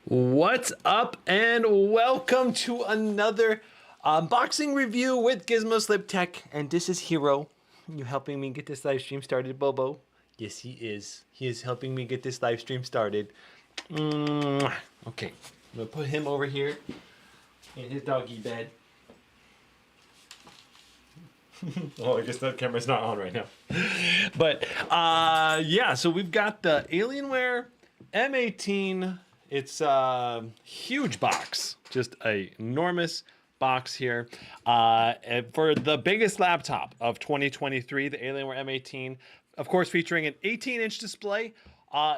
What's up and welcome to another unboxing review with GizmoSlipTech, and this is Hero. You helping me get this live stream started, Bobo? Yes, he is. He is helping me get this live stream started. Okay, I'm gonna put him over here in his doggy bed. Oh, I guess that camera's not on right now. But yeah, so we've got the Alienware M18. It's a huge box, just a enormous box here. And for the biggest laptop of 2023, the Alienware M18, of course, featuring an 18-inch display,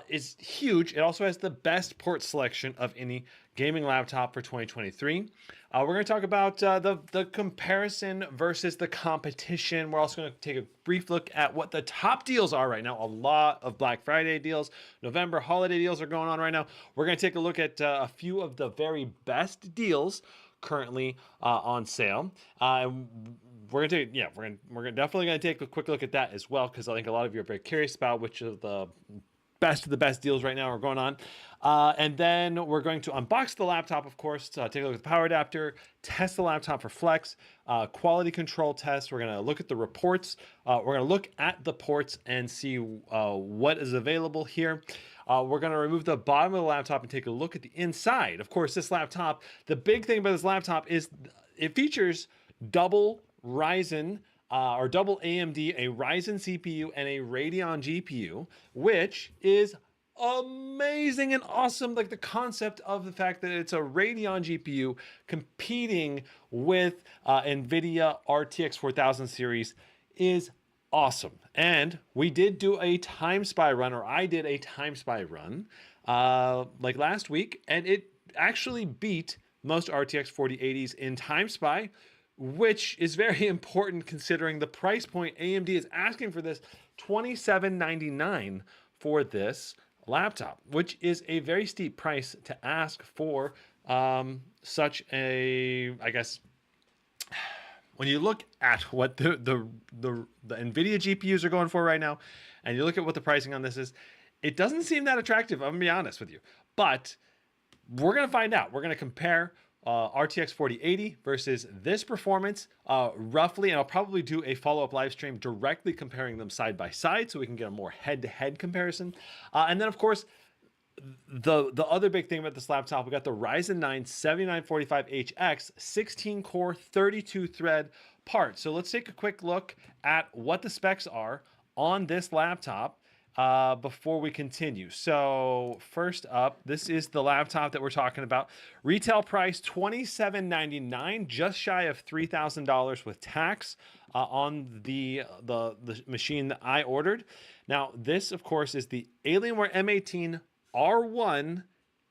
is huge. It also has the best port selection of any gaming laptop for 2023. We're going to talk about the comparison versus the competition. We're also going to take a brief look at what the top deals are right now. A lot of Black Friday deals, November holiday deals are going on right now. We're going to take a look at a few of the very best deals currently on sale. We're definitely gonna take a quick look at that as well, because I think a lot of you are very curious about which of the best deals right now are going on. And then we're going to unbox the laptop, of course, take a look at the power adapter, test the laptop for flex, quality control test. We're going to look at the reports. We're going to look at the ports and see what is available here. We're going to remove the bottom of the laptop and take a look at the inside. Of course, this laptop, the big thing about this laptop is it features double Ryzen or double AMD, a Ryzen CPU and a Radeon GPU, which is amazing and awesome. Like the concept of the fact that it's a Radeon GPU competing with NVIDIA RTX 4000 series is awesome. And we did do a time spy run, or I did a time spy run like last week, and it actually beat most RTX 4080s in time spy, which is very important considering the price point. AMD is asking for this $2799 for this laptop, which is a very steep price to ask for such a, I guess, when you look at what the NVIDIA GPUs are going for right now, and you look at what the pricing on this is, it doesn't seem that attractive, I'm gonna be honest with you. But we're gonna find out. We're gonna compare RTX 4080 versus this performance roughly, and I'll probably do a follow-up live stream directly comparing them side by side so we can get a more head-to-head comparison. And then of course, the other big thing about this laptop, we got the Ryzen 9 7945HX 16 core 32 thread part. So let's take a quick look at what the specs are on this laptop before we continue. So first up, this is the laptop that we're talking about. Retail price $2799, just shy of $3,000 with tax on the machine that I ordered. Now this, of course, is the Alienware M18 R1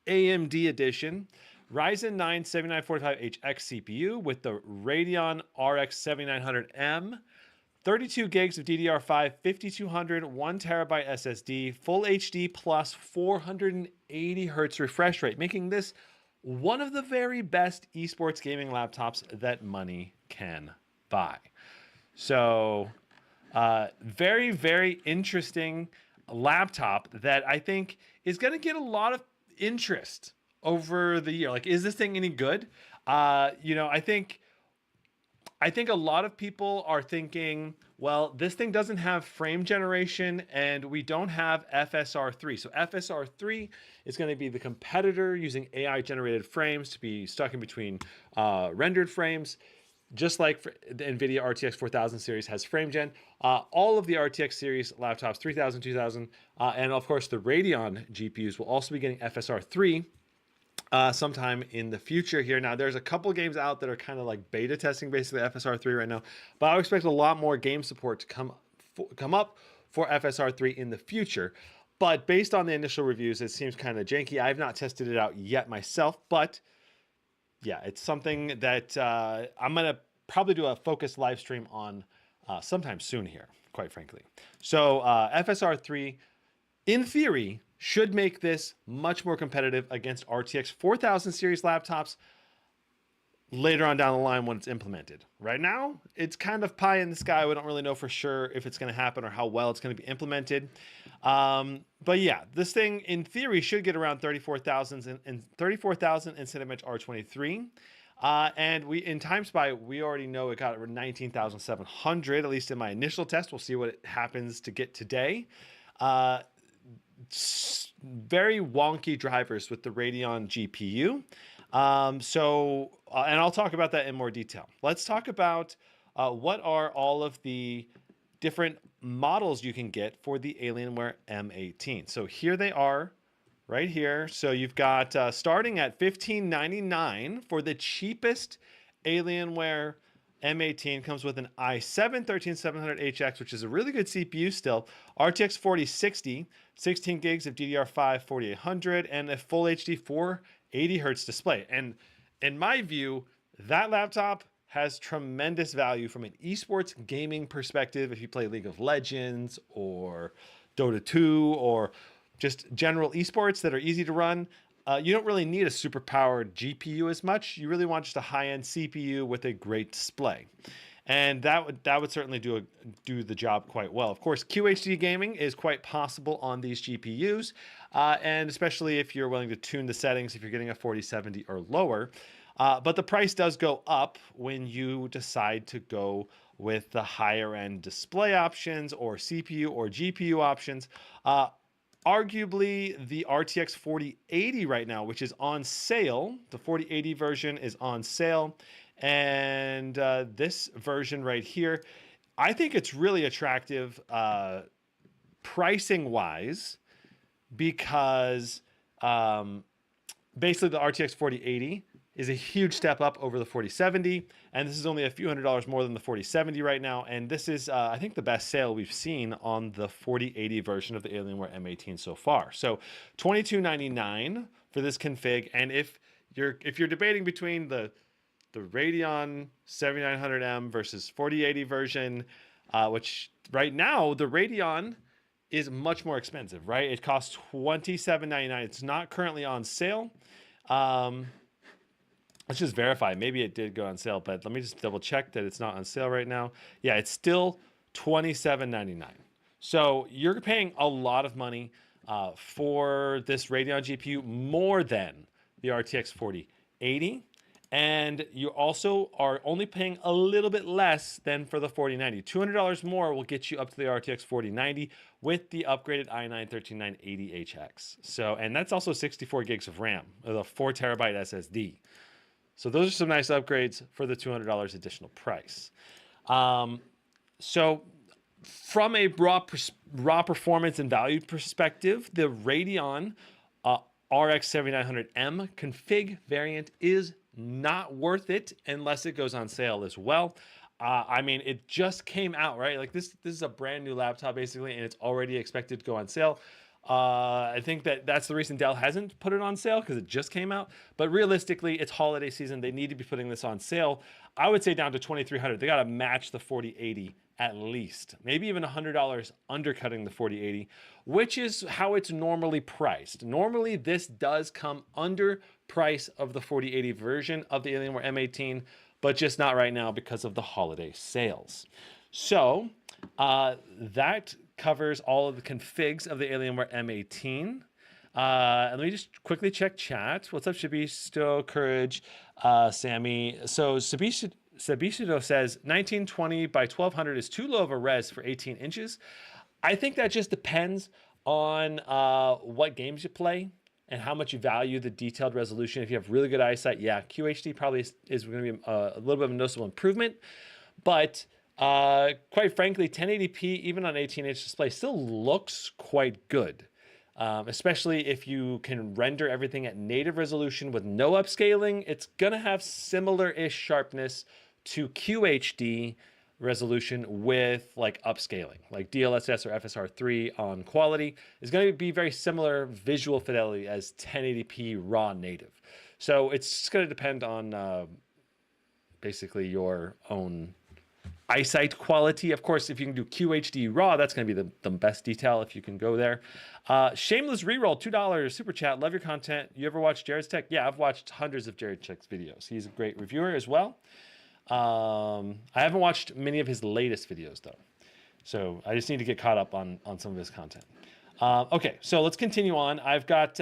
AMD edition. Ryzen 9 7945HX CPU with the Radeon RX 7900M. 32 gigs of DDR5, 5200, 1 terabyte SSD, full HD plus 480 hertz refresh rate, making this one of the very best esports gaming laptops that money can buy. So, very, very interesting laptop that I think is going to get a lot of interest over the year. Like, is this thing any good? I think a lot of people are thinking, well, this thing doesn't have frame generation and we don't have FSR 3. So FSR 3 is going to be the competitor using AI generated frames to be stuck in between rendered frames, just like the NVIDIA RTX 4000 series has frame gen. All of the RTX series laptops, 3000, 2000, and of course the Radeon GPUs will also be getting FSR 3. Sometime in the future here. Now, there's a couple games out that are kind of like beta testing basically FSR 3 right now, but I would expect a lot more game support to come up for FSR 3 in the future. But based on the initial reviews, it seems kind of janky. I've not tested it out yet myself, but yeah, it's something that I'm going to probably do a focused live stream on sometime soon here, quite frankly. So FSR 3, in theory, should make this much more competitive against RTX 4000 series laptops. later on down the line when it's implemented. Right now, it's kind of pie in the sky. We don't really know for sure if it's going to happen or how well it's going to be implemented. But yeah, this thing in theory should get around 34,000 and 34,000 in Cinebench R23. And we in TimeSpy, we already know it got around 19,700, at least in my initial test. We'll see what it happens to get today. Very wonky drivers with the Radeon GPU. And I'll talk about that in more detail. Let's talk about what are all of the different models you can get for the Alienware M18. So here they are right here. So you've got starting at $1599 for the cheapest Alienware M18. Comes with an i7 13700HX, which is a really good CPU still. RTX 4060, 16 gigs of DDR5 4800, and a full HD 480 hertz display. And in my view, that laptop has tremendous value from an esports gaming perspective. If you play League of Legends or Dota 2 or just general esports that are easy to run, you don't really need a super powered GPU as much. You really want just a high-end CPU with a great display. And that would certainly do the job quite well. Of course, QHD gaming is quite possible on these GPUs, and especially if you're willing to tune the settings, if you're getting a 4070 or lower. But the price does go up when you decide to go with the higher end display options or CPU or GPU options. Arguably, the RTX 4080 right now, which is on sale, the 4080 version is on sale. And this version right here, I think it's really attractive pricing wise, because basically the RTX 4080 is a huge step up over the 4070, and this is only a few $100s more than the 4070 right now. And this is, I think, the best sale we've seen on the 4080 version of the Alienware M18 so far. So $2299 for this config. And if you're debating between the Radeon 7900M versus 4080 version, which right now the Radeon is much more expensive, right? It costs $2799. It's not currently on sale. Let's just verify. Maybe it did go on sale, but let me just double check that it's not on sale right now. Yeah, it's still $27.99. So you're paying a lot of money for this Radeon GPU, more than the RTX 4080. And you also are only paying a little bit less than for the 4090. $200 more will get you up to the RTX 4090 with the upgraded i9-13980HX. So, and that's also 64 gigs of RAM with a 4 terabyte SSD. So those are some nice upgrades for the $200 additional price. So from a raw performance and value perspective, the Radeon RX 7900M config variant is not worth it unless it goes on sale as well. I mean, it just came out, right? Like this is a brand new laptop basically, and it's already expected to go on sale. I think that's the reason Dell hasn't put it on sale, because it just came out. But realistically, it's holiday season. They need to be putting this on sale. I would say down to $2,300. They got to match the 4080 at least, maybe even $100 undercutting the 4080, which is how it's normally priced. Normally, this does come under price of the 4080 version of the Alienware M18, but just not right now because of the holiday sales. So that covers all of the configs of the Alienware M18. And let me just quickly check chat. What's up, Shabisto, Courage, Sammy? So Sabisto says 1920 by 1200 is too low of a res for 18 inches. I think that just depends on what games you play and how much you value the detailed resolution. If you have really good eyesight, yeah, QHD probably is going to be a little bit of a noticeable improvement. But quite frankly, 1080p, even on 18-inch display, still looks quite good. Especially if you can render everything at native resolution with no upscaling. It's going to have similar-ish sharpness to QHD resolution with like upscaling, like DLSS or FSR 3 on quality is going to be very similar visual fidelity as 1080p raw native. So it's going to depend on basically your own eyesight quality. Of course, if you can do QHD RAW, that's going to be the best detail if you can go there. Shameless Reroll, $2 super chat. Love your content. You ever watch Jared's Tech? Yeah, I've watched hundreds of Jared Tech's videos. He's a great reviewer as well. I haven't watched many of his latest videos though, so I just need to get caught up on some of his content. Okay, so let's continue on. I've got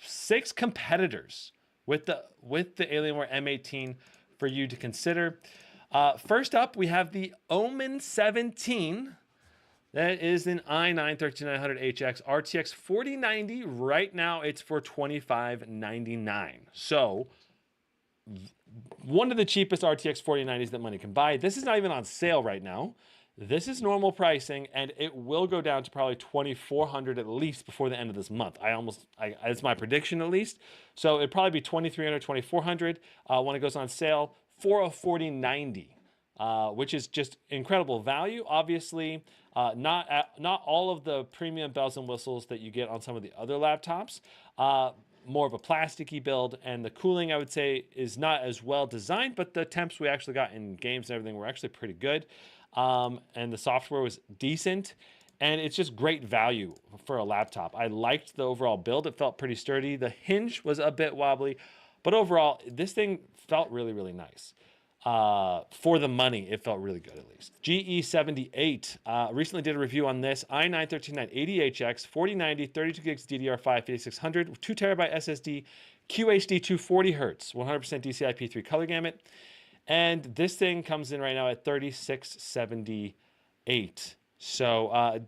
6 competitors with the Alienware M18 for you to consider. First up, we have the Omen 17. That is an i9 13900HX RTX 4090. Right now, it's for $25.99. So, one of the cheapest RTX 4090s that money can buy. This is not even on sale right now. This is normal pricing, and it will go down to probably $2,400 at least before the end of this month. It's my prediction at least. So it'd probably be $2,300, $2,400 when it goes on sale for a 4090, which is just incredible value. Obviously, not all of the premium bells and whistles that you get on some of the other laptops. More of a plasticky build, and the cooling, I would say, is not as well designed, but the temps we actually got in games and everything were actually pretty good. And the software was decent, and it's just great value for a laptop. I liked the overall build. It felt pretty sturdy. The hinge was a bit wobbly, but overall, this thing felt really, really nice. For the money, it felt really good at least. GE78 recently did a review on this. i9 13980HX, 4090, 32 gigs DDR5, 5600, 2 terabyte SSD, QHD 240 Hz, 100% DCI-P3 color gamut. And this thing comes in right now at $3678. So I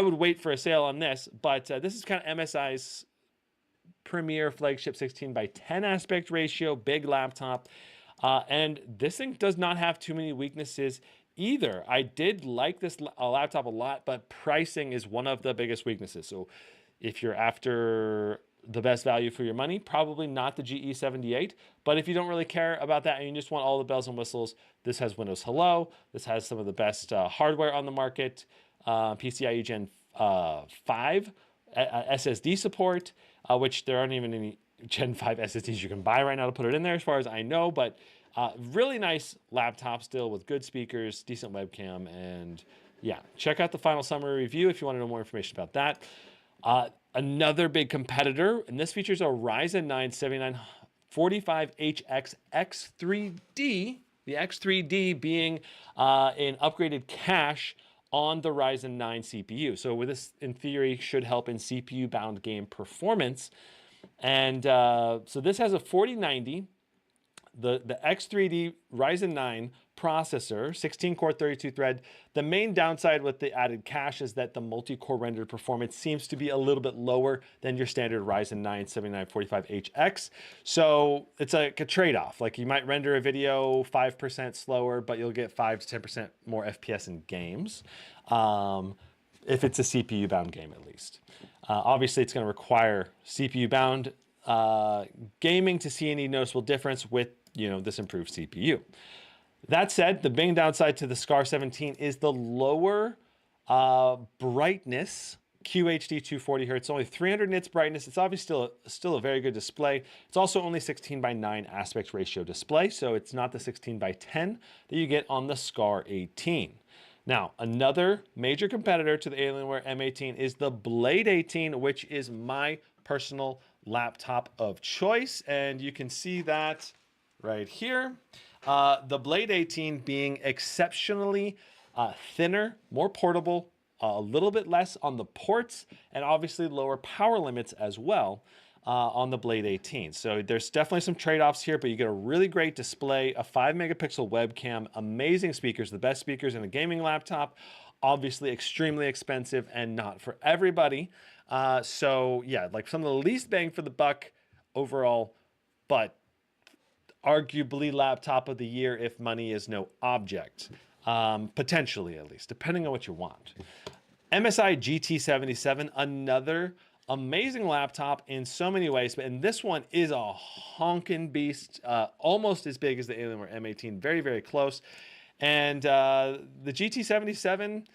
would wait for a sale on this, but this is kind of MSI's premier flagship 16:10 aspect ratio, big laptop. And this thing does not have too many weaknesses either. I did like this laptop a lot, but pricing is one of the biggest weaknesses. So if you're after the best value for your money, probably not the GE78. But if you don't really care about that and you just want all the bells and whistles, this has Windows Hello. This has some of the best hardware on the market, PCIe Gen 5, SSD support, which there aren't even any Gen 5 SSDs you can buy right now to put it in there as far as I know. But really nice laptop still with good speakers, decent webcam, and yeah, check out the final summary review if you want to know more information about that. Another big competitor, and this features a Ryzen 9 7945HX X3D, the X3D being an upgraded cache on the Ryzen 9 CPU. So with this, in theory, should help in CPU-bound game performance. And so this has a 4090, the X3D Ryzen 9 processor, 16-core, 32-thread. The main downside with the added cache is that the multi-core rendered performance seems to be a little bit lower than your standard Ryzen 9 7945HX. So it's like a trade-off. Like you might render a video 5% slower, but you'll get 5 to 10% more FPS in games, if it's a CPU-bound game at least. Obviously, it's going to require CPU-bound gaming to see any noticeable difference with, this improved CPU. That said, the main downside to the SCAR 17 is the lower brightness, QHD 240 Hz, only 300 nits brightness. It's obviously still a very good display. It's also only 16:9 aspect ratio display, so it's not the 16:10 that you get on the SCAR 18. Now, another major competitor to the Alienware M18 is the Blade 18, which is my personal laptop of choice, and you can see that right here. The Blade 18 being exceptionally thinner, more portable, a little bit less on the ports, and obviously lower power limits as well on the Blade 18. So there's definitely some trade-offs here, but you get a really great display, a 5-megapixel webcam, amazing speakers, the best speakers in a gaming laptop, obviously extremely expensive and not for everybody. So yeah, like some of the least bang for the buck overall, but arguably laptop of the year if money is no object. Potentially at least, depending on what you want. MSI GT77, another amazing laptop in so many ways, and this one is a honking beast, almost as big as the Alienware M18, very, very close. And the GT77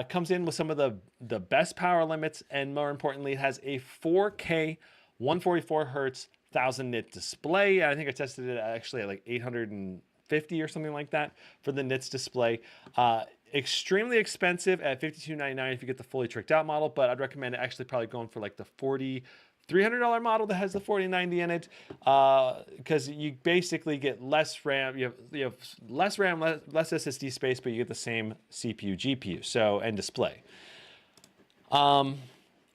comes in with some of the best power limits, and more importantly, it has a 4K 144 Hz 1000 nit display. I think I tested it actually at like 830 $150 or something like that for the nits display. Extremely expensive at $52.99 if you get the fully tricked out model, but I'd recommend actually probably going for like the $300 model that has the 4090 in it, because you basically get less RAM. You have less RAM, less SSD space, but you get the same CPU, GPU, so and display.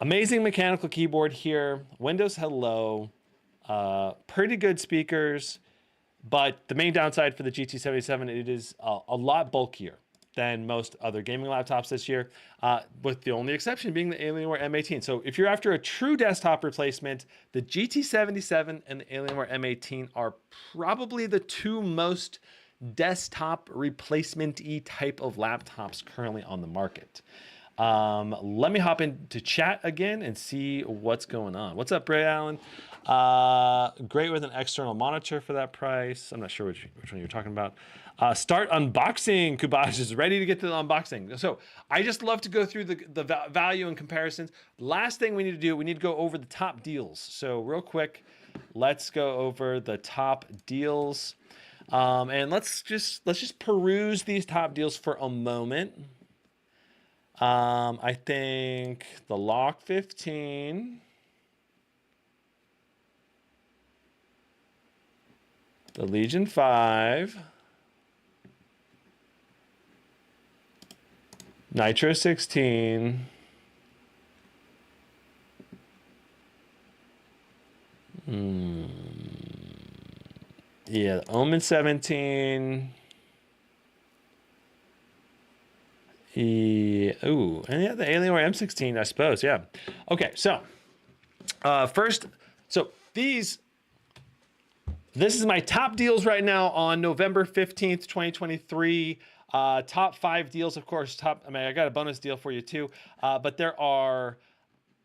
Amazing mechanical keyboard here. Windows Hello. Pretty good speakers, but the main downside for the GT77, it is a lot bulkier than most other gaming laptops this year, with the only exception being the Alienware M18. So if you're after a true desktop replacement, the GT77 and the Alienware M18 are probably the two most desktop replacement-y type of laptops currently on the market. Let me hop into chat again and see what's going on. What's up, Bray Allen? Great with an external monitor for that price. I'm not sure which one you're talking about. Start unboxing. Kubash is ready to get to the unboxing. So I just love to go through the value and comparisons. Last thing we need to do, we need to go over the top deals. So real quick, let's go over the top deals. And let's just peruse these top deals for a moment. I think the Lock 15, the Legion 5, Nitro 16, yeah, Omen 17. Ooh, and yeah, the Alienware M16, I suppose. Yeah. Okay, so first, so this is my top deals right now on November 15th, 2023. Top 5 deals, of course. I got a bonus deal for you too, but there are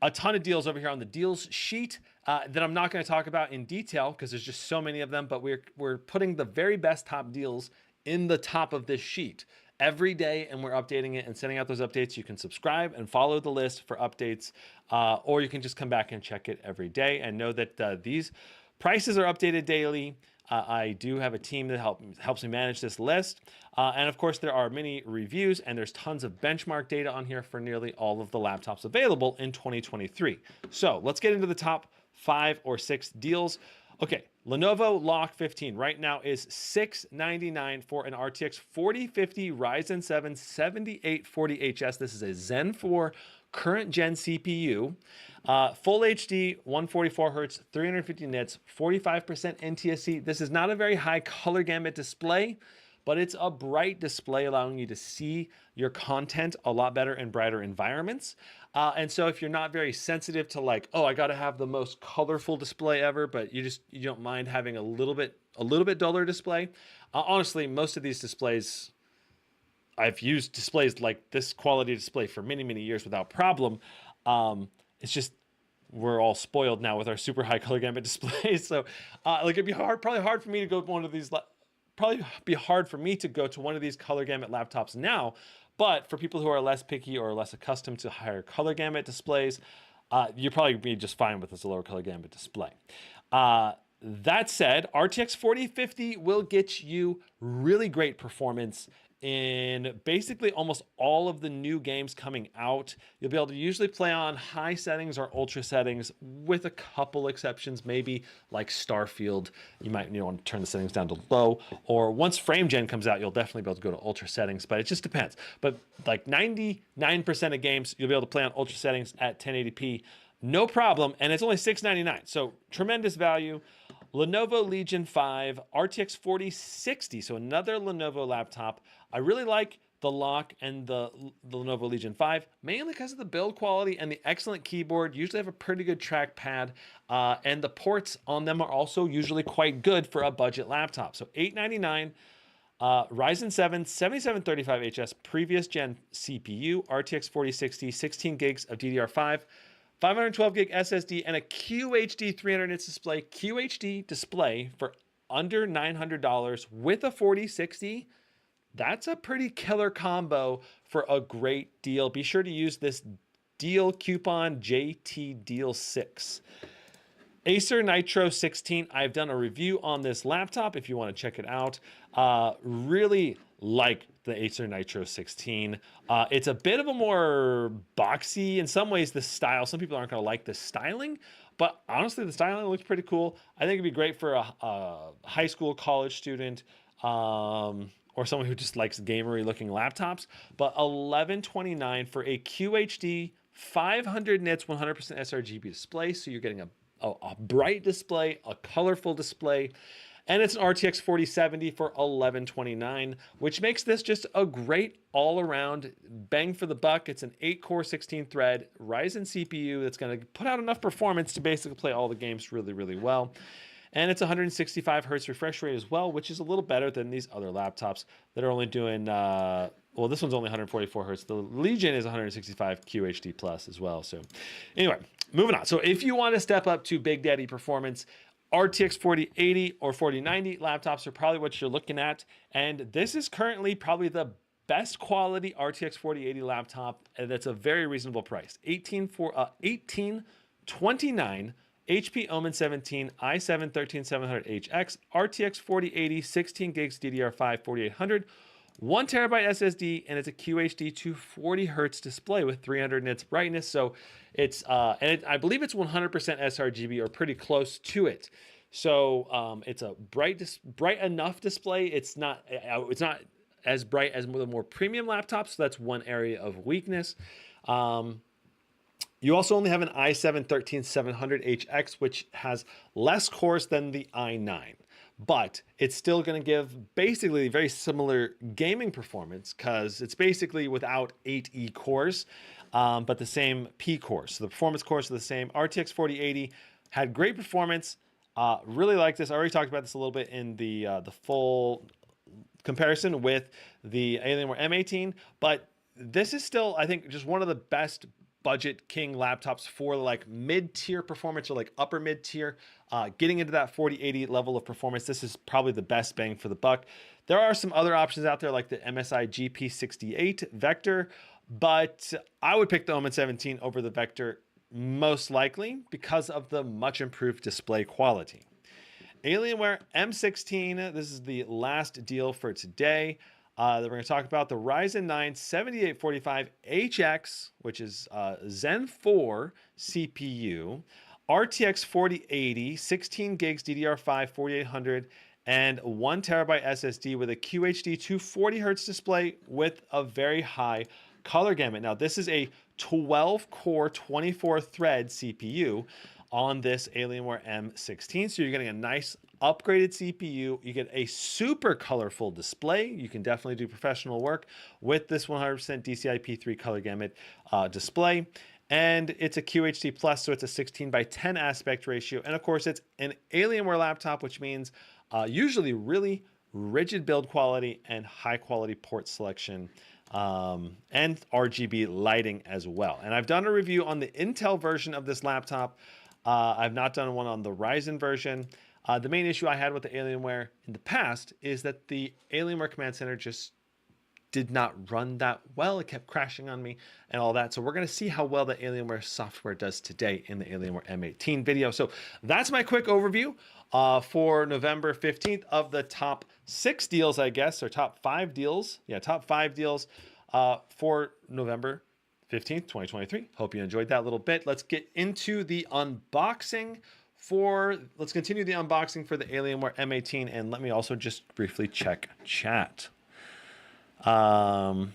a ton of deals over here on the deals sheet that I'm not going to talk about in detail because there's just so many of them. But we're putting the very best top deals in the top of this sheet every day, and we're updating it and sending out those updates. You can subscribe and follow the list for updates, or you can just come back and check it every day and know that these prices are updated daily. I do have a team that helps me manage this list. And of course, there are many reviews and there's tons of benchmark data on here for nearly all of the laptops available in 2023. So let's get into the top 5 or 6 deals. Okay, Lenovo Lock 15 right now is $699 for an RTX 4050 Ryzen 7 7840HS. This is a Zen 4 current gen CPU, full HD, 144 hertz, 350 nits, 45% NTSC. This is not a very high color gamut display, but it's a bright display allowing you to see your content a lot better in brighter environments. And so if you're not very sensitive to like, oh, I got to have the most colorful display ever, but you don't mind having a little bit duller display. Honestly, most of these displays, I've used displays like this quality display for many, many years without problem. It's just we're all spoiled now with our super high color gamut displays. So like it'd be probably hard for me to go to one of these. Probably be hard for me to go to one of these color gamut laptops now. But for people who are less picky or less accustomed to higher color gamut displays, you'll probably be just fine with this lower color gamut display. That said, RTX 4050 will get you really great performance in basically almost all of the new games coming out. You'll be able to usually play on high settings or ultra settings with a couple exceptions, maybe like Starfield. You might want to turn the settings down to low, or once frame gen comes out, you'll definitely be able to go to ultra settings, but it just depends. But like 99% of games, you'll be able to play on ultra settings at 1080p, no problem, and it's only $699, so tremendous value. Lenovo Legion 5 RTX 4060, so another Lenovo laptop. I really like the Lock and the Lenovo Legion 5, mainly because of the build quality and the excellent keyboard. Usually have a pretty good trackpad, and the ports on them are also usually quite good for a budget laptop. So $899, Ryzen 7 7735HS previous gen CPU, RTX 4060, 16 gigs of DDR5, 512 gig SSD, and a QHD 300 nits display. QHD display for under $900 with a 4060. That's a pretty killer combo for a great deal. Be sure to use this deal coupon JT Deal 6. Acer Nitro 16. I've done a review on this laptop if you want to check it out. Really like the Acer Nitro 16. It's a bit of a more boxy, in some ways, the style. Some people aren't going to like the styling, but honestly, the styling looks pretty cool. I think it'd be great for a high school, college student, or someone who just likes gamery looking laptops. But 1129 for a QHD 500 nits 100% sRGB display. So you're getting a bright display, a colorful display, and it's an RTX 4070 for 1129, which makes this just a great all-around bang for the buck. It's an 8-core 16-thread Ryzen CPU that's going to put out enough performance to basically play all the games really, really well. And it's 165 hertz refresh rate as well, which is a little better than these other laptops that are only doing, well, this one's only 144 hertz. The Legion is 165 QHD plus as well. So anyway, moving on. So if you want to step up to Big Daddy performance, RTX 4080 or 4090 laptops are probably what you're looking at. And this is currently probably the best quality RTX 4080 laptop. And that's a very reasonable price. 1829 HP Omen 17 i7 13700HX RTX 4080 16 gigs DDR5 4800 1 terabyte SSD, and it's a QHD 240 hertz display with 300 nits brightness. So it's I believe it's 100% sRGB or pretty close to it. So it's a bright enough display. It's not as bright as the more premium laptops. So that's one area of weakness. You also only have an i7 13700HX, which has less cores than the i9. But it's still going to give basically very similar gaming performance because it's basically without 8E cores, but the same P cores. So the performance cores are the same. RTX 4080 had great performance. Really like this. I already talked about this a little bit in the full comparison with the Alienware M18, but this is still, I think, just one of the best budget king laptops for like mid-tier performance or like upper mid-tier. Getting into that 4080 level of performance, this is probably the best bang for the buck. There are some other options out there like the MSI GP68 Vector, but I would pick the Omen 17 over the Vector most likely because of the much improved display quality. Alienware M16, this is the last deal for today. That we're going to talk about the Ryzen 9 7845HX, which is Zen 4 CPU, RTX 4080, 16 gigs DDR5 4800, and 1 terabyte SSD with a QHD 240 hertz display with a very high color gamut. Now, this is a 12-core 24-thread CPU on this Alienware M16, so you're getting a nice upgraded CPU. You get a super colorful display. You can definitely do professional work with this 100% DCI-P3 color gamut display. And it's a QHD plus, so it's a 16:10 aspect ratio. And of course, it's an Alienware laptop, which means usually really rigid build quality and high quality port selection, and RGB lighting as well. And I've done a review on the Intel version of this laptop. I've not done one on the Ryzen version. The main issue I had with the Alienware in the past is that the Alienware Command Center just did not run that well. It kept crashing on me and all that. So we're going to see how well the Alienware software does today in the Alienware M18 video. So that's my quick overview for November 15th of the top 6 deals, I guess, or top 5 deals. Yeah, top 5 deals for November 15th, 2023. Hope you enjoyed that little bit. Let's get into the unboxing let's continue the unboxing for the Alienware M18, and let me also just briefly check chat. Stevik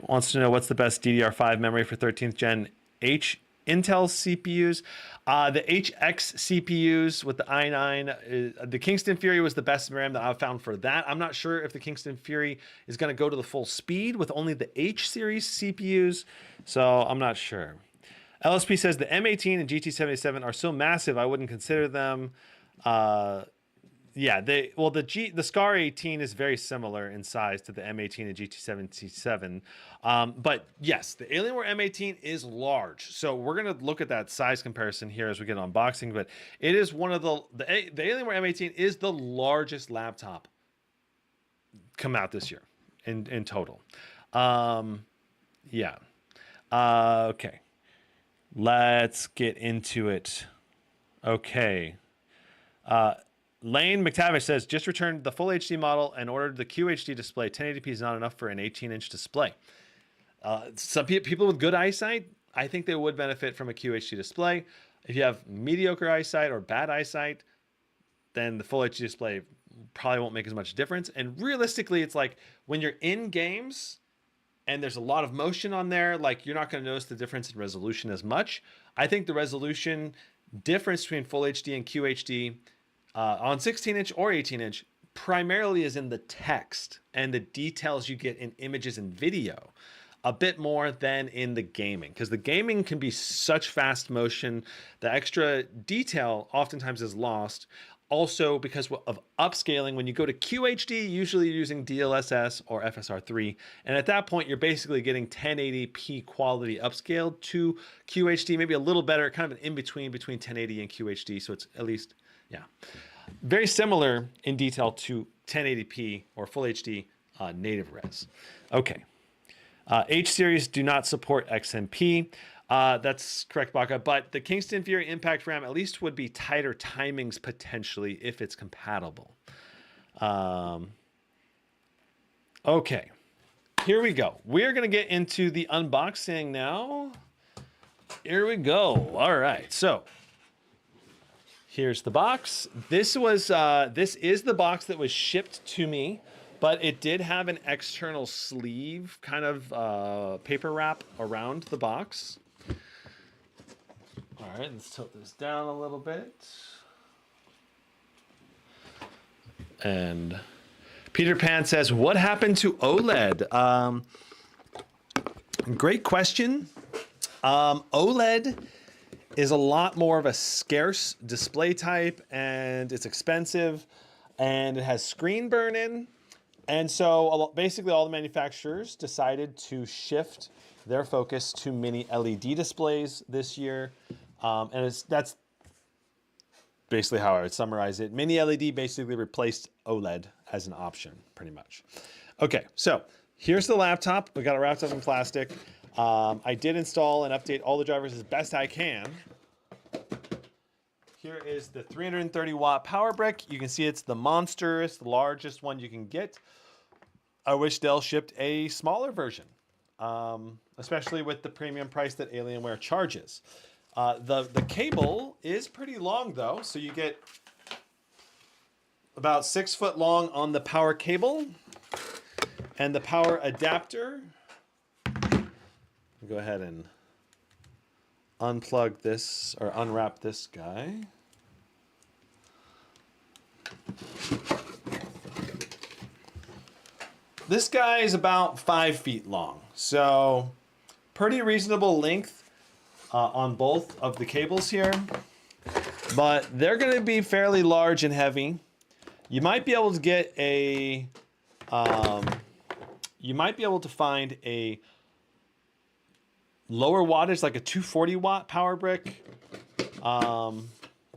wants to know what's the best DDR5 memory for 13th gen Intel CPUs. The HX CPUs with the i9, the Kingston Fury was the best RAM that I've found for that. I'm not sure if the Kingston Fury is going to go to the full speed with only the H series CPUs, so I'm not sure. LSP says the M18 and GT77 are so massive I wouldn't consider them. Yeah, the Scar 18 is very similar in size to the M18 and GT77. But yes, the Alienware M18 is large. So we're going to look at that size comparison here as we get unboxing, but it is one of the Alienware M18 is the largest laptop come out this year in total. Yeah. Okay. Let's get into it. Okay. Lane McTavish says, just returned the full HD model and ordered the QHD display. 1080p is not enough for an 18-inch display. Some people with good eyesight, I think they would benefit from a QHD display. If you have mediocre eyesight or bad eyesight, then the full HD display probably won't make as much difference. And realistically, it's like when you're in games and there's a lot of motion on there, like you're not going to notice the difference in resolution as much. I think the resolution difference between full HD and QHD on 16-inch or 18-inch primarily is in the text and the details you get in images and video, a bit more than in the gaming, because the gaming can be such fast motion. The extra detail oftentimes is lost. Also, because of upscaling, when you go to QHD, usually you're using DLSS or FSR 3. And at that point, you're basically getting 1080p quality upscaled to QHD, maybe a little better, kind of an in-between between 1080 and QHD. So it's at least, yeah, very similar in detail to 1080p or Full HD native res. Okay. H series do not support XMP. That's correct, Baka. But the Kingston Fury Impact RAM at least would be tighter timings potentially if it's compatible. Okay, here we go. We're going to get into the unboxing now. Here we go. All right, so here's the box. This is the box that was shipped to me, but it did have an external sleeve kind of paper wrap around the box. All right, let's tilt this down a little bit. And Peter Pan says, what happened to OLED? Great question. OLED is a lot more of a scarce display type, and it's expensive, and it has screen burn-in. And so basically all the manufacturers decided to shift their focus to mini LED displays this year. And that's basically how I would summarize it. Mini LED basically replaced OLED as an option, pretty much. Okay, so here's the laptop. We got it wrapped up in plastic. I did install and update all the drivers as best I can. Here is the 330 watt power brick. You can see it's the monster. It's the largest one you can get. I wish Dell shipped a smaller version, especially with the premium price that Alienware charges. The cable is pretty long though, so you get about 6 foot long on the power cable, and the power adapter. Go ahead and unplug this or unwrap this guy. This guy is about 5 feet long, so pretty reasonable length on both of the cables here, but they're going to be fairly large and heavy. You might be able to get a, you might be able to find a lower wattage, like a 240 watt power brick, that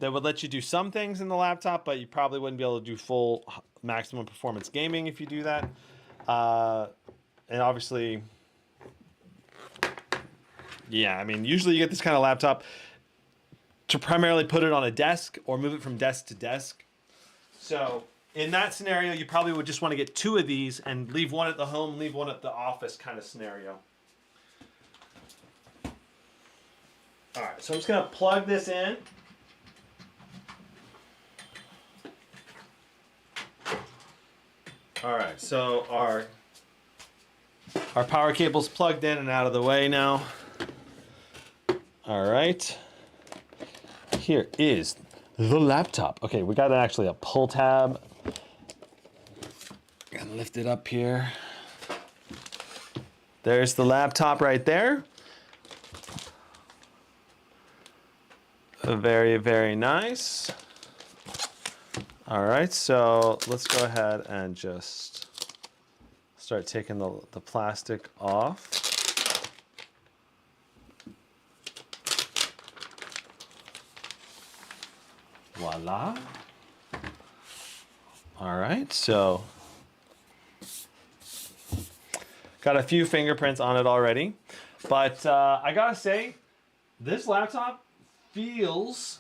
would let you do some things in the laptop, but you probably wouldn't be able to do full maximum performance gaming if you do that. And obviously, yeah, I mean, usually you get this kind of laptop to primarily put it on a desk or move it from desk to desk. So in that scenario, you probably would just want to get 2 of these and leave one at the home, leave one at the office kind of scenario. All right, so I'm just going to plug this in. All right, so our power cable's plugged in and out of the way now. All right, here is the laptop. Okay, we got actually a pull tab. Gotta lift it up here. There's the laptop right there. Very, very nice. All right, so let's go ahead and just start taking the plastic off. Voila. All right, so got a few fingerprints on it already, but I gotta say, This laptop feels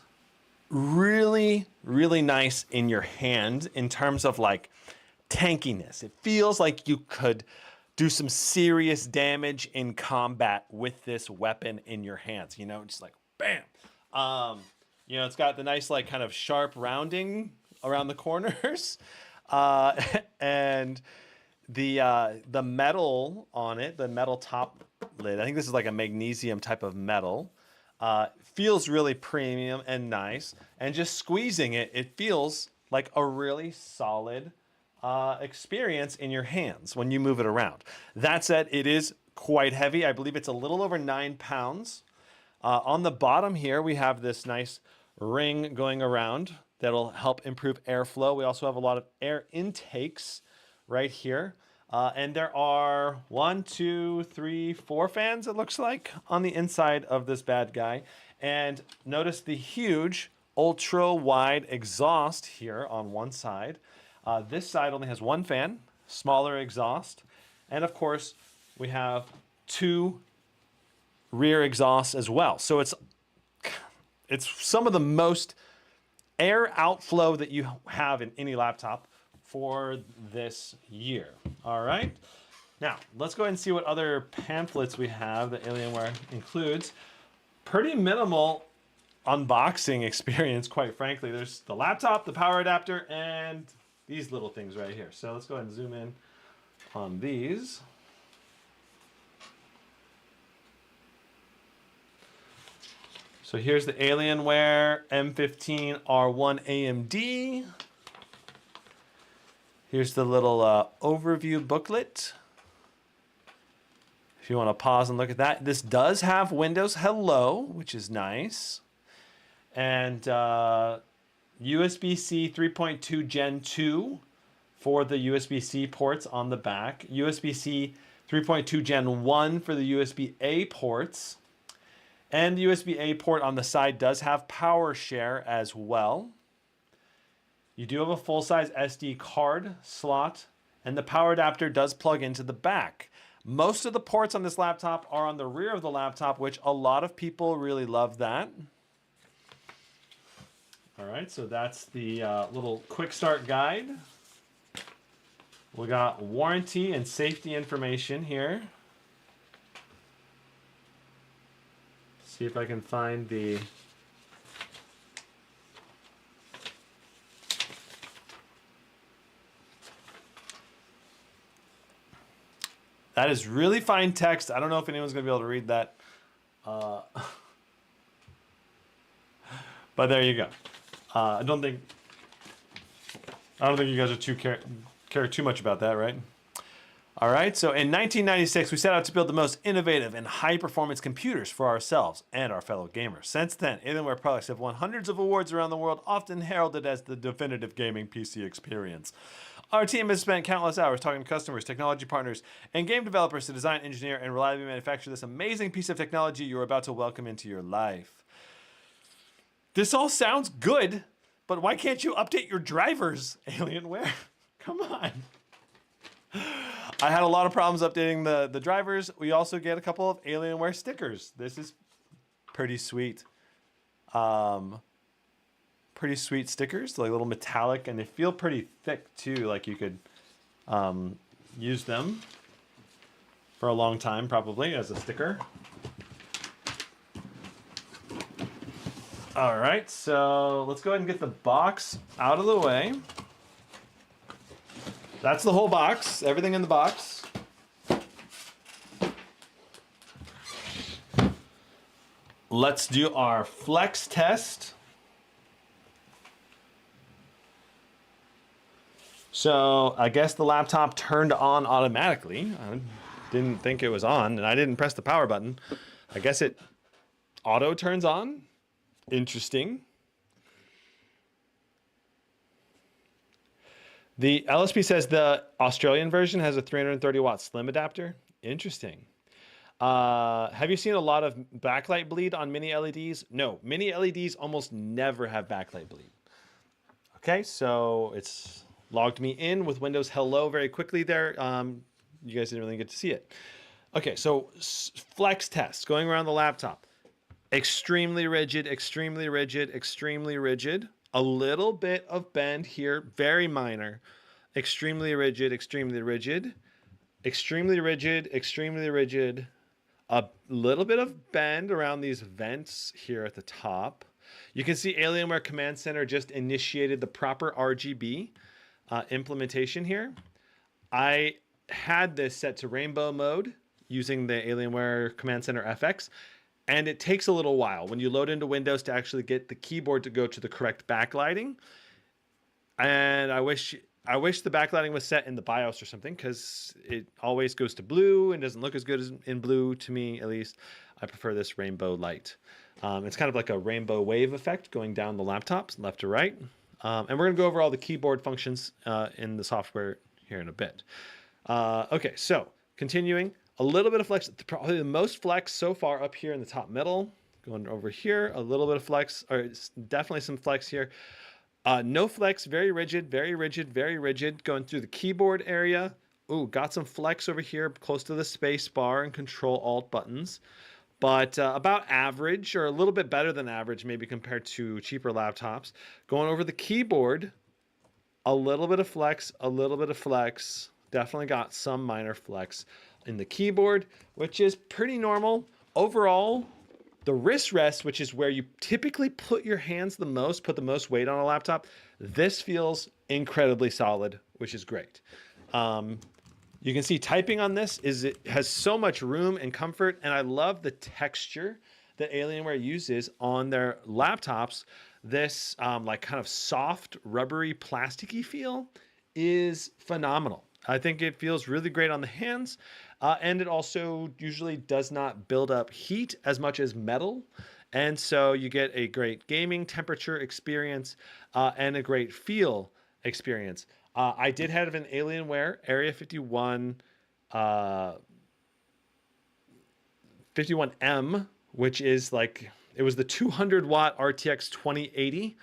really, really nice in your hand in terms of like tankiness. It feels like you could do some serious damage in combat with this weapon in your hands. You know, just like bam. You know, it's got the nice like kind of sharp rounding around the corners, and the metal on it, the metal top lid. I think this is like a magnesium type of metal. Feels really premium and nice. And just squeezing it, it feels like a really solid experience in your hands when you move it around. That said, it is quite heavy. I believe it's a little over 9 pounds. On the bottom here, we have this nice ring going around that'll help improve airflow. We also have a lot of air intakes right here. And there are 1, 2, 3, 4 fans, it looks like, on the inside of this bad guy. And notice the huge ultra wide exhaust here on one side. This side only has 1 fan, smaller exhaust. And of course, we have 2 rear exhausts as well. So it's some of the most air outflow that you have in any laptop for this year. All right. Now, let's go ahead and see what other pamphlets we have that Alienware includes. Pretty minimal unboxing experience, quite frankly. There's the laptop, the power adapter, and these little things right here. So let's go ahead and zoom in on these. So here's the Alienware M18 R1 AMD. Here's the little overview booklet. If you want to pause and look at that. This does have Windows Hello, which is nice. And USB-C 3.2 Gen 2 for the USB-C ports on the back. USB-C 3.2 Gen 1 for the USB-A ports. And the USB-A port on the side does have power share as well. You do have a full-size SD card slot, and the power adapter does plug into the back. Most of the ports on this laptop are on the rear of the laptop, which a lot of people really love that. All right, so that's the little quick start guide. We got warranty and safety information here. See if I can find the... That is really fine text. I don't know if anyone's going to be able to read that. But there you go. I don't think you guys are care too much about that, right? All right, so in 1996, we set out to build the most innovative and high-performance computers for ourselves and our fellow gamers. Since then, Alienware products have won hundreds of awards around the world, often heralded as the definitive gaming PC experience. Our team has spent countless hours talking to customers, technology partners, and game developers to design, engineer, and reliably manufacture this amazing piece of technology you're about to welcome into your life. This all sounds good, but why can't you update your drivers, Alienware? Come on. I had a lot of problems updating the drivers. We also get a couple of Alienware stickers. This is pretty sweet. Pretty sweet stickers, like little metallic, and they feel pretty thick too. Like you could use them for a long time, probably as a sticker. All right, so let's go ahead and get the box out of the way. That's the whole box, everything in the box. Let's do our flex test. So I guess the laptop turned on automatically. I didn't think it was on, and I didn't press the power button. I guess it auto turns on. Interesting. The LSP says the Australian version has a 330 watt slim adapter. Interesting. Have you seen a lot of backlight bleed on mini LEDs? No, mini LEDs almost never have backlight bleed. Okay, so it's logged me in with Windows Hello very quickly there. You guys didn't really get to see it. Okay, so flex test going around the laptop. Extremely rigid, extremely rigid, extremely rigid. A little bit of bend here, very minor. Extremely rigid, extremely rigid, extremely rigid, extremely rigid. A little bit of bend around these vents here at the top. You can see Alienware Command Center just initiated the proper RGB implementation here. I had this set to rainbow mode using the Alienware Command Center FX, and it takes a little while when you load into Windows to actually get the keyboard to go to the correct backlighting. And I wish the backlighting was set in the BIOS or something, because it always goes to blue and doesn't look as good as in blue to me, at least. I prefer this rainbow light. It's kind of like a rainbow wave effect going down the laptops left to right. And we're going to go over all the keyboard functions in the software here in a bit. Okay, so continuing, a little bit of flex, probably the most flex so far up here in the top middle. Going over here, a little bit of flex, or definitely some flex here. No flex, very rigid, very rigid, very rigid. Going through the keyboard area. Ooh, got some flex over here close to the space bar and Control Alt buttons. But about average, or a little bit better than average, maybe compared to cheaper laptops. Going over the keyboard, a little bit of flex, a little bit of flex. Definitely got some minor flex in the keyboard, which is pretty normal. Overall, the wrist rest, which is where you typically put your hands the most, put the most weight on a laptop, this feels incredibly solid, which is great. You can see typing on this it has so much room and comfort, and I love the texture that Alienware uses on their laptops. This like kind of soft, rubbery, plasticky feel is phenomenal. I think it feels really great on the hands, and it also usually does not build up heat as much as metal. And so you get a great gaming temperature experience and a great feel experience. I did have an Alienware Area 51 51M, which is like, it was the 200 watt RTX 2080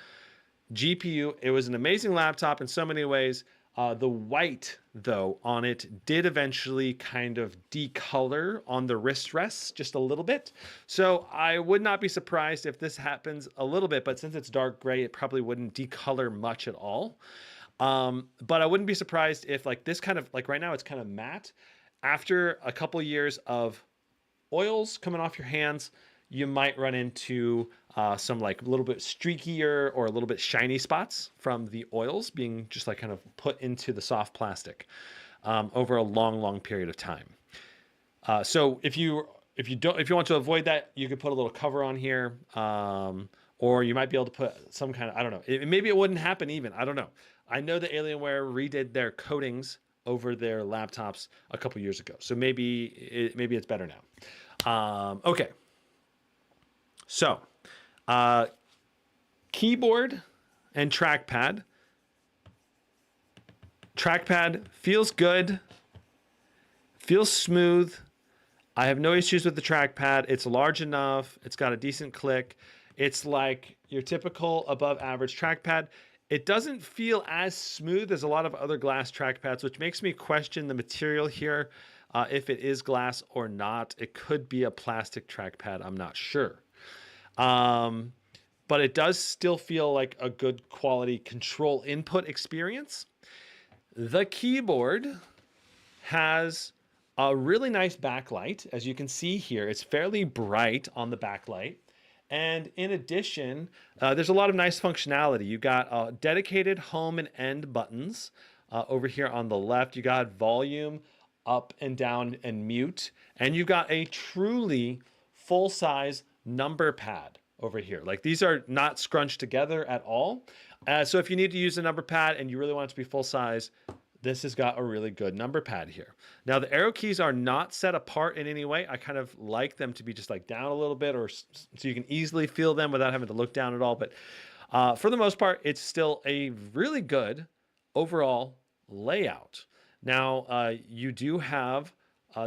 GPU. It was an amazing laptop in so many ways. The white, though, on it did eventually kind of decolor on the wrist rests just a little bit. So I would not be surprised if this happens a little bit, but since it's dark gray, it probably wouldn't decolor much at all. But I wouldn't be surprised if like this kind of, like right now it's kind of matte. After a couple years of oils coming off your hands, you might run into some like a little bit streakier or a little bit shiny spots from the oils being just like kind of put into the soft plastic over a long period of time. So if you want to avoid that, you could put a little cover on here, or you might be able to put some kind of, I don't know, maybe it wouldn't happen even. I don't know. I know that Alienware redid their coatings over their laptops a couple years ago, so maybe it's better now. Okay. So, keyboard and trackpad. Trackpad feels good, feels smooth. I have no issues with the trackpad. It's large enough. It's got a decent click. It's like your typical above average trackpad. It doesn't feel as smooth as a lot of other glass trackpads, which makes me question the material here. If it is glass or not. It could be a plastic trackpad. I'm not sure. But it does still feel like a good quality control input experience. The keyboard has a really nice backlight. As you can see here, it's fairly bright on the backlight. And in addition, there's a lot of nice functionality. You got dedicated home and end buttons over here on the left. You got volume, up and down, and mute. And you got a truly full-size number pad over here. Like, these are not scrunched together at all. So if you need to use a number pad and you really want it to be full size, this has got a really good number pad here. Now, the arrow keys are not set apart in any way. I kind of like them to be just like down a little bit, or so you can easily feel them without having to look down at all. But for the most part, it's still a really good overall layout. Now, you do have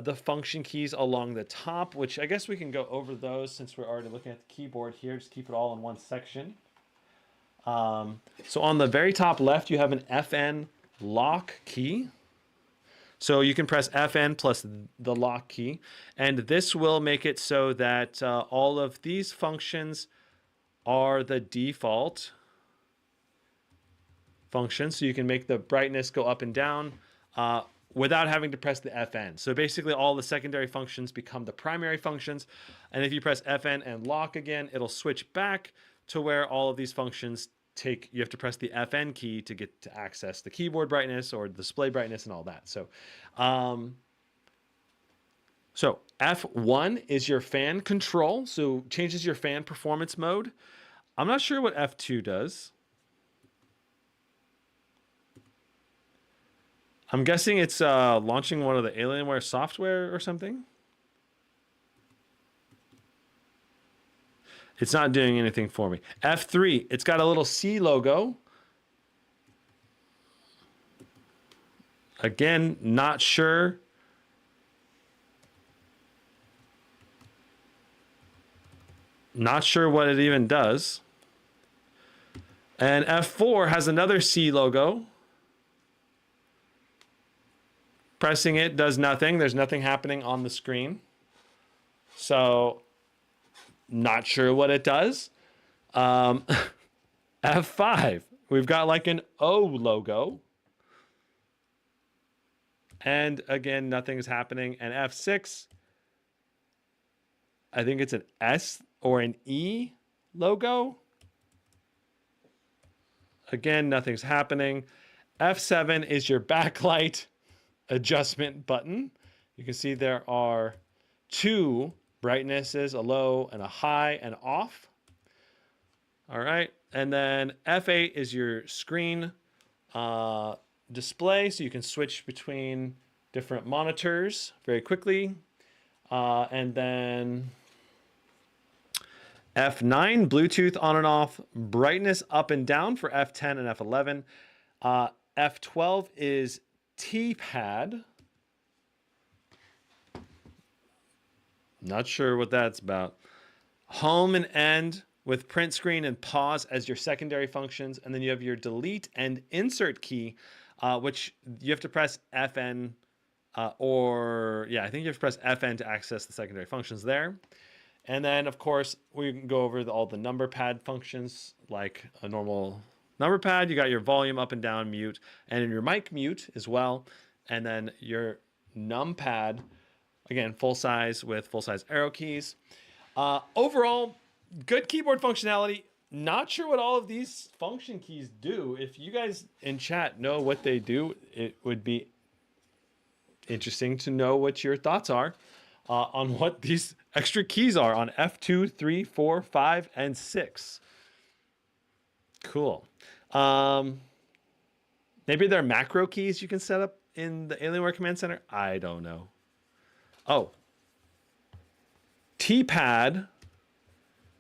the function keys along the top, which I guess we can go over those since we're already looking at the keyboard here. Just keep it all in one section. So on the very top left, you have an FN lock key. So you can press FN plus the lock key, and this will make it so that all of these functions are the default functions. So you can make the brightness go up and down without having to press the FN. So basically all the secondary functions become the primary functions. And if you press FN and lock again, it'll switch back to where all of these functions you have to press the FN key to get to access the keyboard brightness or display brightness and all that. So, so F1 is your fan control. So changes your fan performance mode. I'm not sure what F2 does. I'm guessing it's launching one of the Alienware software or something. It's not doing anything for me. F3, it's got a little C logo. Again, not sure. Not sure what it even does. And F4 has another C logo. Pressing it does nothing. There's nothing happening on the screen. So, not sure what it does. F5, we've got like an O logo. And again, nothing's happening. And F6, I think it's an S or an E logo. Again, nothing's happening. F7 is your backlight adjustment button. You can see there are two brightnesses, a low and a high and off. All right. And then F8 is your screen display. So you can switch between different monitors very quickly. And then F9, Bluetooth on and off, brightness up and down for F10 and F11. F12 is T-pad. Not sure what that's about. Home and end with print screen and pause as your secondary functions. And then you have your delete and insert key, which you have to press FN I think you have to press FN to access the secondary functions there. And then, of course, we can go over all the number pad functions like a normal number pad. You got your volume up and down mute and your mic mute as well. And then your numpad, again, full size with full size arrow keys. Overall, good keyboard functionality. Not sure what all of these function keys do. If you guys in chat know what they do, it would be interesting to know what your thoughts are on what these extra keys are on F2, 3, 4, 5, and 6. Cool. Maybe they're macro keys you can set up in the Alienware Command Center. I don't know. Oh. T-pad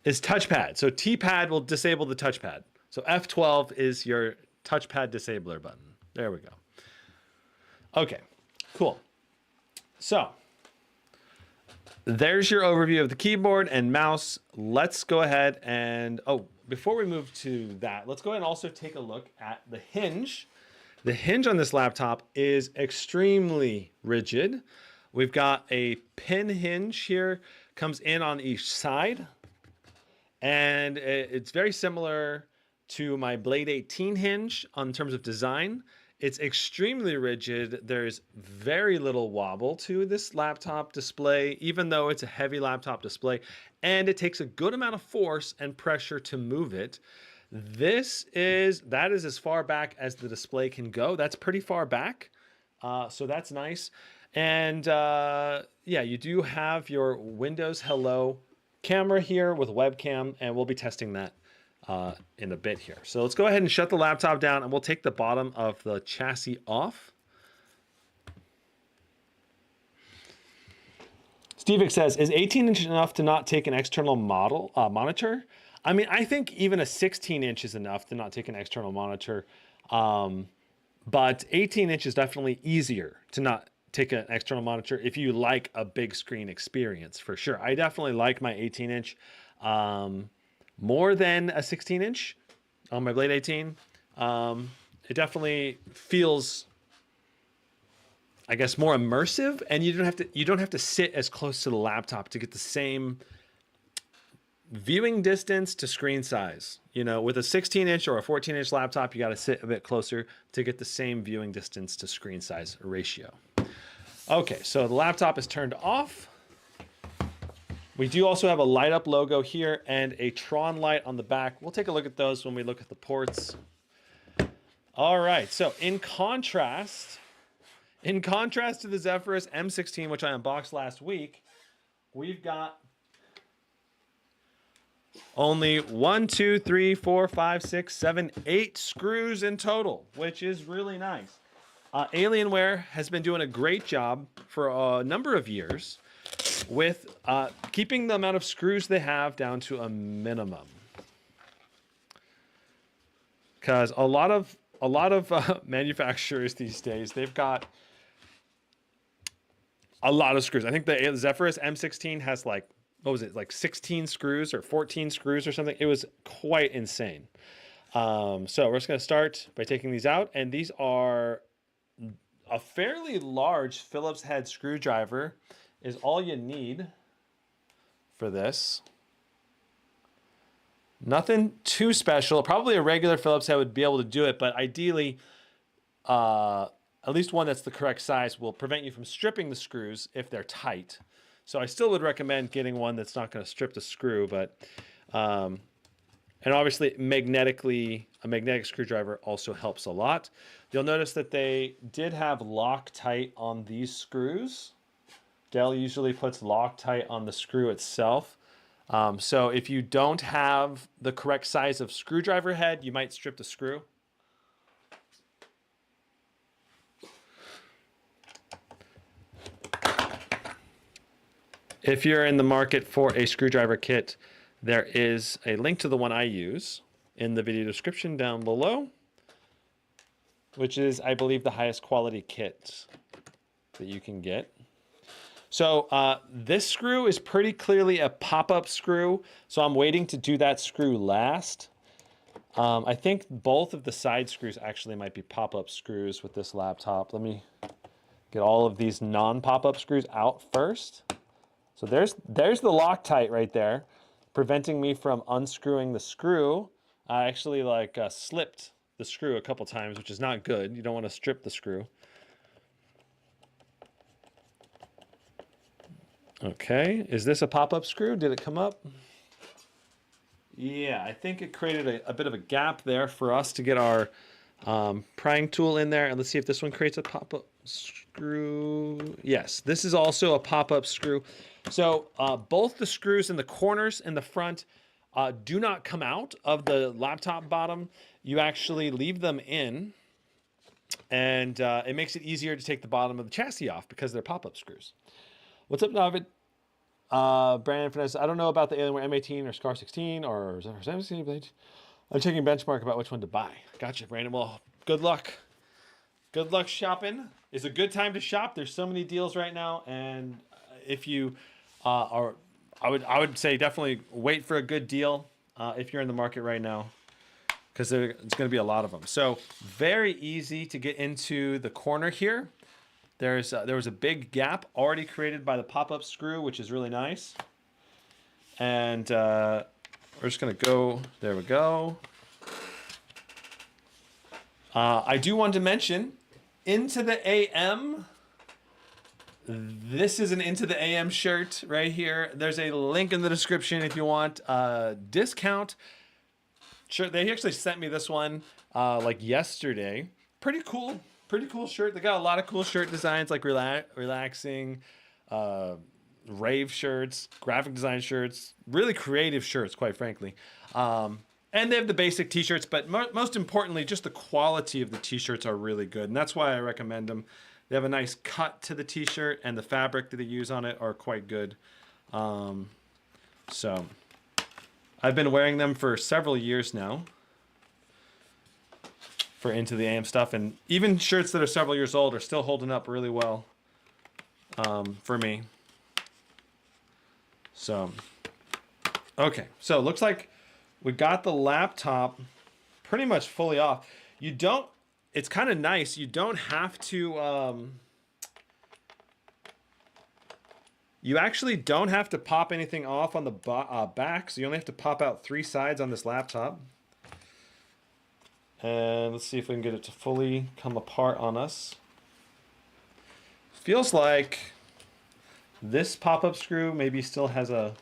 is touchpad. So T-pad will disable the touchpad. So F12 is your touchpad disabler button. There we go. Okay, cool. So there's your overview of the keyboard and mouse. Let's go ahead and, before we move to that, let's go ahead and also take a look at the hinge. The hinge on this laptop is extremely rigid. We've got a pin hinge here, comes in on each side. And it's very similar to my Blade 18 hinge in terms of design. It's extremely rigid. There's very little wobble to this laptop display, even though it's a heavy laptop display, and it takes a good amount of force and pressure to move it. That is as far back as the display can go. That's pretty far back, so that's nice. And you do have your Windows Hello camera here with webcam, and we'll be testing that in a bit here. So let's go ahead and shut the laptop down, and we'll take the bottom of the chassis off. Stevik says, is 18 inch enough to not take an external monitor? I mean, I think even a 16 inch is enough to not take an external monitor. But 18 inch is definitely easier to not take an external monitor if you like a big screen experience, for sure. I definitely like my 18 inch more than a 16 inch on my Blade 18. It definitely feels I guess, more immersive, and you don't have to sit as close to the laptop to get the same viewing distance to screen size. You know, with a 16-inch or a 14-inch laptop, you got to sit a bit closer to get the same viewing distance to screen size ratio. Okay, so the laptop is turned off. We do also have a light up logo here and a Tron light on the back. We'll take a look at those when we look at the ports. All right, so in contrast to the Zephyrus M16, which I unboxed last week, we've got only 1, 2, 3, 4, 5, 6, 7, 8 screws in total, which is really nice. Alienware has been doing a great job for a number of years with keeping the amount of screws they have down to a minimum. Because a lot of manufacturers these days, they've got a lot of screws. I think the Zephyrus M16 has like, what was it, like 16 screws or 14 screws or something? It was quite insane. So we're just going to start by taking these out. And these are a fairly large Phillips head screwdriver is all you need for this. Nothing too special. Probably a regular Phillips head would be able to do it, but ideally, at least one that's the correct size will prevent you from stripping the screws if they're tight. So I still would recommend getting one that's not going to strip the screw, but and obviously a magnetic screwdriver also helps a lot. You'll notice that they did have Loctite on these screws. Dell usually puts Loctite on the screw itself. So if you don't have the correct size of screwdriver head, you might strip the screw. If you're in the market for a screwdriver kit, there is a link to the one I use in the video description down below, which is, I believe, the highest quality kit that you can get. So this screw is pretty clearly a pop-up screw, so I'm waiting to do that screw last. I think both of the side screws actually might be pop-up screws with this laptop. Let me get all of these non-pop-up screws out first. So there's the Loctite right there, preventing me from unscrewing the screw. I actually slipped the screw a couple times, which is not good. You don't want to strip the screw. Okay, is this a pop-up screw? Did it come up? Yeah, I think it created a bit of a gap there for us to get our prying tool in there. And let's see if this one creates a pop-up screw. Yes, this is also a pop-up screw. So both the screws in the corners and the front do not come out of the laptop bottom. You actually leave them in, and it makes it easier to take the bottom of the chassis off because they're pop-up screws. What's up, David? Brandon Finesse. I don't know about the Alienware M18 or Scar 16 or Zephyrus M16. I'm taking benchmark about which one to buy. Gotcha, Brandon. Well, good luck. Good luck shopping. It's a good time to shop. There's so many deals right now, and if you I would say definitely wait for a good deal if you're in the market right now, because there's going to be a lot of them. So very easy to get into the corner here. There was a big gap already created by the pop-up screw, which is really nice. And we're just going to go, there we go. I do want to mention, Into the AM. This is an Into the AM shirt right here. There's a link in the description if you want a discount shirt. They actually sent me this one like yesterday. Pretty cool shirt. They got a lot of cool shirt designs, like relaxing, rave shirts, graphic design shirts, really creative shirts, quite frankly. And they have the basic t-shirts, but most importantly, just the quality of the t-shirts are really good. And that's why I recommend them. They have a nice cut to the t-shirt, and the fabric that they use on it are quite good. So I've been wearing them for several years now for Into the AM stuff, and even shirts that are several years old are still holding up really well for me. So, okay, so it looks like we got the laptop pretty much fully off. It's kind of nice. You don't have to You actually don't have to pop anything off on the back, so you only have to pop out 3 sides on this laptop. And let's see if we can get it to fully come apart on us. Feels like this pop-up screw maybe still has a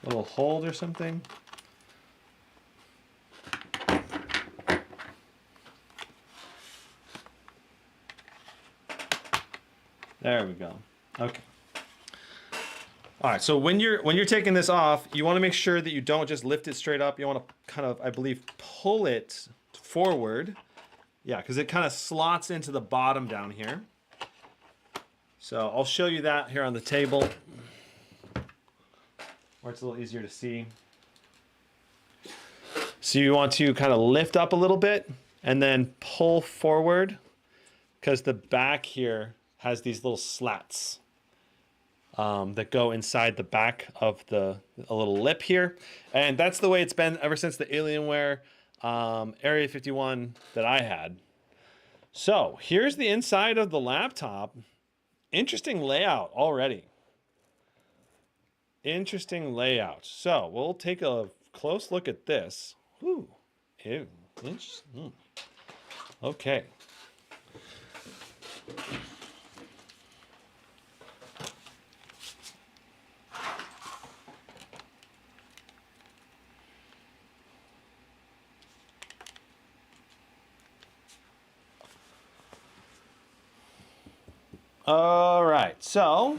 little hold or something. There we go. Okay. All right, so when you're taking this off, you want to make sure that you don't just lift it straight up. You want to kind of, I believe, pull it forward. Yeah, because it kind of slots into the bottom down here. So I'll show you that here on the table, where it's a little easier to see. So you want to kind of lift up a little bit and then pull forward, because the back here has these little slats that go inside the back of a little lip here. And that's the way it's been ever since the Alienware Area 51 that I had. So here's the inside of the laptop. Interesting layout already. Interesting layout. So we'll take a close look at this. Ooh, ew, interesting. Okay. All right, so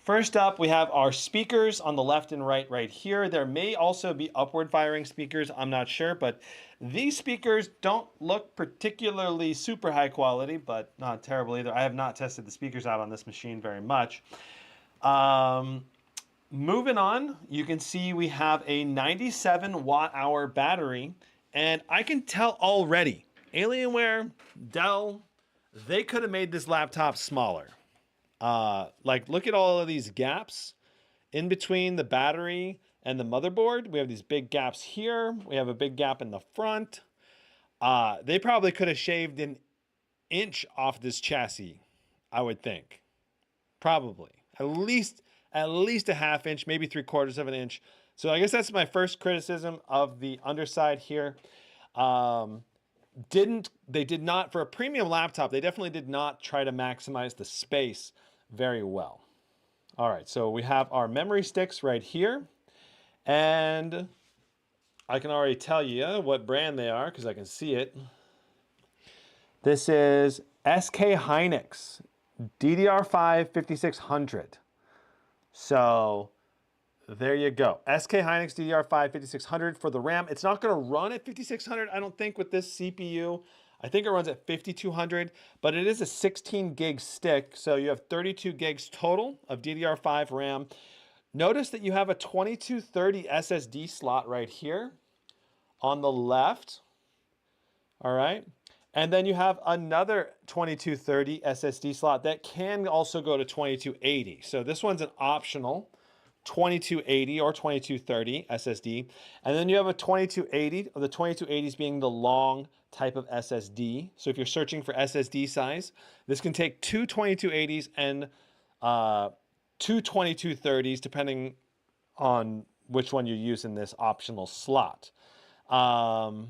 first up we have our speakers on the left and right here. There may also be upward firing speakers, I'm not sure, but these speakers don't look particularly super high quality, but not terrible either. I have not tested the speakers out on this machine very much. Moving on, you can see we have a 97 watt-hour battery, and I can tell already, Alienware, Dell, they could have made this laptop smaller. Like, look at all of these gaps in between the battery and the motherboard. We have these big gaps here. We have a big gap in the front. They probably could have shaved an inch off this chassis, I would think. Probably. At least a half inch, maybe 3/4 of an inch. So I guess that's my first criticism of the underside here. They did not, for a premium laptop, they definitely did not try to maximize the space very well. All right, so we have our memory sticks right here, and I can already tell you what brand they are because I can see it. This is SK Hynix DDR5 5600. So there you go. SK Hynix DDR5 5600 for the RAM. It's not going to run at 5600, I don't think, with this CPU. I think it runs at 5200, but it is a 16 gig stick, so you have 32 gigs total of DDR5 RAM. Notice that you have a 2230 SSD slot right here on the left. All right. And then you have another 2230 SSD slot that can also go to 2280. So this one's an optional 2280 or 2230 SSD. And then you have a 2280, the 2280s being the long type of SSD. So if you're searching for SSD size, this can take two 2280s and two 2230s, depending on which one you use in this optional slot. All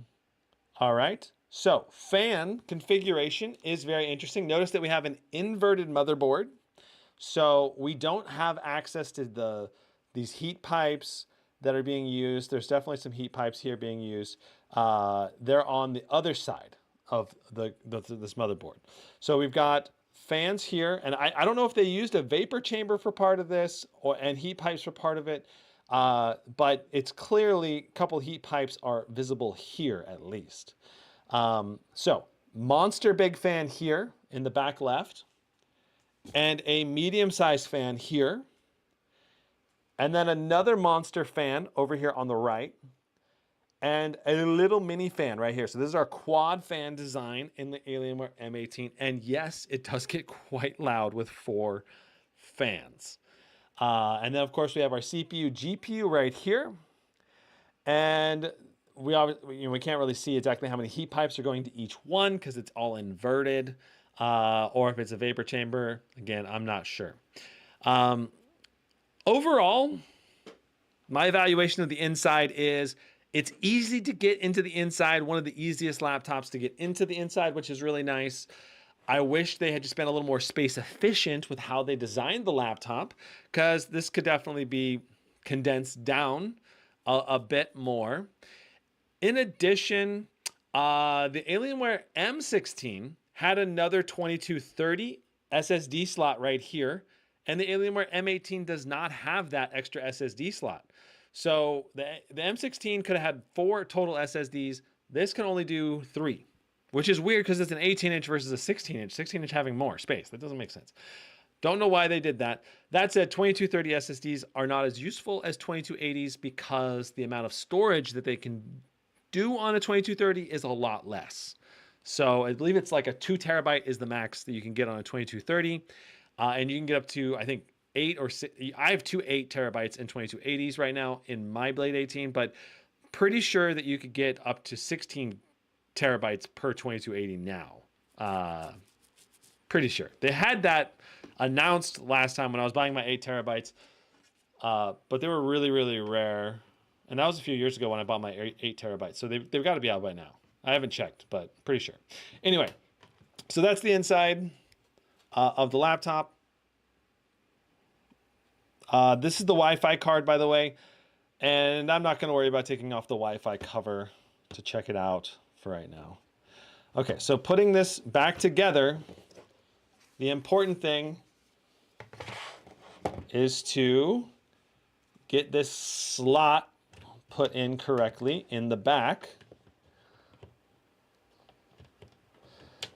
right. So fan configuration is very interesting. Notice that we have an inverted motherboard. So we don't have access to these heat pipes that are being used. There's definitely some heat pipes here being used. They're on the other side of this motherboard. So we've got fans here, and I don't know if they used a vapor chamber for part of this and heat pipes for part of it, but it's clearly a couple heat pipes are visible here at least. So monster big fan here in the back left, and a medium-sized fan here, and then another monster fan over here on the right, and a little mini fan right here. So this is our quad fan design in the Alienware M18, and yes, it does get quite loud with 4 fans. And then of course we have our CPU, GPU right here, and we can't really see exactly how many heat pipes are going to each one because it's all inverted, or if it's a vapor chamber. Again, I'm not sure. Overall, my evaluation of the inside is it's easy to get into the inside, one of the easiest laptops to get into the inside, which is really nice. I wish they had just been a little more space efficient with how they designed the laptop, because this could definitely be condensed down a bit more. In addition, the Alienware M16 had another 2230 SSD slot right here, and the Alienware M18 does not have that extra SSD slot. So the M16 could have had 4 total SSDs. This can only do 3, which is weird because it's an 18-inch versus a 16-inch. 16-inch having more space. That doesn't make sense. Don't know why they did that. That said, 2230 SSDs are not as useful as 2280s because the amount of storage that they can do on a 2230 is a lot less. So I believe it's like a 2 terabyte is the max that you can get on a 2230. And you can get up to, I think, 8 or 6. I have 2 8 terabytes in 2280s right now in my Blade 18, but pretty sure that you could get up to 16 terabytes per 2280 now. Pretty sure. They had that announced last time when I was buying my 8 terabytes, but they were really, really rare. And that was a few years ago when I bought my 8 terabytes. So they've got to be out by now. I haven't checked, but pretty sure. Anyway, so that's the inside of the laptop. This is the Wi-Fi card, by the way. And I'm not going to worry about taking off the Wi-Fi cover to check it out for right now. Okay, so putting this back together, the important thing is to get this slot put in correctly in the back.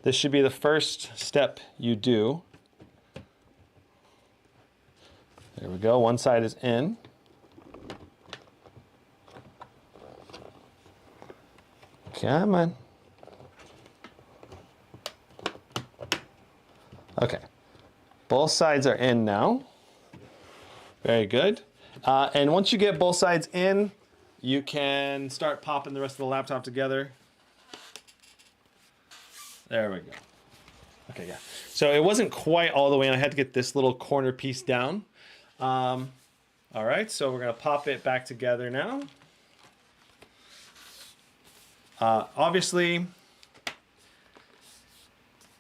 This should be the first step you do. There we go, one side is in. Come on. Okay, both sides are in now. Very good. And once you get both sides in, you can start popping the rest of the laptop together. There we go. Okay, yeah. So it wasn't quite all the way in. I had to get this little corner piece down. All right, so we're gonna pop it back together now. Obviously,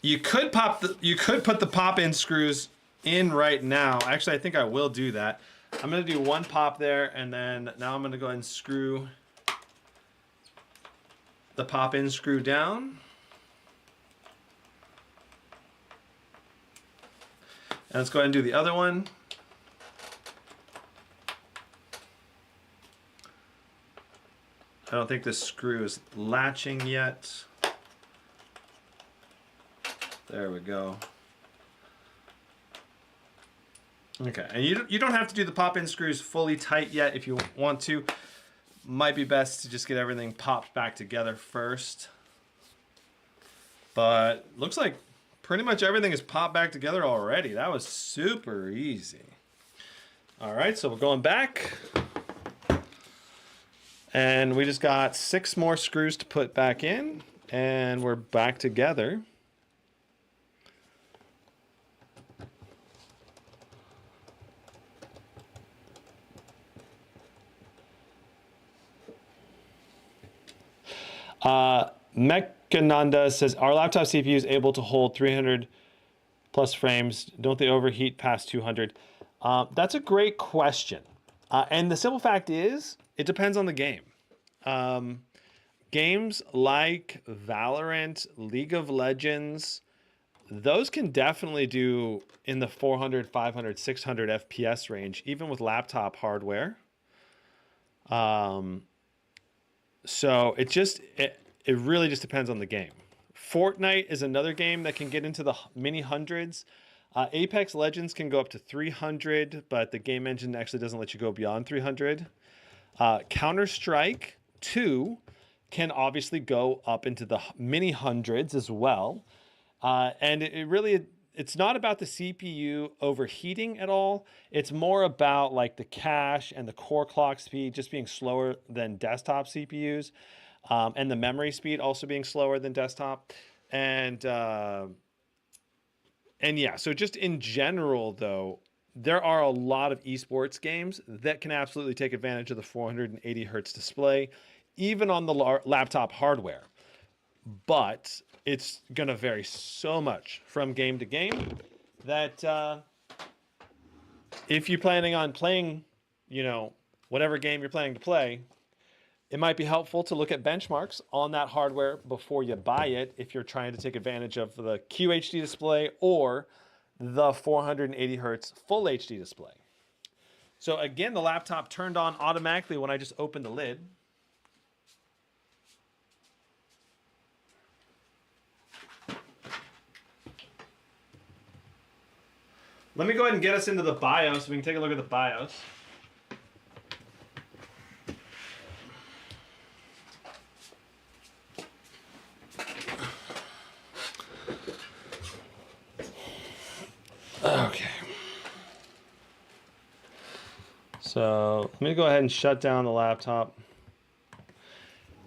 you could put the pop-in screws in right now. Actually, I think I will do that. I'm gonna do one pop there, and then now I'm gonna go ahead and screw the pop-in screw down. And let's go ahead and do the other one. I don't think this screw is latching yet. There we go. Okay, and you don't have to do the pop-in screws fully tight yet if you want to. Might be best to just get everything popped back together first. But looks like pretty much everything is popped back together already. That was super easy. All right, so we're going back. And we just got 6 more screws to put back in, and we're back together. Mechananda says, our laptop CPU is able to hold 300 plus frames. Don't they overheat past 200? That's a great question. And the simple fact is, it depends on the game. Games like Valorant, League of Legends, those can definitely do in the 400, 500, 600 FPS range, even with laptop hardware. So it really just depends on the game. Fortnite is another game that can get into the many hundreds. Apex Legends can go up to 300, but the game engine actually doesn't let you go beyond 300. Counter-Strike 2 can obviously go up into the many hundreds as well. And it's not about the CPU overheating at all. It's more about like the cache and the core clock speed just being slower than desktop CPUs, and the memory speed also being slower than desktop. And yeah, so just in general though, there are a lot of esports games that can absolutely take advantage of the 480 hertz display, even on the laptop hardware. But it's going to vary so much from game to game that if you're planning on playing, you know, whatever game you're planning to play, it might be helpful to look at benchmarks on that hardware before you buy it if you're trying to take advantage of the QHD display or the 480 hertz full HD display. So again, the laptop turned on automatically when I just opened the lid. Let me go ahead and get us into the BIOS so we can take a look at the BIOS. Okay. So let me go ahead and shut down the laptop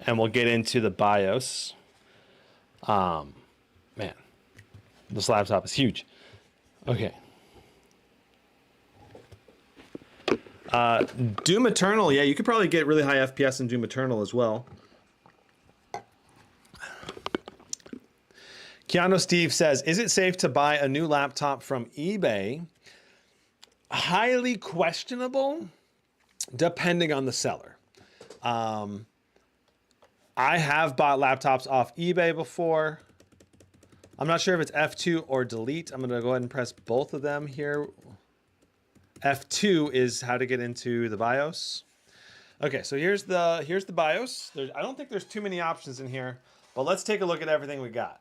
and we'll get into the BIOS. Man, this laptop is huge. Okay. Doom Eternal, yeah, you could probably get really high FPS in Doom Eternal as well. Keanu Steve says, is it safe to buy a new laptop from eBay? Highly questionable, depending on the seller. I have bought laptops off eBay before. I'm not sure if it's F2 or delete. I'm going to go ahead and press both of them here. F2 is how to get into the BIOS. Okay, so here's the BIOS. I don't think there's too many options in here, but let's take a look at everything we got.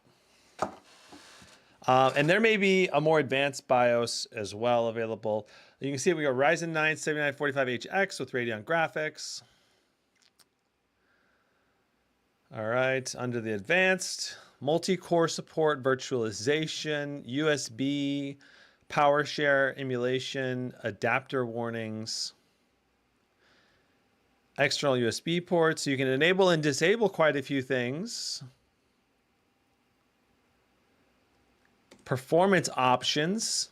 And there may be a more advanced BIOS as well available. You can see we got Ryzen 9 7945HX with Radeon graphics. All right, under the advanced, multi-core support, virtualization, USB, PowerShare emulation, adapter warnings, external USB ports. So you can enable and disable quite a few things. Performance options,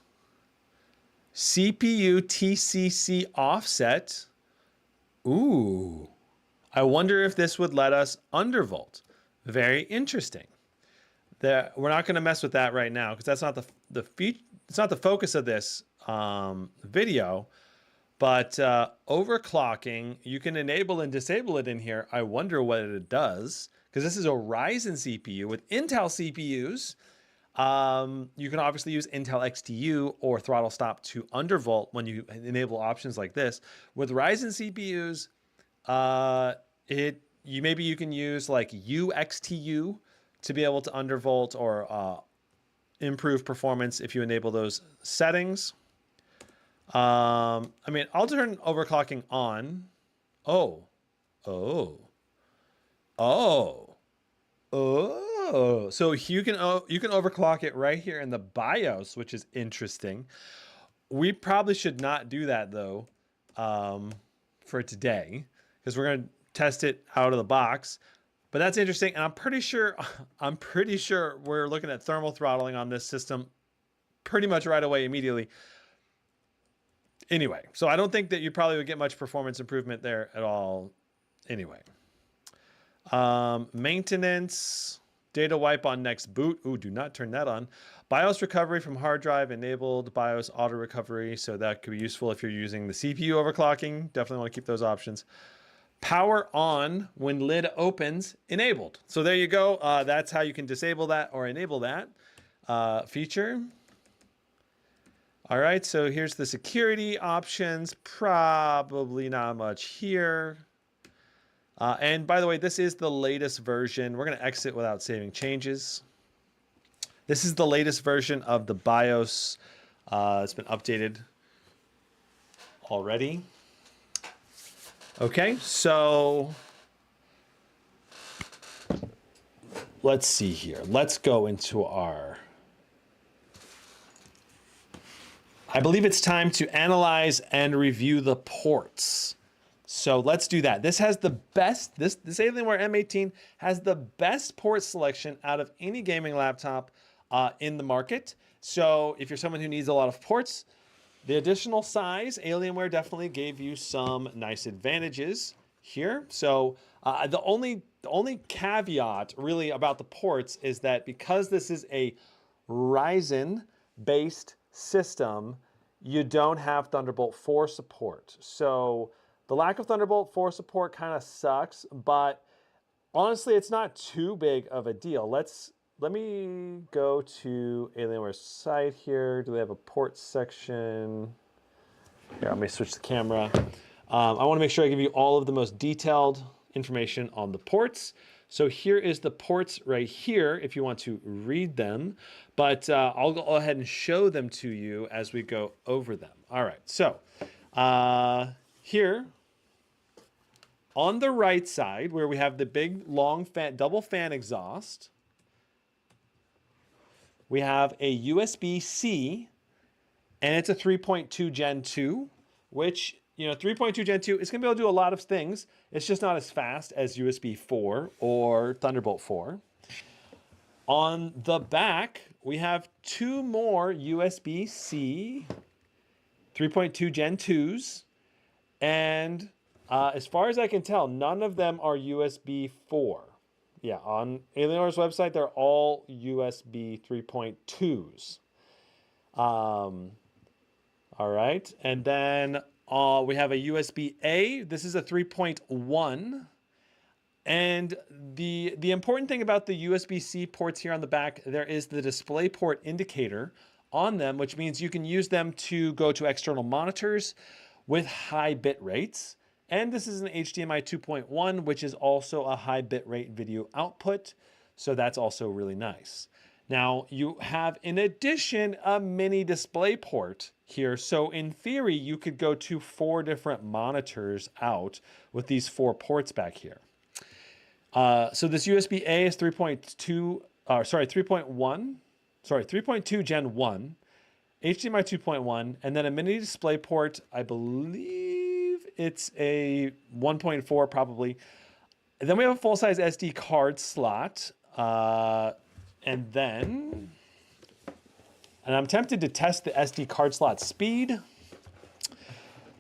CPU TCC offset. Ooh, I wonder if this would let us undervolt. Very interesting. We're not going to mess with that right now because that's not it's not the focus of this video. But overclocking, you can enable and disable it in here. I wonder what it does because this is a Ryzen CPU with Intel CPUs. You can obviously use Intel XTU or throttle stop to undervolt when you enable options like this. With Ryzen CPUs, maybe you can use like UXTU to be able to undervolt or improve performance if you enable those settings. I mean, I'll turn overclocking on. Oh. So you can overclock it right here in the BIOS, which is interesting. We probably should not do that though, for today, because we're going to test it out of the box. But that's interesting, and I'm pretty sure we're looking at thermal throttling on this system pretty much right away, immediately. Anyway, so I don't think that you probably would get much performance improvement there at all. Anyway, maintenance, data wipe on next boot. Ooh, do not turn that on. BIOS recovery from hard drive enabled. BIOS auto recovery, so that could be useful if you're using the CPU overclocking. Definitely want to keep those options. Power on when lid opens, enabled. So there you go. That's how you can disable that or enable that feature. All right, so here's the security options. Probably not much here. And by the way, this is the latest version. We're going to exit without saving changes. This is the latest version of the BIOS. It's been updated already. Okay, so let's see here. Let's go into our... I believe it's time to analyze and review the ports. So let's do that. This has the best, this Alienware M18 has the best port selection out of any gaming laptop in the market. So if you're someone who needs a lot of ports, The additional size, Alienware definitely gave you some nice advantages here. So the only caveat really about the ports is that because this is a Ryzen-based system, you don't have Thunderbolt 4 support. So the lack of Thunderbolt 4 support kind of sucks, but honestly, it's not too big of a deal. Let me go to Alienware's site here. Do they have a port section? Here, let me switch the camera. I want to make sure I give you all of the most detailed information on the ports. So here is the ports right here if you want to read them, but I'll go ahead and show them to you as we go over them. All right, so here on the right side where we have the big long fan, double fan exhaust, we have a USB-C, and it's a 3.2 Gen 2, which, 3.2 Gen 2, it's going to be able to do a lot of things. It's just not as fast as USB 4 or Thunderbolt 4. On the back, we have two more USB-C 3.2 Gen 2s, and as far as I can tell, none of them are USB 4. Yeah, on Alienware's website, they're all USB 3.2s. All right, and then we have a USB-A. This is a 3.1. And the important thing about the USB-C ports here on the back, there is the DisplayPort indicator on them, which means you can use them to go to external monitors with high bit rates. And this is an HDMI 2.1, which is also a high bitrate video output. So that's also really nice. Now you have, in addition, a mini display port here. So in theory, you could go to 4 different monitors out with these 4 ports back here. So this USB-A is 3.2 Gen 1, HDMI 2.1, and then a mini display port, I believe it's a 1.4 probably. And then we have a full-size SD card slot. And I'm tempted to test the SD card slot speed.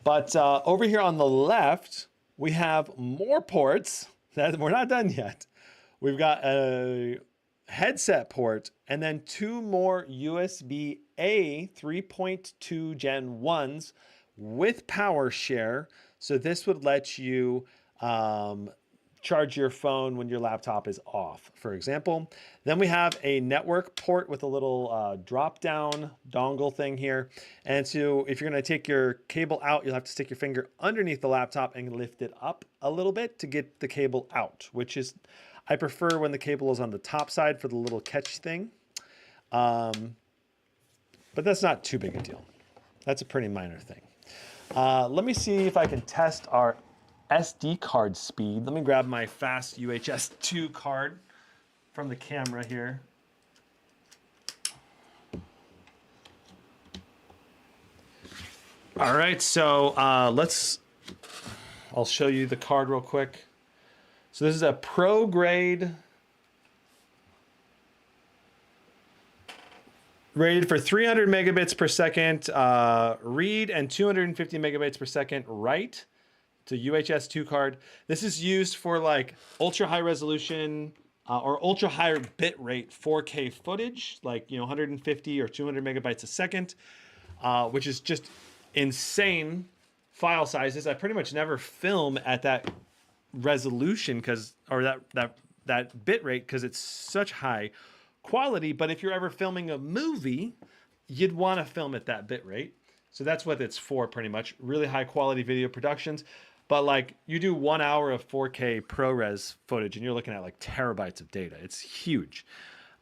But over here on the left, we have more ports. We're not done yet. We've got a headset port and then 2 more USB-A 3.2 Gen 1s with power share. So this would let you charge your phone when your laptop is off, for example. Then we have a network port with a little drop-down dongle thing here. And so if you're going to take your cable out, you'll have to stick your finger underneath the laptop and lift it up a little bit to get the cable out, which is, I prefer when the cable is on the top side for the little catch thing. But that's not too big a deal. That's a pretty minor thing. Let me see if I can test our SD card speed. Let me grab my fast UHS 2 card from the camera here. All right, so I'll show you the card real quick. So this is a pro grade, rated for 300 megabits per second read and 250 megabits per second write. It's a UHS 2 card. This is used for like ultra high resolution or ultra high bit rate 4K footage, like 150 or 200 megabytes a second, which is just insane file sizes. I pretty much never film at that resolution that bit rate because it's such high quality. But if you're ever filming a movie, you'd want to film at that bit rate. So that's what it's for, pretty much. Really high quality video productions. But like you do 1 hour of 4K ProRes footage and you're looking at like terabytes of data. It's huge.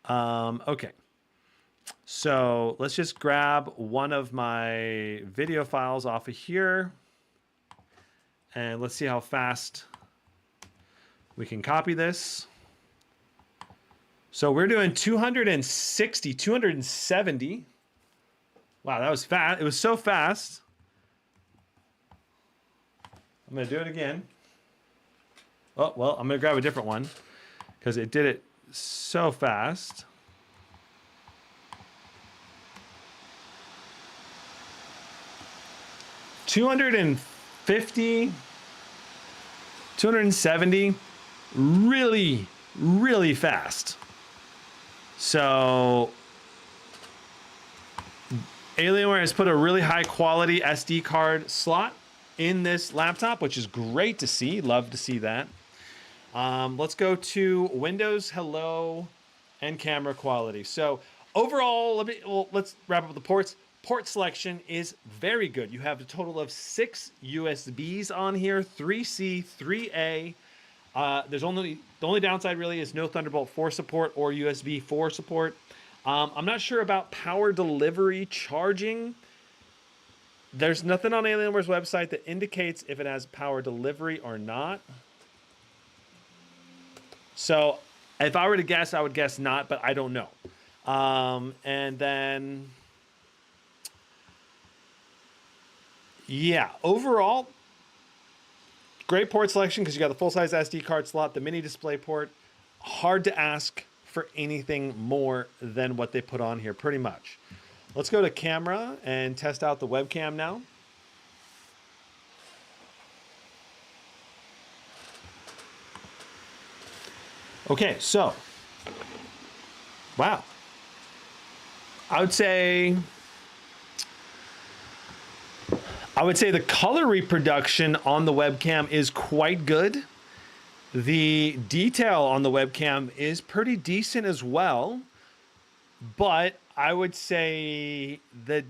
Okay. So let's just grab one of my video files off of here. And let's see how fast we can copy this. So we're doing 260, 270. Wow, that was fast. It was so fast. I'm going to do it again. Oh, well, I'm going to grab a different one because it did it so fast. 250, 270, really, really fast. So Alienware has put a really high quality SD card slot in this laptop, which is great to see. Love to see that. Let's go to Windows, hello, and camera quality. So overall, let's wrap up the ports. Port selection is very good. You have a total of 6 USBs on here, 3C, 3A. The only downside really is no Thunderbolt 4 support or USB 4 support. I'm not sure about power delivery charging. There's nothing on Alienware's website that indicates if it has power delivery or not. So if I were to guess, I would guess not, but I don't know. And then, yeah, overall, great port selection because you got the full-size SD card slot, the mini display port. Hard to ask for anything more than what they put on here, pretty much. Let's go to camera and test out the webcam now. Okay, so, wow. I would say the color reproduction on the webcam is quite good. The detail on the webcam is pretty decent as well, but I would say that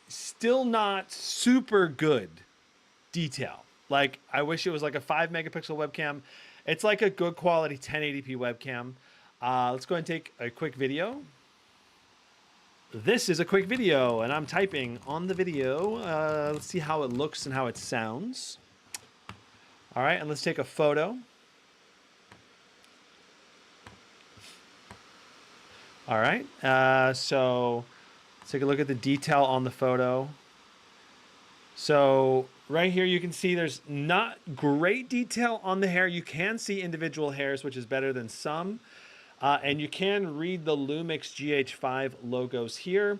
still not super good detail. Like, I wish it was like a 5 megapixel webcam. It's like a good quality 1080p webcam. Let's go ahead and take a quick video. This is a quick video, and I'm typing on the video. Let's see how it looks and how it sounds. All right, and let's take a photo. All right, so let's take a look at the detail on the photo. So right here, you can see there's not great detail on the hair. You can see individual hairs, which is better than some. And you can read the Lumix GH5 logos here,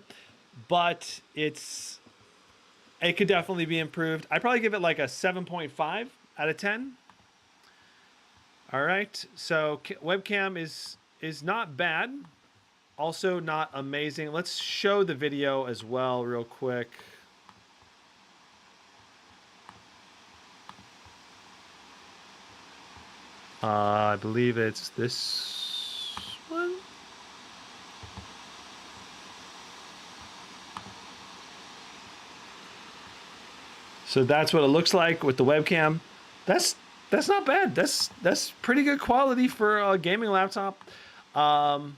but it could definitely be improved. I'd probably give it like a 7.5 out of 10. All right, so webcam is not bad, also not amazing. Let's show the video as well real quick. I believe it's this one. So that's what it looks like with the webcam. That's not bad. That's pretty good quality for a gaming laptop. I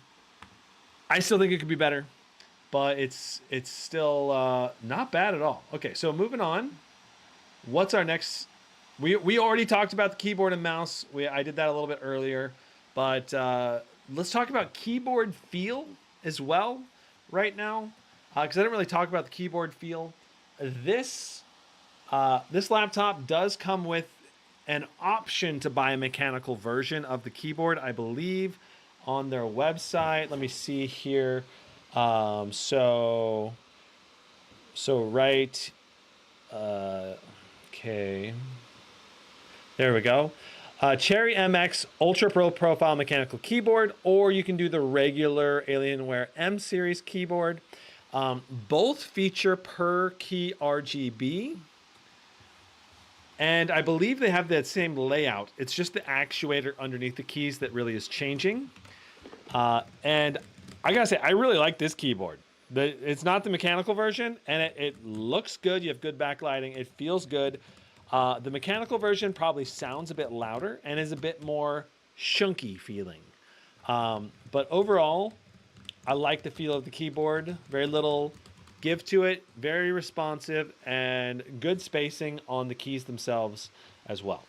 still think it could be better, but it's still not bad at all. Okay, so moving on. What's our next? We already talked about the keyboard and mouse. I did that a little bit earlier, but let's talk about keyboard feel as well right now, because I didn't really talk about the keyboard feel. This laptop does come with an option to buy a mechanical version of the keyboard, I believe, on their website. Let me see here. So right. Okay. There we go. Cherry MX Ultra Pro Profile Mechanical Keyboard, or you can do the regular Alienware M Series keyboard. Both feature per key RGB. And I believe they have that same layout. It's just the actuator underneath the keys that really is changing. And I gotta say, I really like this keyboard. It's not the mechanical version, and it looks good. You have good backlighting. It feels good. The mechanical version probably sounds a bit louder and is a bit more shunky feeling. But overall, I like the feel of the keyboard. Very little give to it, very responsive, and good spacing on the keys themselves as well.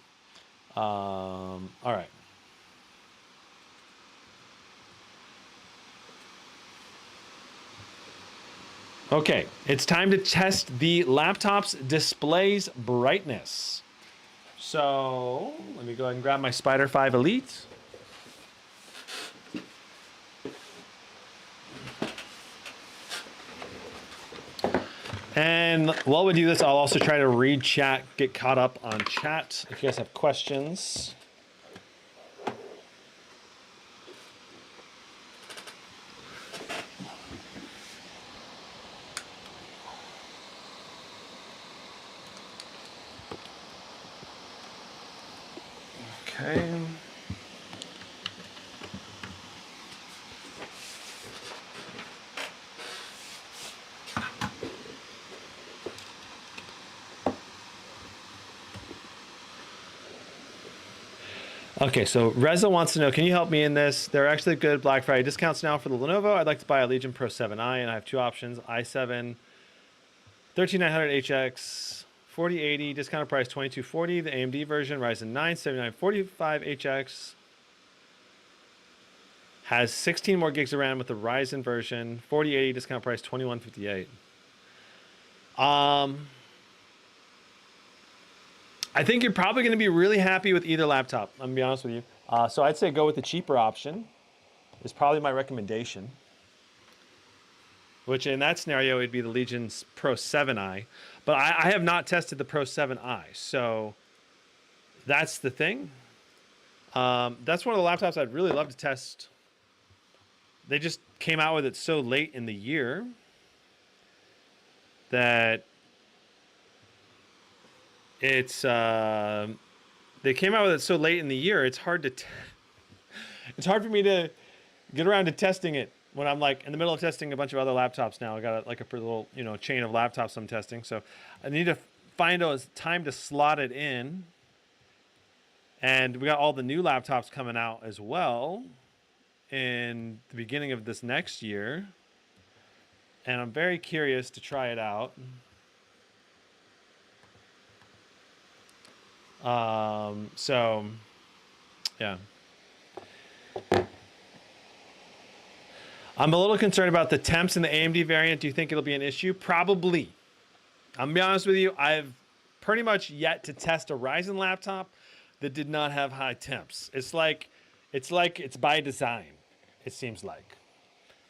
All right. Okay, it's time to test the laptop's display's brightness. So let me go ahead and grab my Spider 5 Elite. And while we do this, I'll also try to read chat, get caught up on chat if you guys have questions. Okay. Okay, so Reza wants to know, can you help me in this? There are actually good Black Friday discounts now for the Lenovo. I'd like to buy a Legion Pro 7i, and I have two options. i7 13900HX 4080, discounted price 2240. The AMD version, Ryzen 9 7945HX, has 16 more gigs of RAM with the Ryzen version. 4080, discount price 2158. I think you're probably going to be really happy with either laptop. I'm going to be honest with you. So I'd say go with the cheaper option is probably my recommendation. Which in that scenario, it'd be the Legion Pro 7i. But I have not tested the Pro 7i. So that's the thing. That's one of the laptops I'd really love to test. They just came out with it so late in the year that it's they came out with it so late in the year. It's hard to it's hard for me to get around to testing it when I'm like in the middle of testing a bunch of other laptops now. I got like a little chain of laptops I'm testing, so I need to find a time to slot it in. And we got all the new laptops coming out as well in the beginning of this next year, and I'm very curious to try it out. So yeah, I'm a little concerned about the temps in the AMD variant. Do you think it'll be an issue? Probably. I'm gonna be honest with you, I've pretty much yet to test a Ryzen laptop that did not have high temps. It's like it's by design, it seems like.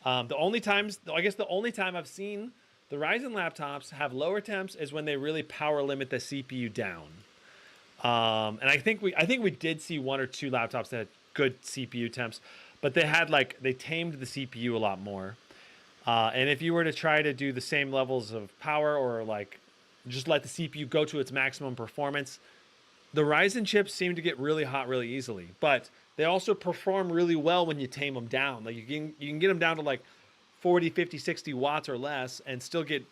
The only time I've seen the Ryzen laptops have lower temps is when they really power limit the CPU down. And I think we did see one or two laptops that had good CPU temps, but they tamed the CPU a lot more. And if you were to try to do the same levels of power or like just let the CPU go to its maximum performance, the Ryzen chips seem to get really hot really easily, but they also perform really well when you tame them down. Like you can get them down to like 40, 50, 60 watts or less and still get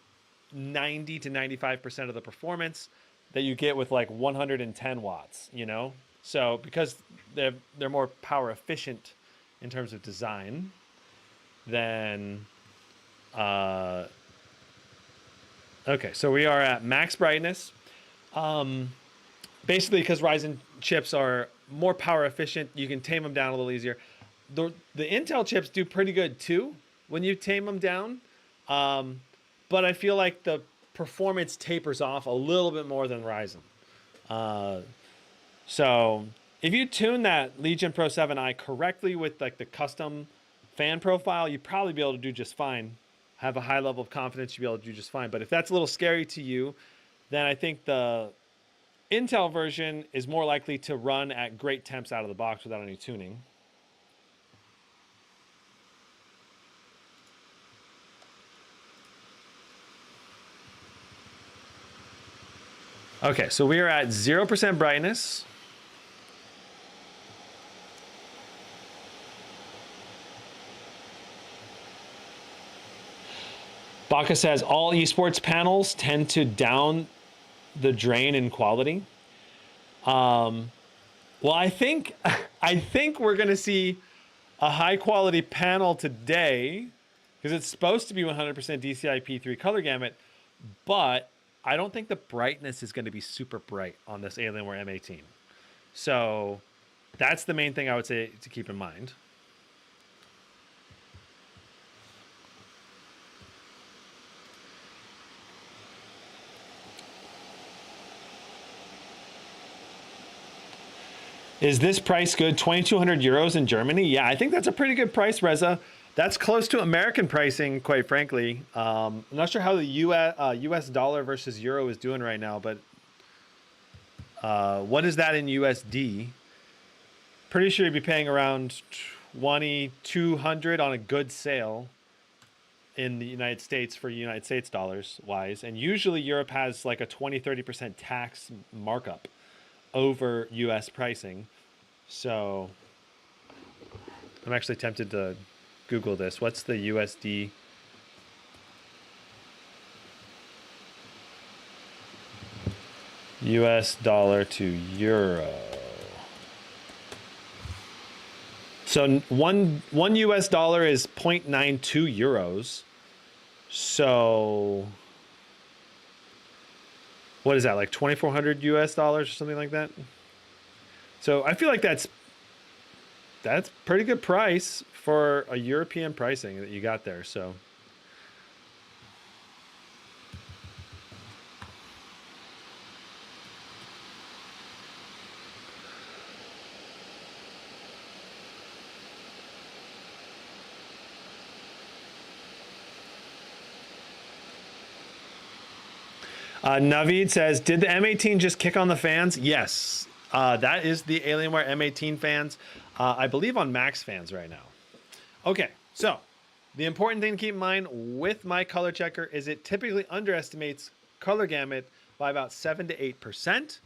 90 to 95% of the performance that you get with like 110 watts, So because they're more power efficient in terms of design than okay, so we are at max brightness. Basically because Ryzen chips are more power efficient, you can tame them down a little easier. The Intel chips do pretty good too when you tame them down. But I feel like the performance tapers off a little bit more than Ryzen. So if you tune that Legion Pro 7i correctly with like the custom fan profile, you'd probably be able to do just fine. Have a high level of confidence, you'll be able to do just fine. But if that's a little scary to you, then I think the Intel version is more likely to run at great temps out of the box without any tuning. Okay, so we are at 0% brightness. Baka says all esports panels tend to down the drain in quality. Well, I think we're gonna see a high quality panel today because it's supposed to be 100% DCI P3 color gamut, but I don't think the brightness is going to be super bright on this Alienware M18. So that's the main thing I would say to keep in mind. Is this price good? 2,200 euros in Germany? Yeah, I think that's a pretty good price, Reza. That's close to American pricing, quite frankly. I'm not sure how the US dollar versus euro is doing right now, but what is that in USD? Pretty sure you'd be paying around 2,200 on a good sale in the United States for United States dollars wise. And usually Europe has like a 20-30% tax markup over US pricing. So I'm actually tempted to Google this. What's the USD? US dollar to euro. So one US dollar is 0.92 euros. So what is that, like 2,400 US dollars or something like that? So I feel like that's pretty good price for a European pricing that you got there. So Naveed says, did the M18 just kick on the fans? Yes. That is the Alienware M18 fans. I believe on max fans right now. Okay, so the important thing to keep in mind with my color checker is it typically underestimates color gamut by about 7 to 8%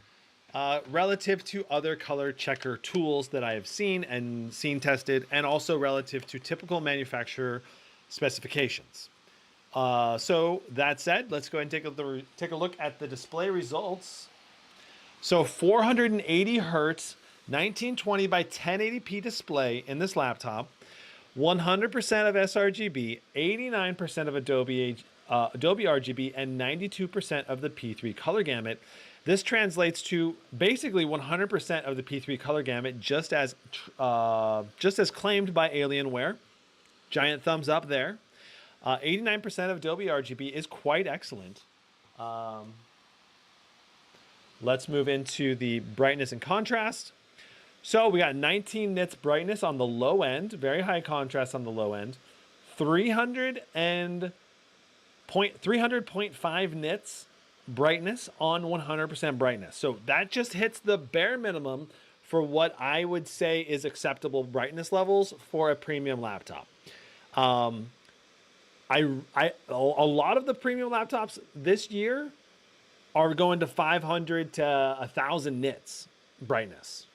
relative to other color checker tools that I have seen tested, and also relative to typical manufacturer specifications. So that said, let's go ahead and take a look at the display results. So 480 hertz, 1920 by 1080p display in this laptop, 100% of sRGB, 89% of Adobe RGB, and 92% of the P3 color gamut. This translates to basically 100% of the P3 color gamut, just as claimed by Alienware. Giant thumbs up there. 89% of Dolby RGB is quite excellent. Let's move into the brightness and contrast. So we got 19 nits brightness on the low end, very high contrast on the low end, 300.5 nits brightness on 100% brightness. So that just hits the bare minimum for what I would say is acceptable brightness levels for a premium laptop. A lot of the premium laptops this year are going to 500 to 1,000 nits brightness.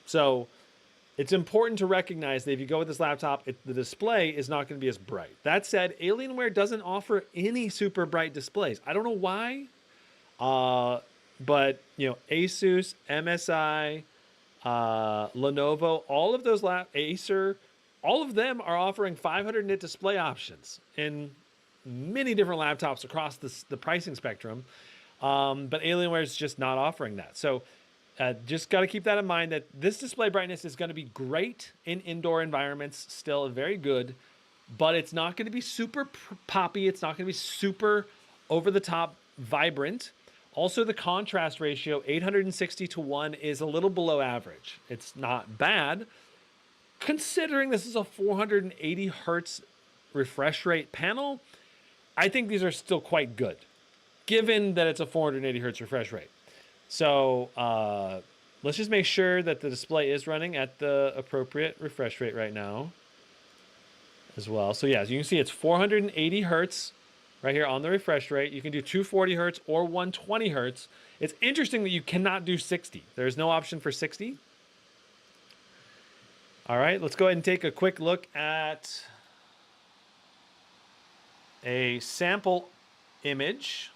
So it's important to recognize that if you go with this laptop, the display is not going to be as bright. That said, Alienware doesn't offer any super bright displays. I don't know why, but you know, Asus, MSI, Lenovo, all of those Acer, all of them are offering 500 nit display options in many different laptops across the pricing spectrum. But Alienware is just not offering that. So just got to keep that in mind, that this display brightness is going to be great in indoor environments, still very good, but it's not going to be super poppy. It's not going to be super over the top vibrant. Also, the contrast ratio, 860 to 1, is a little below average. It's not bad, considering this is a 480 hertz refresh rate panel. I think these are still quite good, given that it's a 480 hertz refresh rate. So let's just make sure that the display is running at the appropriate refresh rate right now as well. So yeah, as you can see, it's 480 hertz right here on the refresh rate. You can do 240 hertz or 120 hertz. It's interesting that you cannot do 60. There's no option for 60. All right, let's go ahead and take a quick look at a sample image.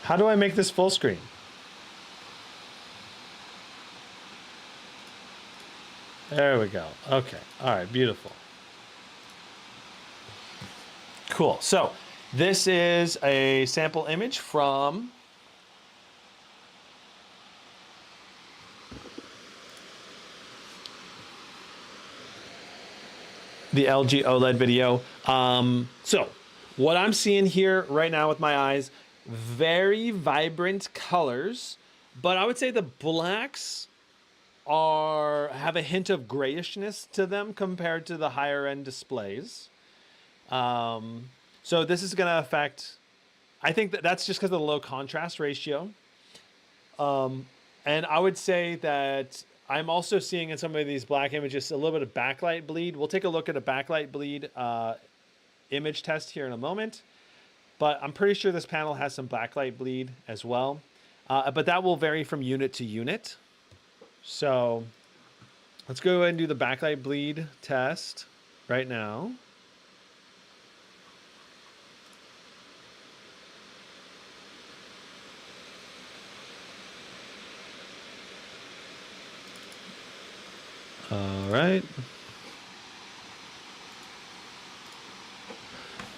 How do I make this full screen? There we go. Okay. All right. Beautiful. Cool. So this is a sample image from the LG OLED video. So What I'm seeing here right now with my eyes, very vibrant colors, but I would say the blacks have a hint of grayishness to them compared to the higher end displays. So this is going to affect, I think that's just because of the low contrast ratio. And I would say that I'm also seeing in some of these black images a little bit of backlight bleed. We'll take a look at a backlight bleed image test here in a moment. But I'm pretty sure this panel has some backlight bleed as well. But that will vary from unit to unit. So let's go ahead and do the backlight bleed test right now. All right.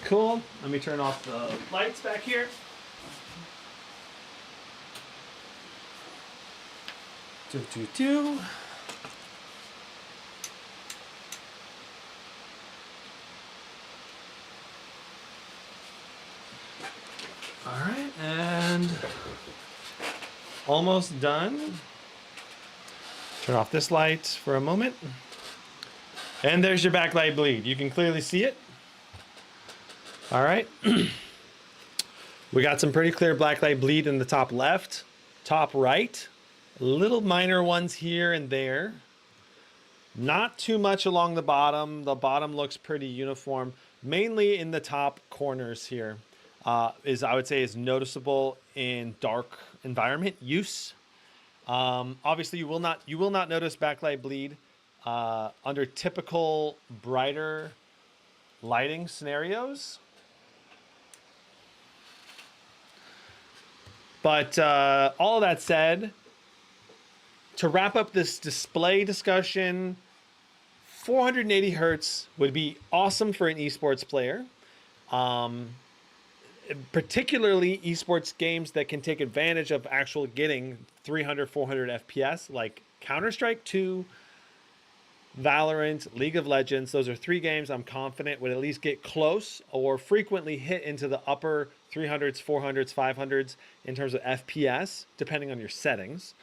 Cool. Let me turn off the lights back here. Two. All right, and almost done. Turn off this light for a moment. And there's your backlight bleed. You can clearly see it. All right. We got some pretty clear blacklight bleed in the top left, top right. Little minor ones here and there. Not too much along the bottom. The bottom looks pretty uniform. Mainly in the top corners here I would say is noticeable in dark environment use. Obviously, you will not notice backlight bleed under typical brighter lighting scenarios. But all of that said, to wrap up this display discussion, 480 hertz would be awesome for an esports player. Particularly esports games that can take advantage of actual getting 300, 400 FPS, like Counter-Strike 2, Valorant, League of Legends. Those are 3 games I'm confident would at least get close or frequently hit into the upper 300s, 400s, 500s in terms of FPS, depending on your settings.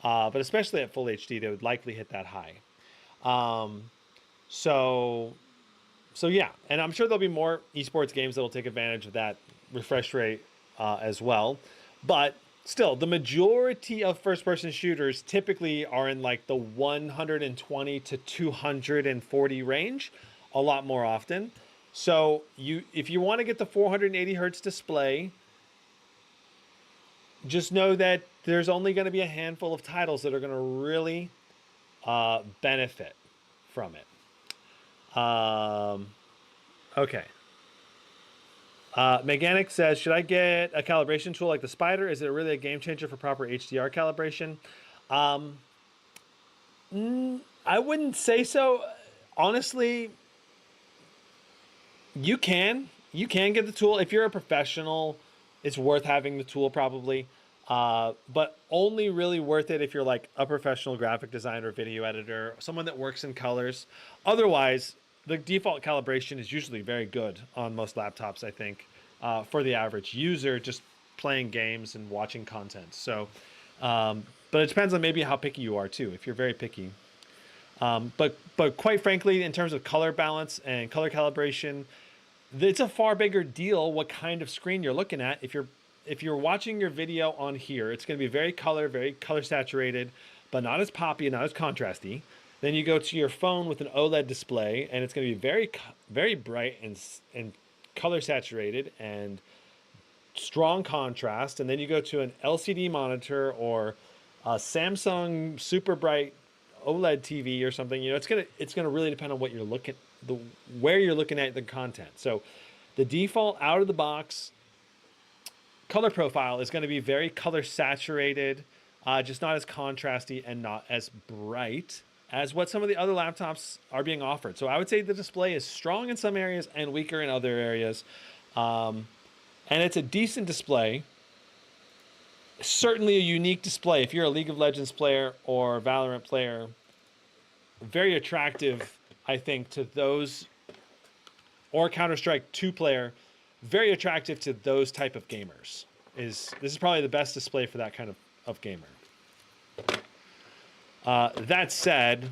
But especially at full HD, they would likely hit that high. So yeah, and I'm sure there'll be more esports games that will take advantage of that refresh rate as well. But still, the majority of first-person shooters typically are in like the 120 to 240 range, a lot more often. So if you want to get the 480 hertz display, just know that there's only going to be a handful of titles that are going to really benefit from it. Okay. Meganic says, should I get a calibration tool like the Spider? Is it really a game changer for proper HDR calibration? I wouldn't say so. Honestly, you can get the tool. If you're a professional, it's worth having the tool probably. But only really worth it if you're like a professional graphic designer, video editor, someone that works in colors. Otherwise, the default calibration is usually very good on most laptops, I think, for the average user just playing games and watching content. So, but it depends on maybe how picky you are too, if you're very picky. But quite frankly, in terms of color balance and color calibration, it's a far bigger deal what kind of screen you're looking at. If you're watching your video on here, it's going to be very color saturated, but not as poppy and not as contrasty. Then you go to your phone with an OLED display, and it's going to be very bright and color saturated and strong contrast. And then you go to an LCD monitor or a Samsung super bright OLED TV or something. You know, it's gonna really depend on what you're where you're looking at the content. So the default out of the box color profile is going to be very color saturated, just not as contrasty and not as bright as what some of the other laptops are being offered. So I would say the display is strong in some areas and weaker in other areas. And it's a decent display. Certainly a unique display. If you're a League of Legends player or Valorant player, very attractive, I think, to those, or Counter-Strike 2 player very attractive to those type of gamers. This is probably the best display for that kind of gamer. That said,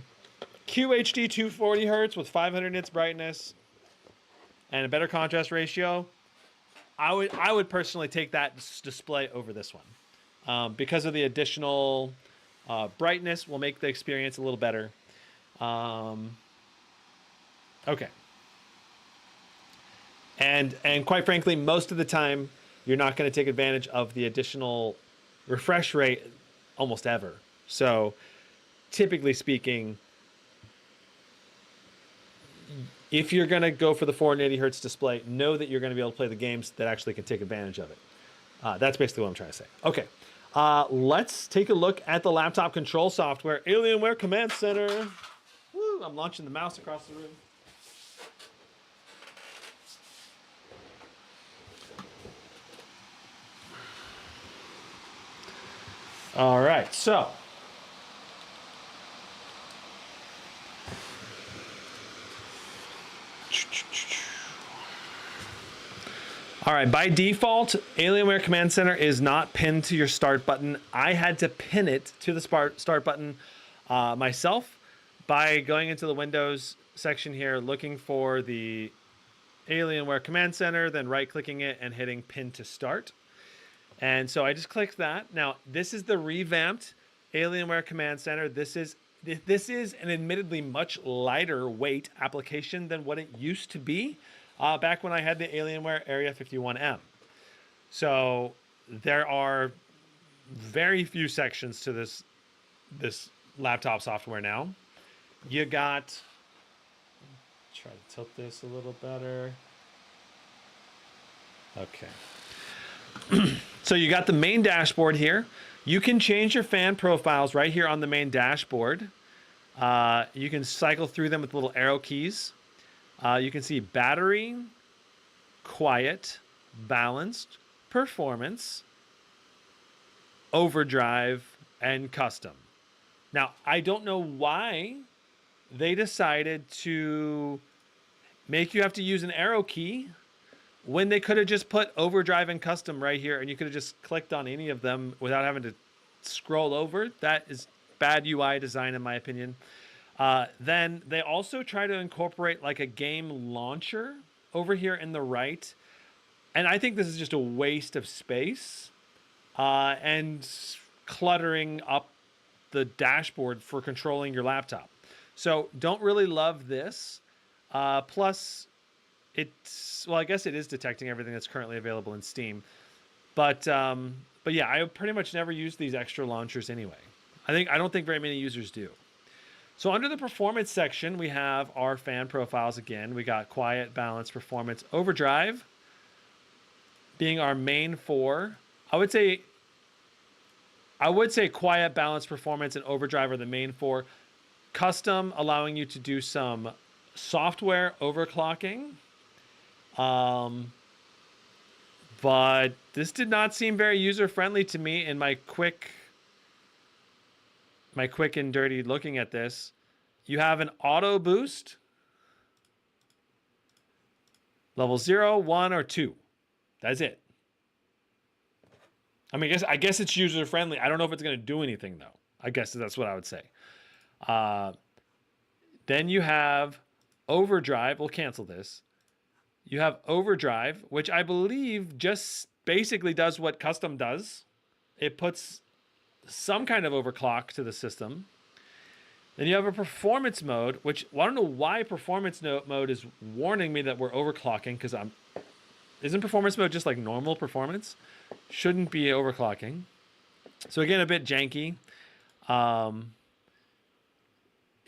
QHD 240 hertz with 500 nits brightness and a better contrast ratio, I would personally take that display over this one, because of the additional brightness will make the experience a little better. Okay. And quite frankly, most of the time, you're not going to take advantage of the additional refresh rate almost ever. So, typically speaking, if you're going to go for the 480 hertz display, know that you're going to be able to play the games that actually can take advantage of it. That's basically what I'm trying to say. Okay, let's take a look at the laptop control software, Alienware Command Center. Woo, I'm launching the mouse across the room. All right, so all right, by default, Alienware Command Center is not pinned to your start button. I had to pin it to the start button myself by going into the Windows section here, looking for the Alienware Command Center, then right-clicking it and hitting pin to start. And so I just clicked that. Now, this is the revamped Alienware Command Center. This is an admittedly much lighter weight application than what it used to be back when I had the Alienware Area 51M. So there are very few sections to this laptop software now. You got, try to tilt this a little better. Okay. So you got the main dashboard here. You can change your fan profiles right here on the main dashboard. You can cycle through them with little arrow keys. You can see battery, quiet, balanced, performance, overdrive, and custom. Now, I don't know why they decided to make you have to use an arrow key when they could have just put overdrive and custom right here and you could have just clicked on any of them without having to scroll over. That is bad UI design in my opinion. Then they also try to incorporate like a game launcher over here in the right. And I think this is just a waste of space and cluttering up the dashboard for controlling your laptop. So don't really love this. Plus, well, I guess it is detecting everything that's currently available in Steam. But yeah, I pretty much never use these extra launchers anyway. I don't think very many users do. So under the performance section, we have our fan profiles again. We got quiet, balance, performance, overdrive being our main four. I would say quiet, balance, performance, and overdrive are the main four. Custom, allowing you to do some software overclocking. But this did not seem very user-friendly to me in my quick and dirty looking at this. You have an auto boost. Level 0, 1, or 2. That's it. I mean, I guess it's user-friendly. I don't know if it's going to do anything, though. I guess that's what I would say. Then you have overdrive. We'll cancel this. You have overdrive, which I believe just basically does what custom does. It puts some kind of overclock to the system. Then you have a performance mode, which I don't know why performance mode is warning me that we're overclocking, because isn't performance mode just like normal performance? Shouldn't be overclocking. So again, a bit janky.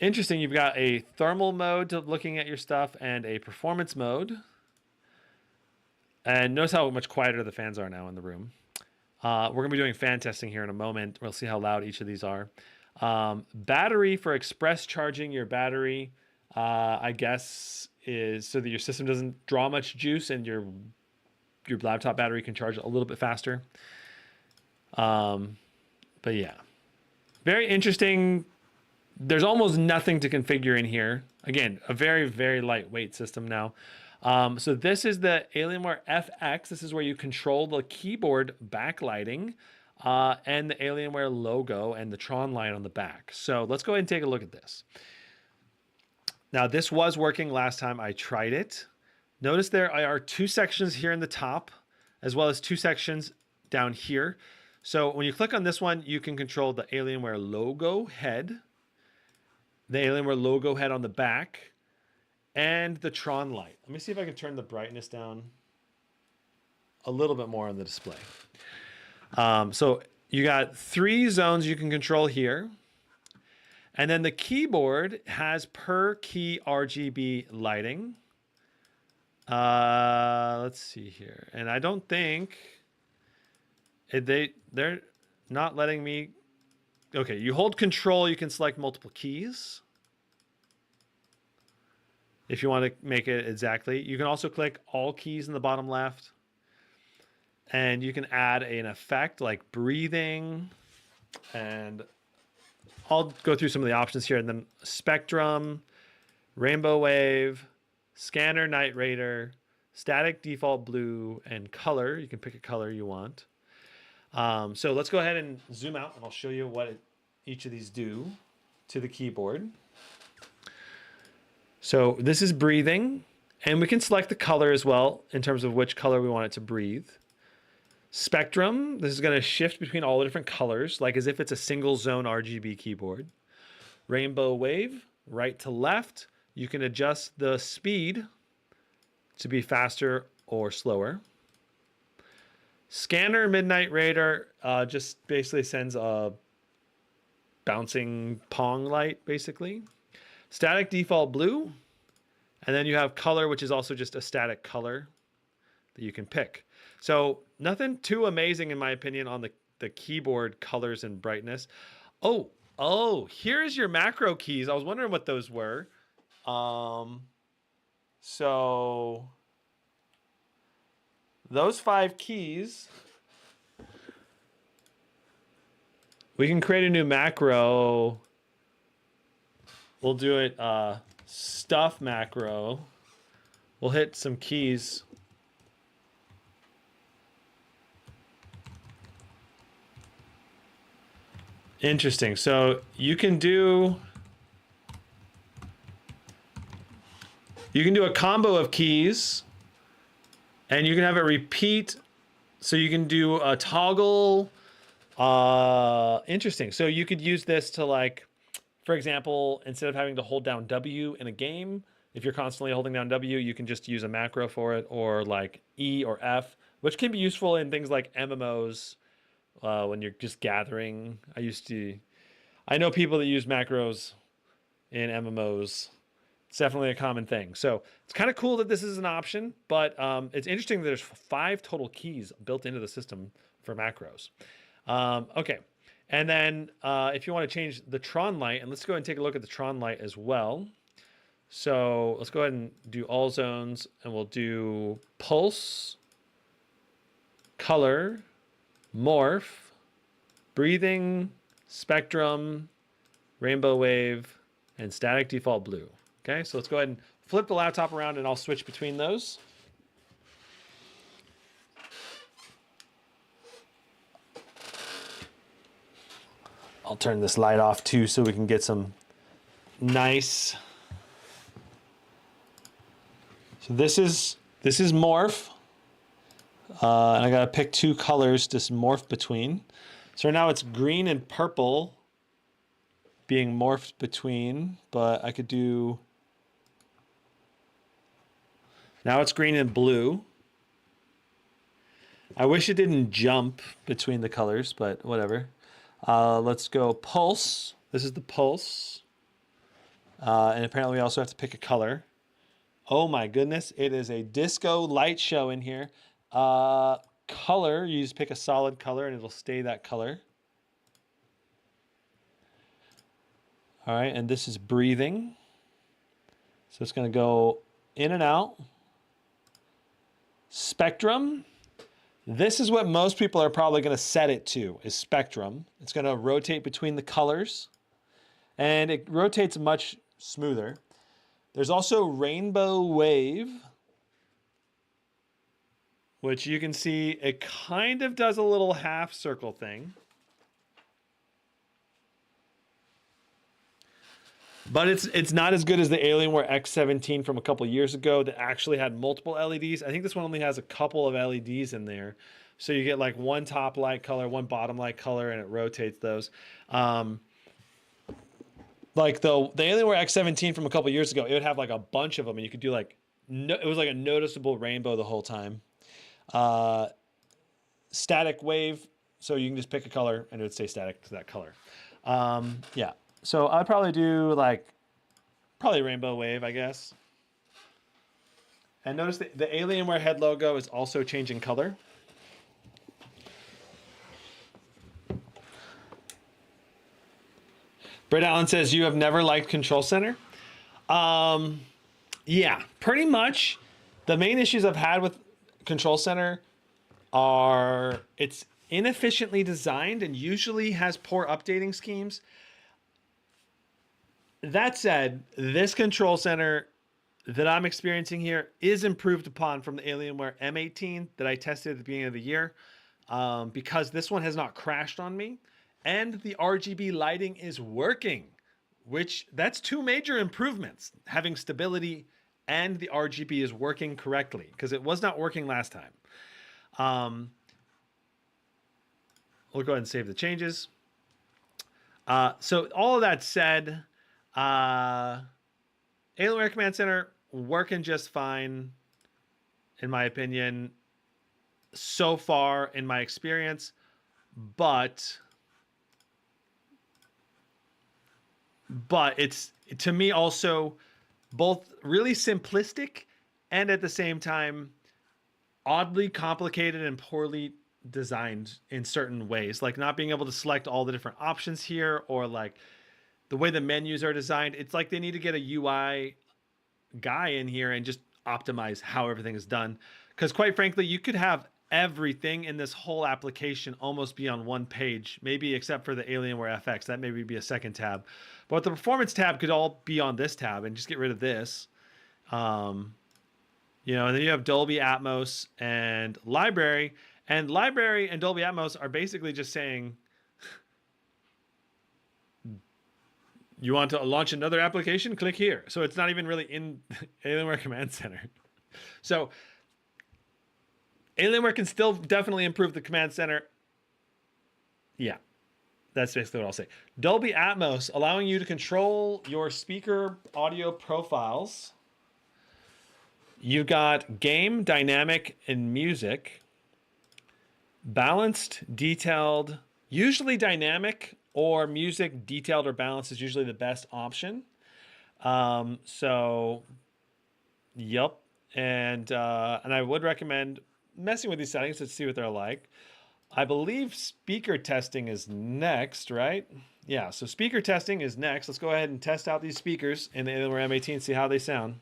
Interesting, you've got a thermal mode to looking at your stuff and a performance mode. And notice how much quieter the fans are now in the room. We're going to be doing fan testing here in a moment. We'll see how loud each of these are. Battery for express charging your battery, I guess, is so that your system doesn't draw much juice and your laptop battery can charge a little bit faster. But yeah, very interesting. There's almost nothing to configure in here. Again, a very, very lightweight system now. So this is the Alienware FX. This is where you control the keyboard backlighting and the Alienware logo and the Tron light on the back. So let's go ahead and take a look at this. Now this was working last time I tried it. Notice there are two sections here in the top, as well as two sections down here. So when you click on this one, you can control the Alienware logo head, the Alienware logo head on the back, and the Tron light. Let me see if I can turn the brightness down a little bit more on the display. So you got 3 zones you can control here. And then the keyboard has per key RGB lighting. Let's see here. And I don't think they're not letting me. Okay, you hold control, you can select multiple keys if you want to make it exactly. You can also click all keys in the bottom left. And you can add an effect like breathing, and I'll go through some of the options here. And then spectrum, rainbow wave, scanner night raider, static default blue, and color. You can pick a color you want. So let's go ahead and zoom out, and I'll show you what each of these do to the keyboard. So this is breathing, and we can select the color as well in terms of which color we want it to breathe. Spectrum, this is going to shift between all the different colors, like as if it's a single zone RGB keyboard. Rainbow wave, right to left. You can adjust the speed to be faster or slower. Scanner midnight raider just basically sends a bouncing Pong light, basically. Static default blue. And then you have color, which is also just a static color that you can pick. So nothing too amazing, in my opinion, on the keyboard colors and brightness. Oh, here's your macro keys. I was wondering what those were. So those 5 keys, we can create a new macro. We'll do it stuff macro. We'll hit some keys. Interesting. So you can do a combo of keys, and you can have it repeat. So you can do a toggle. Interesting. So you could use this to, like, for example, instead of having to hold down W in a game, if you're constantly holding down W, you can just use a macro for it, or like E or F, which can be useful in things like MMOs. When you're just gathering. I know people that use macros in MMOs. It's definitely a common thing. So it's kind of cool that this is an option, but it's interesting that there's 5 total keys built into the system for macros. Okay. And then if you want to change the Tron light, and let's go ahead and take a look at the Tron light as well. So let's go ahead and do all zones, and we'll do pulse, color, morph, breathing, spectrum, rainbow wave, and static default blue. Okay, so let's go ahead and flip the laptop around, and I'll switch between those. I'll turn this light off too so we can get some nice. So this is morph. And I gotta pick 2 colors to morph between. So now it's green and purple being morphed between, but I could do. Now it's green and blue. I wish it didn't jump between the colors, but whatever. Let's go pulse. This is the pulse. And apparently we also have to pick a color. Oh my goodness, it is a disco light show in here. Color, you just pick a solid color and it'll stay that color. All right, and this is breathing. So it's going to go in and out. Spectrum. This is what most people are probably going to set it to, is spectrum. It's going to rotate between the colors, and it rotates much smoother. There's also rainbow wave. which you can see it kind of does a little half circle thing. But it's not as good as the Alienware X17 from a couple years ago that actually had multiple LEDs. I think this one only has a couple of LEDs in there. So you get like one top light color, one bottom light color, and it rotates those. Like the Alienware X17 from a couple years ago, it would have like a bunch of them, and you could do like, it was like a noticeable rainbow the whole time. Static wave, so you can just pick a color and it would stay static to that color. Yeah. So I'd probably do like, probably rainbow wave, I guess. And notice the Alienware head logo is also changing color. Brett Allen says, you have never liked Control Center? Yeah, pretty much. The main issues I've had with Control Center are it's inefficiently designed and usually has poor updating schemes. That said, this Control Center that I'm experiencing here is improved upon from the Alienware M18 that I tested at the beginning of the year, because this one has not crashed on me and the RGB lighting is working, which that's two major improvements, having stability and the RGB is working correctly, because it was not working last time. We'll go ahead and save the changes. So all of that said, Alienware Command Center working just fine, in my opinion, so far in my experience, but it's, to me, also both really simplistic and at the same time oddly complicated and poorly designed in certain ways, like not being able to select all the different options here, or like the way the menus are designed. It's like they need to get a UI guy in here and just optimize how everything is done. Because quite frankly, you could have everything in this whole application almost be on one page, maybe except for the Alienware FX. That maybe be a second tab. But the performance tab could all be on this tab and just get rid of this. You know, and then you have Dolby Atmos and library. And library and Dolby Atmos are basically just saying, you want to launch another application? Click here. So it's not even really in Alienware Command Center. So Alienware can still definitely improve the Command Center. Yeah, that's basically what I'll say. Dolby Atmos, allowing you to control your speaker audio profiles. You've got game, dynamic, and music. Balanced, detailed, usually dynamic, or music detailed or balanced is usually the best option. So, yep. And I would recommend messing with these settings to see what they're like. I believe speaker testing is next, right? Yeah, so speaker testing is next. Let's go ahead and test out these speakers in the Alienware M18 and see how they sound.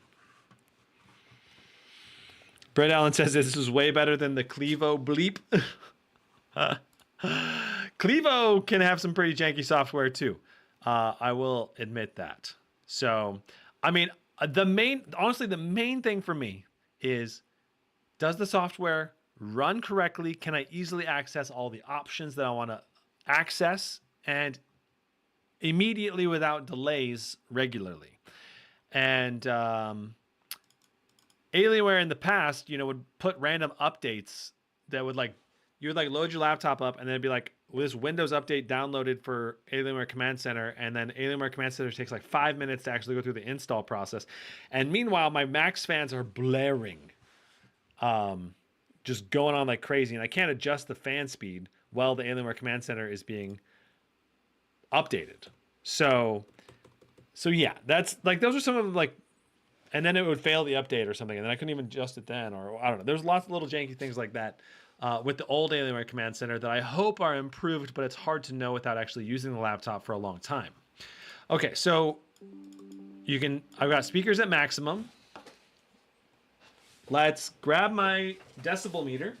Brett Allen says this is way better than the Clevo Bleep. Clevo can have some pretty janky software too. I will admit that. So, I mean, honestly, the main thing for me is, does the software run correctly? Can I easily access all the options that I want to access and immediately without delays regularly? And Alienware in the past, you know, would put random updates that would you would load your laptop up and then it'd be like, this Windows update downloaded for Alienware Command Center, and then Alienware Command Center takes like 5 minutes to actually go through the install process. And meanwhile, my Max fans are blaring, just going on like crazy, and I can't adjust the fan speed while the Alienware Command Center is being updated. So yeah, that's like, those are some of the and then it would fail the update or something, and then I couldn't even adjust it then, or I don't know. There's lots of little janky things like that with the old Alienware Command Center that I hope are improved, but it's hard to know without actually using the laptop for a long time. Okay, so I've got speakers at maximum. Let's grab my decibel meter.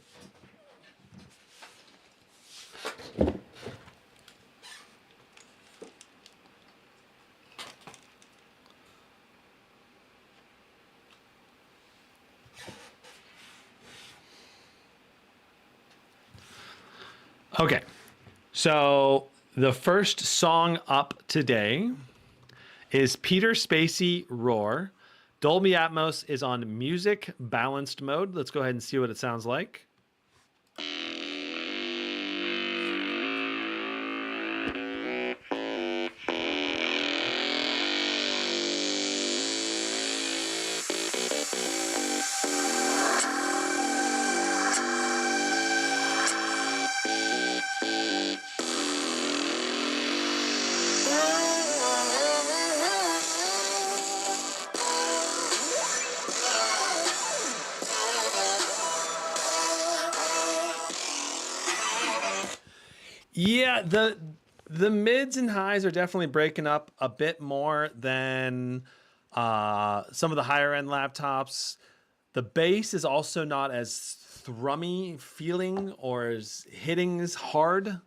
Okay, so the first song up today is Peter Spacey Roar. Dolby Atmos is on music balanced mode. Let's go ahead and see what it sounds like. Yeah, the mids and highs are definitely breaking up a bit more than some of the higher end laptops. The bass is also not as thrummy feeling or as hitting as hard.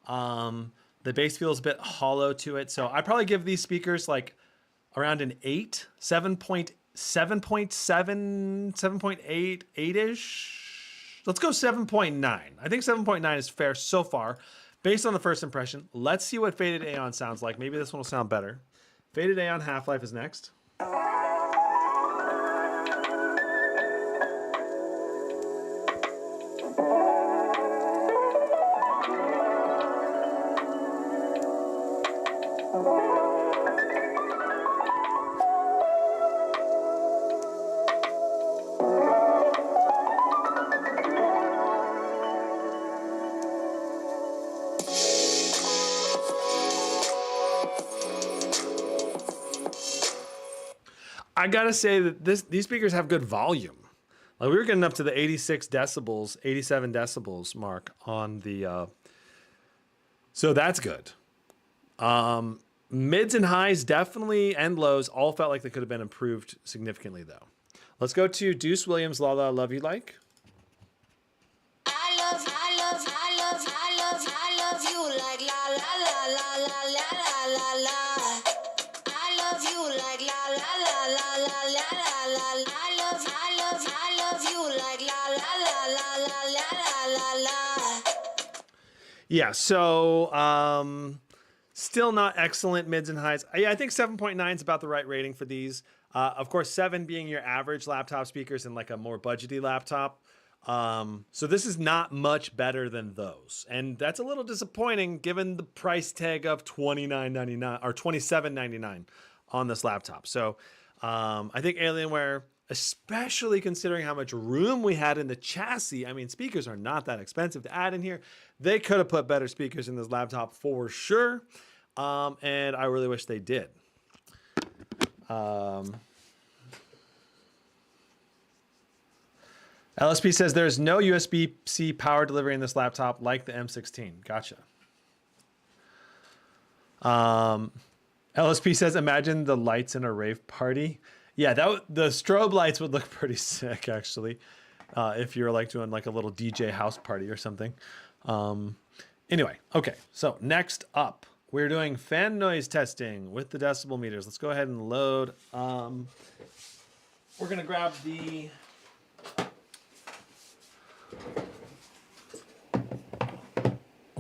The bass feels a bit hollow to it. So I probably give these speakers like around an 8, 7.7, 7.8, 8-ish. Let's go 7.9. I think 7.9 is fair so far. Based on the first impression, let's see what Faded Aeon sounds like. Maybe this one will sound better. Faded Aeon Half-Life is next. I gotta say that these speakers have good volume. Like we were getting up to the 86 decibels, 87 decibels mark on the, so that's good. Mids and highs definitely, and lows all felt like they could have been improved significantly though. Let's go to Deuce Williams, La La Love You Like. I love you like la la la la la la la la. I love you like la la la la la la la la. I love you like la la la la la la la la. Yeah, so still not excellent mids and highs. I think 7.9 is about the right rating for these. Of course, 7 being your average laptop speakers and like a more budgety laptop. So this is not much better than those. And that's a little disappointing given the price tag of $29.99 or $27.99 on this laptop. So I think Alienware, especially considering how much room we had in the chassis, I mean, speakers are not that expensive to add in here. They could have put better speakers in this laptop for sure. And I really wish they did. LSP says there's no USB-C power delivery in this laptop like the M16. Gotcha. LSP says, imagine the lights in a rave party. Yeah, the strobe lights would look pretty sick, actually, if you're like doing like a little DJ house party or something. Anyway, okay, so next up, we're doing fan noise testing with the decibel meters. Let's go ahead and load. We're going to grab the...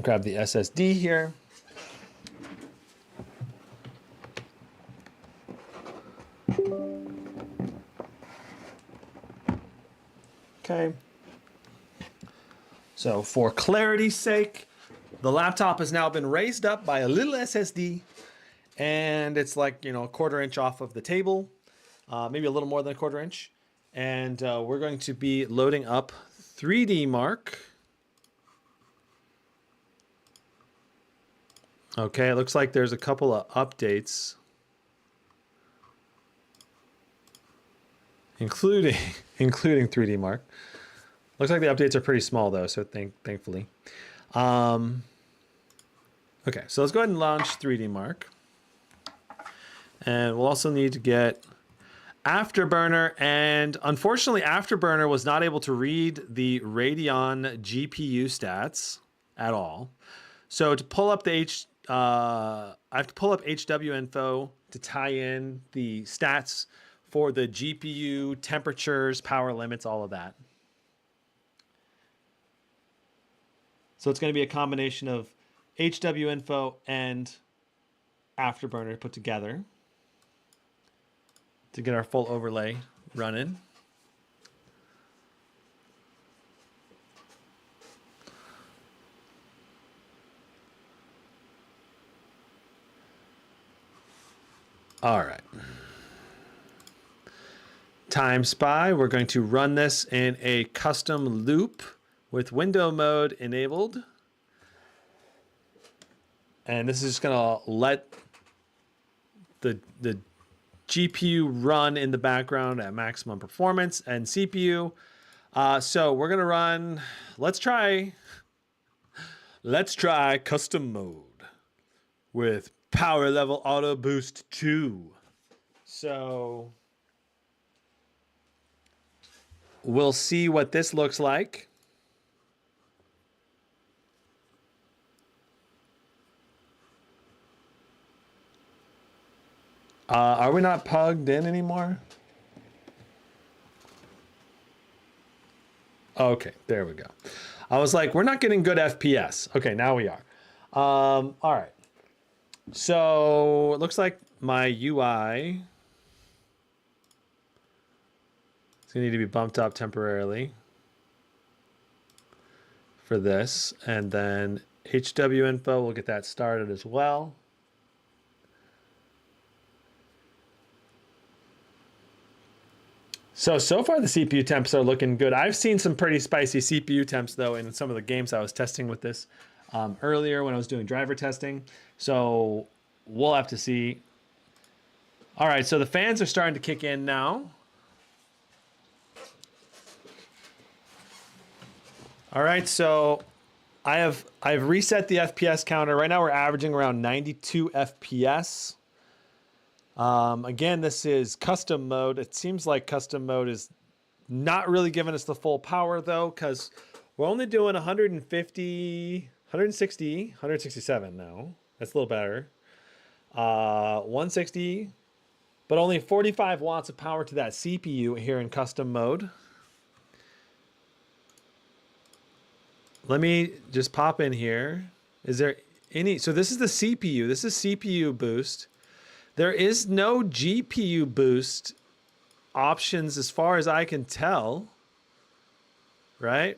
Grab the SSD here. Okay. So for clarity's sake, the laptop has now been raised up by a little SSD, and it's like, you know, a 1/4 inch off of the table, maybe a little more than a 1/4 inch. And we're going to be loading up 3D Mark. Okay, it looks like there's a couple of updates, including 3D Mark. Looks like the updates are pretty small though, so thankfully. Okay, so let's go ahead and launch 3D Mark. And we'll also need to get Afterburner, and unfortunately Afterburner was not able to read the Radeon GPU stats at all. So to pull up the I have to pull up HW info to tie in the stats for the GPU, temperatures, power limits, all of that. So it's going to be a combination of HW info and Afterburner put together to get our full overlay running. All right. Time Spy, we're going to run this in a custom loop with window mode enabled. And this is just going to let the GPU run in the background at maximum performance and CPU. So we're going to run, let's try custom mode with power level auto boost 2. So we'll see what this looks like. Are we not plugged in anymore? Okay, there we go. I was like, we're not getting good FPS. Okay, now we are. All right. So it looks like my UI is going to need to be bumped up temporarily for this. And then HW info, we'll get that started as well. So far the CPU temps are looking good. I've seen some pretty spicy CPU temps though in some of the games I was testing with this earlier when I was doing driver testing. So we'll have to see. All right, so the fans are starting to kick in now. All right, so I've reset the FPS counter. Right now we're averaging around 92 FPS. Again, this is custom mode. It seems like custom mode is not really giving us the full power though, because we're only doing 150, 160, 167 now. That's a little better. 160, but only 45 watts of power to that CPU here in custom mode. Let me just pop in here. Is there any, so this is the CPU. This is CPU boost. There is no GPU boost options as far as I can tell, right?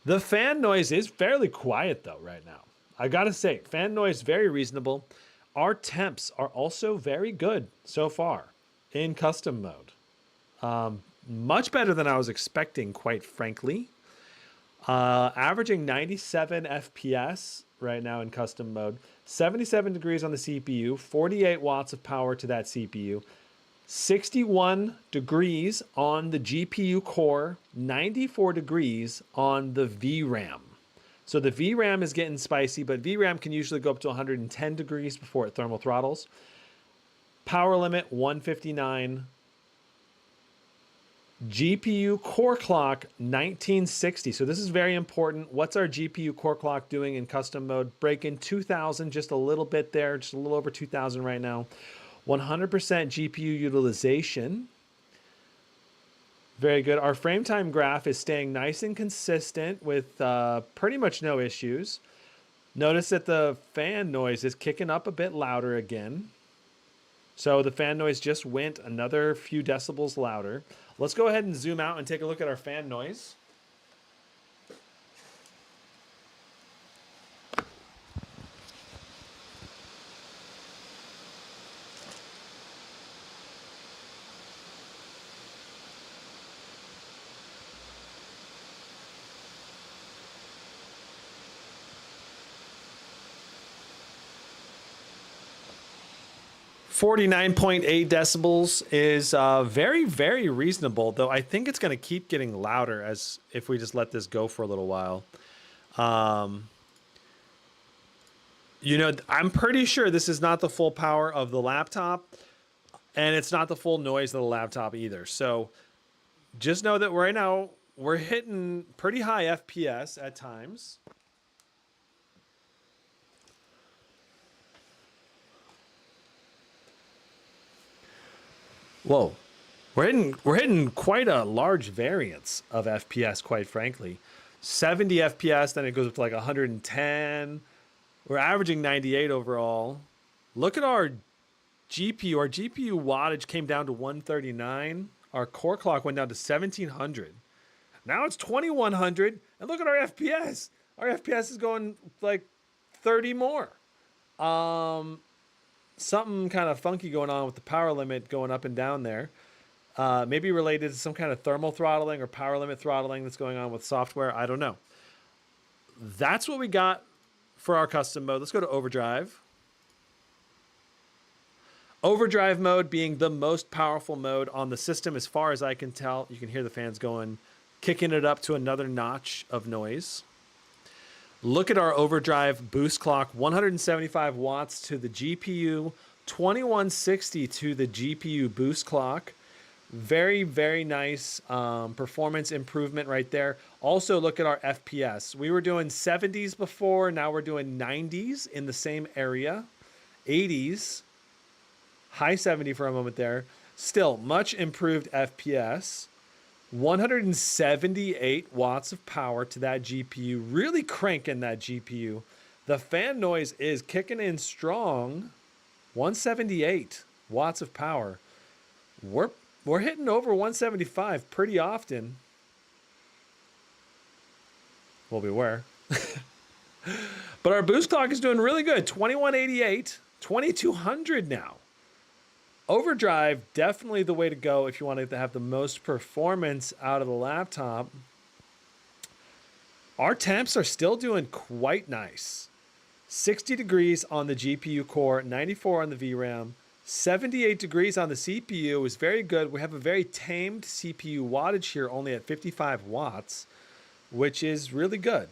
The fan noise is fairly quiet though right now. I gotta say, fan noise very reasonable. Our temps are also very good so far in custom mode. Much better than I was expecting, quite frankly. Averaging 97 FPS right now in custom mode. 77 degrees on the CPU, 48 watts of power to that CPU, 61 degrees on the GPU core, 94 degrees on the VRAM. So the VRAM is getting spicy, but VRAM can usually go up to 110 degrees before it thermal throttles. Power limit 159. GPU core clock 1960. So this is very important. What's our GPU core clock doing in custom mode? Breaking 2000, just a little bit there, just a little over 2000 right now. 100% GPU utilization. Very good. Our frame time graph is staying nice and consistent with pretty much no issues. Notice that the fan noise is kicking up a bit louder again. So the fan noise just went another few decibels louder. Let's go ahead and zoom out and take a look at our fan noise. .8 decibels is very, very reasonable, though I think it's going to keep getting louder as if we just let this go for a little while. You know, I'm pretty sure this is not the full power of the laptop, and it's not the full noise of the laptop either. So just know that right now we're hitting pretty high FPS at times. Whoa, we're hitting quite a large variance of FPS, quite frankly. 70 FPS, then it goes up to like 110. We're averaging 98 overall. Look at our GPU. Our GPU wattage came down to 139. Our core clock went down to 1700. Now it's 2100. And look at our FPS. Our FPS is going like 30 more. Something kind of funky going on with the power limit going up and down there. Maybe related to some kind of thermal throttling or power limit throttling that's going on with software. I don't know. That's what we got for our custom mode. Let's go to Overdrive. Overdrive mode being the most powerful mode on the system as far as I can tell. You can hear the fans going, kicking it up to another notch of noise. Look at our Overdrive boost clock, 175 watts to the GPU, 2160 to the GPU boost clock. Very, very nice performance improvement right there. Also, look at our FPS. We were doing 70s before. Now we're doing 90s in the same area. 80s. High 70 for a moment there. Still, much improved FPS. 178 watts of power to that GPU. Really cranking that GPU. The fan noise is kicking in strong. 178 watts of power. We're hitting over 175 pretty often. Well, we were. But our boost clock is doing really good. 2188, 2200 now. Overdrive, definitely the way to go if you want to have the most performance out of the laptop. Our temps are still doing quite nice. 60 degrees on the GPU core, 94 on the VRAM, 78 degrees on the CPU is very good. We have a very tamed CPU wattage here, only at 55 watts, which is really good.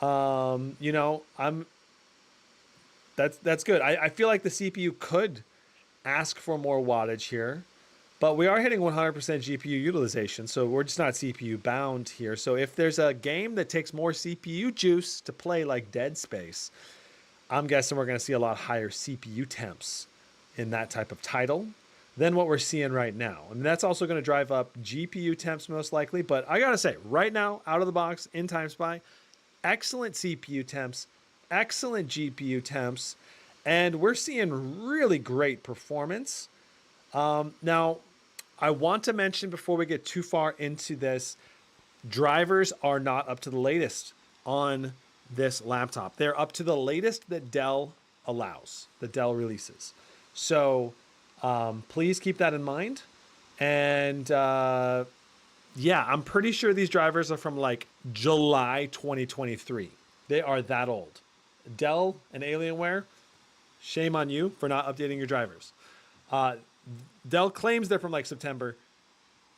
You know, that's good. I feel like the CPU could ask for more wattage here, but we are hitting 100% GPU utilization, so we're just not CPU bound here. So if there's a game that takes more CPU juice to play, like Dead Space, I'm guessing we're going to see a lot higher CPU temps in that type of title than what we're seeing right now. And that's also going to drive up GPU temps most likely. But I got to say, right now, out of the box, in TimeSpy, excellent CPU temps, excellent GPU temps, and we're seeing really great performance. Now, I want to mention before we get too far into this, drivers are not up to the latest on this laptop. They're up to the latest that Dell allows, that Dell releases. So please keep that in mind. And yeah, I'm pretty sure these drivers are from like July 2023. They are that old. Dell and Alienware, shame on you for not updating your drivers. Dell claims they're from like September,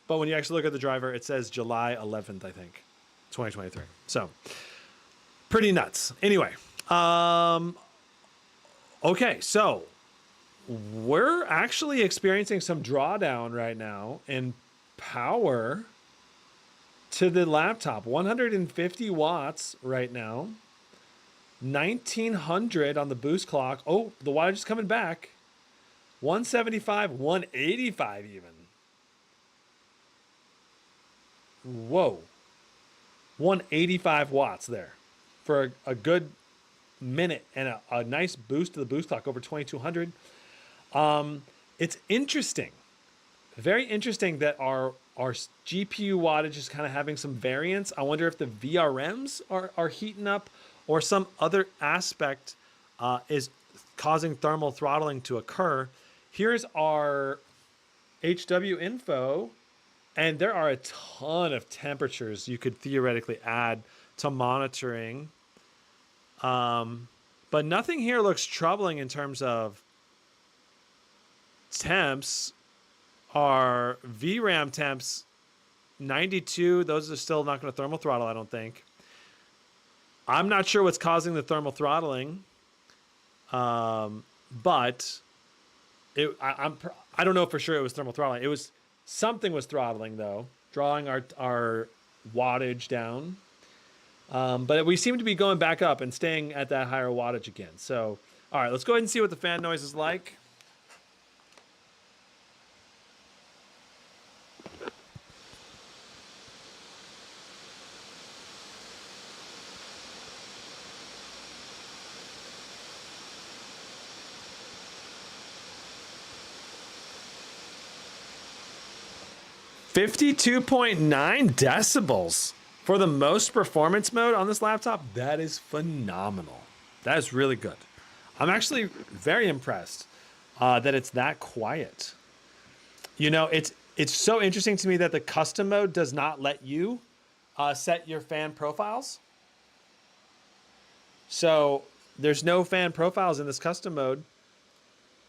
but when you actually look at the driver, it says July 11th, I think, 2023. So pretty nuts. Anyway, okay, so we're actually experiencing some drawdown right now in power to the laptop. 150 watts right now. 1900 on the boost clock. Oh, the wattage is coming back. 175, 185 even. Whoa. 185 watts there for a good minute and a nice boost to the boost clock over 2200. It's interesting, very interesting that our GPU wattage is kind of having some variance. I wonder if the VRMs are heating up or some other aspect is causing thermal throttling to occur. Here's our HW info, and there are a ton of temperatures you could theoretically add to monitoring. But nothing here looks troubling in terms of temps. Our VRAM temps, 92. Those are still not going to thermal throttle, I don't think. I'm not sure what's causing the thermal throttling, but I don't know for sure it was thermal throttling. It was something was throttling though, drawing our wattage down. But we seem to be going back up and staying at that higher wattage again. So, all right, let's go ahead and see what the fan noise is like. 52.9 decibels for the most performance mode on this laptop. That is phenomenal. That is really good. I'm actually very impressed that it's that quiet. You know, it's so interesting to me that the custom mode does not let you set your fan profiles. So there's no fan profiles in this custom mode.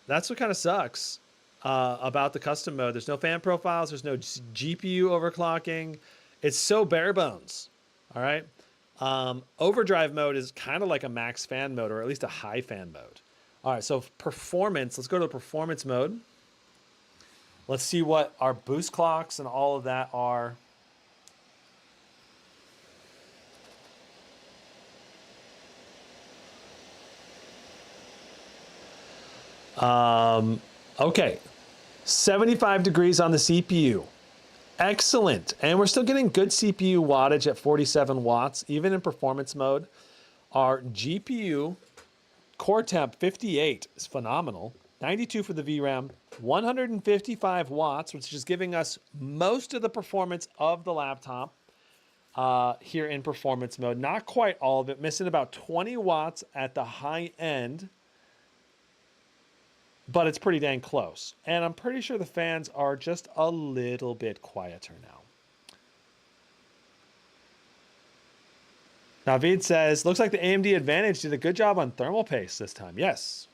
That's what kind of sucks about the custom mode. There's no fan profiles. There's no GPU overclocking. It's so bare bones. All right. Overdrive mode is kind of like a max fan mode, or at least a high fan mode. All right. So performance, let's go to the performance mode. Let's see what our boost clocks and all of that are. Okay, 75 degrees on the CPU. Excellent. And we're still getting good CPU wattage at 47 watts, even in performance mode. Our GPU core temp 58 is phenomenal. 92 for the VRAM, 155 watts, which is giving us most of the performance of the laptop here in performance mode. Not quite all of it, missing about 20 watts at the high end. But it's pretty dang close. And I'm pretty sure the fans are just a little bit quieter now. Naveed says, looks like the AMD Advantage did a good job on thermal paste this time. Yes,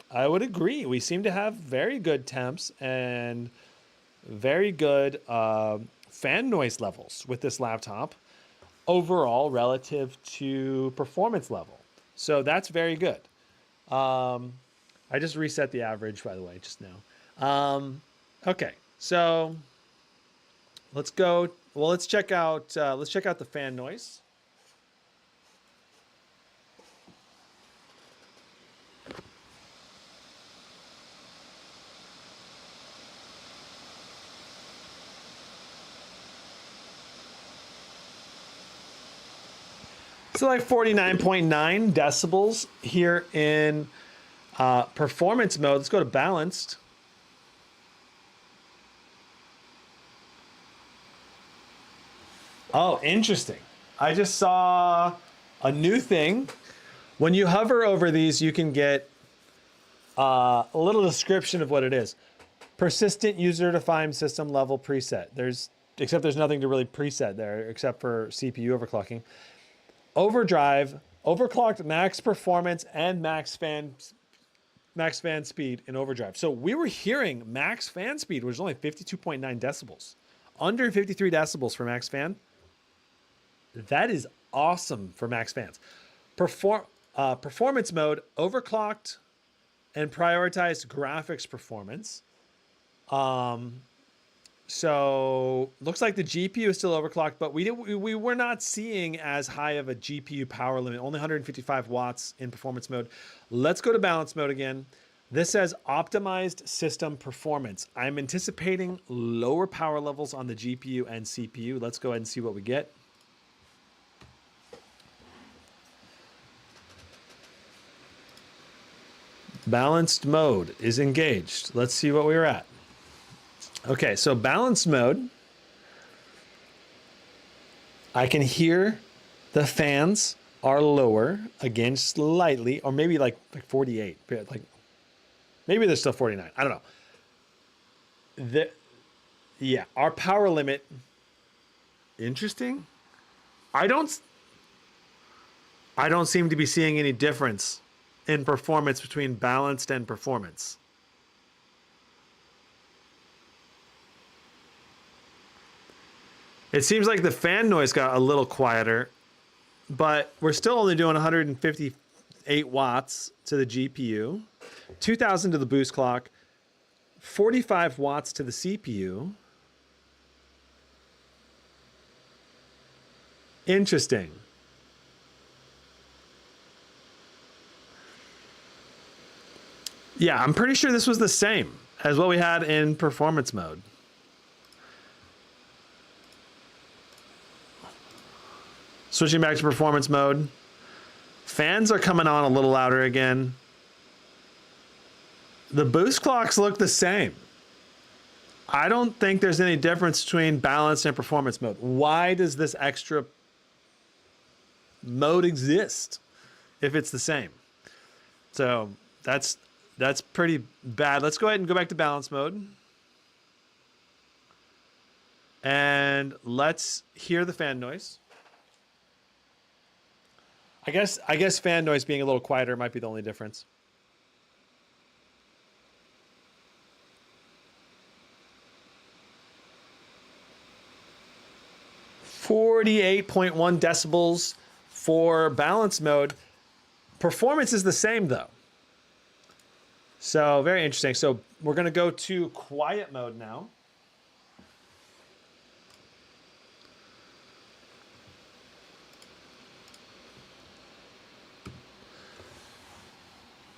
I would agree. We seem to have very good temps and very good fan noise levels with this laptop overall relative to performance level. So that's very good. I just reset the average, by the way, just now. Okay, so let's go. Well, let's check out the fan noise. So like 49.9 decibels here in performance mode. Let's go to balanced. Oh, interesting. I just saw a new thing. When you hover over these, you can get a little description of what it is. Persistent user-defined system level preset. Except there's nothing to really preset there except for CPU overclocking. Overdrive, overclocked max performance and max fan speed in overdrive. So we were hearing max fan speed was only 52.9 decibels. Under 53 decibels for max fan. That is awesome for max fans. Performance mode, overclocked and prioritized graphics performance. So looks like the GPU is still overclocked, but we were not seeing as high of a GPU power limit, only 155 watts in performance mode. Let's go to balance mode again. This says optimized system performance. I'm anticipating lower power levels on the GPU and CPU. Let's go ahead and see what we get. Balanced mode is engaged. Let's see what we were at. Okay, so balanced mode. I can hear the fans are lower again slightly, or maybe like 48. Like maybe they're still 49. I don't know. Yeah, our power limit. Interesting. I don't seem to be seeing any difference in performance between balanced and performance. It seems like the fan noise got a little quieter, but we're still only doing 158 watts to the GPU, 2,000 to the boost clock, 45 watts to the CPU. Interesting. Yeah, I'm pretty sure this was the same as what we had in performance mode. Switching back to performance mode. Fans are coming on a little louder again. The boost clocks look the same. I don't think there's any difference between balanced and performance mode. Why does this extra mode exist if it's the same? So that's pretty bad. Let's go ahead and go back to balance mode. And let's hear the fan noise. I guess fan noise being a little quieter might be the only difference. .1 decibels for balance mode. Performance is the same though. So very interesting. So we're going to go to quiet mode now.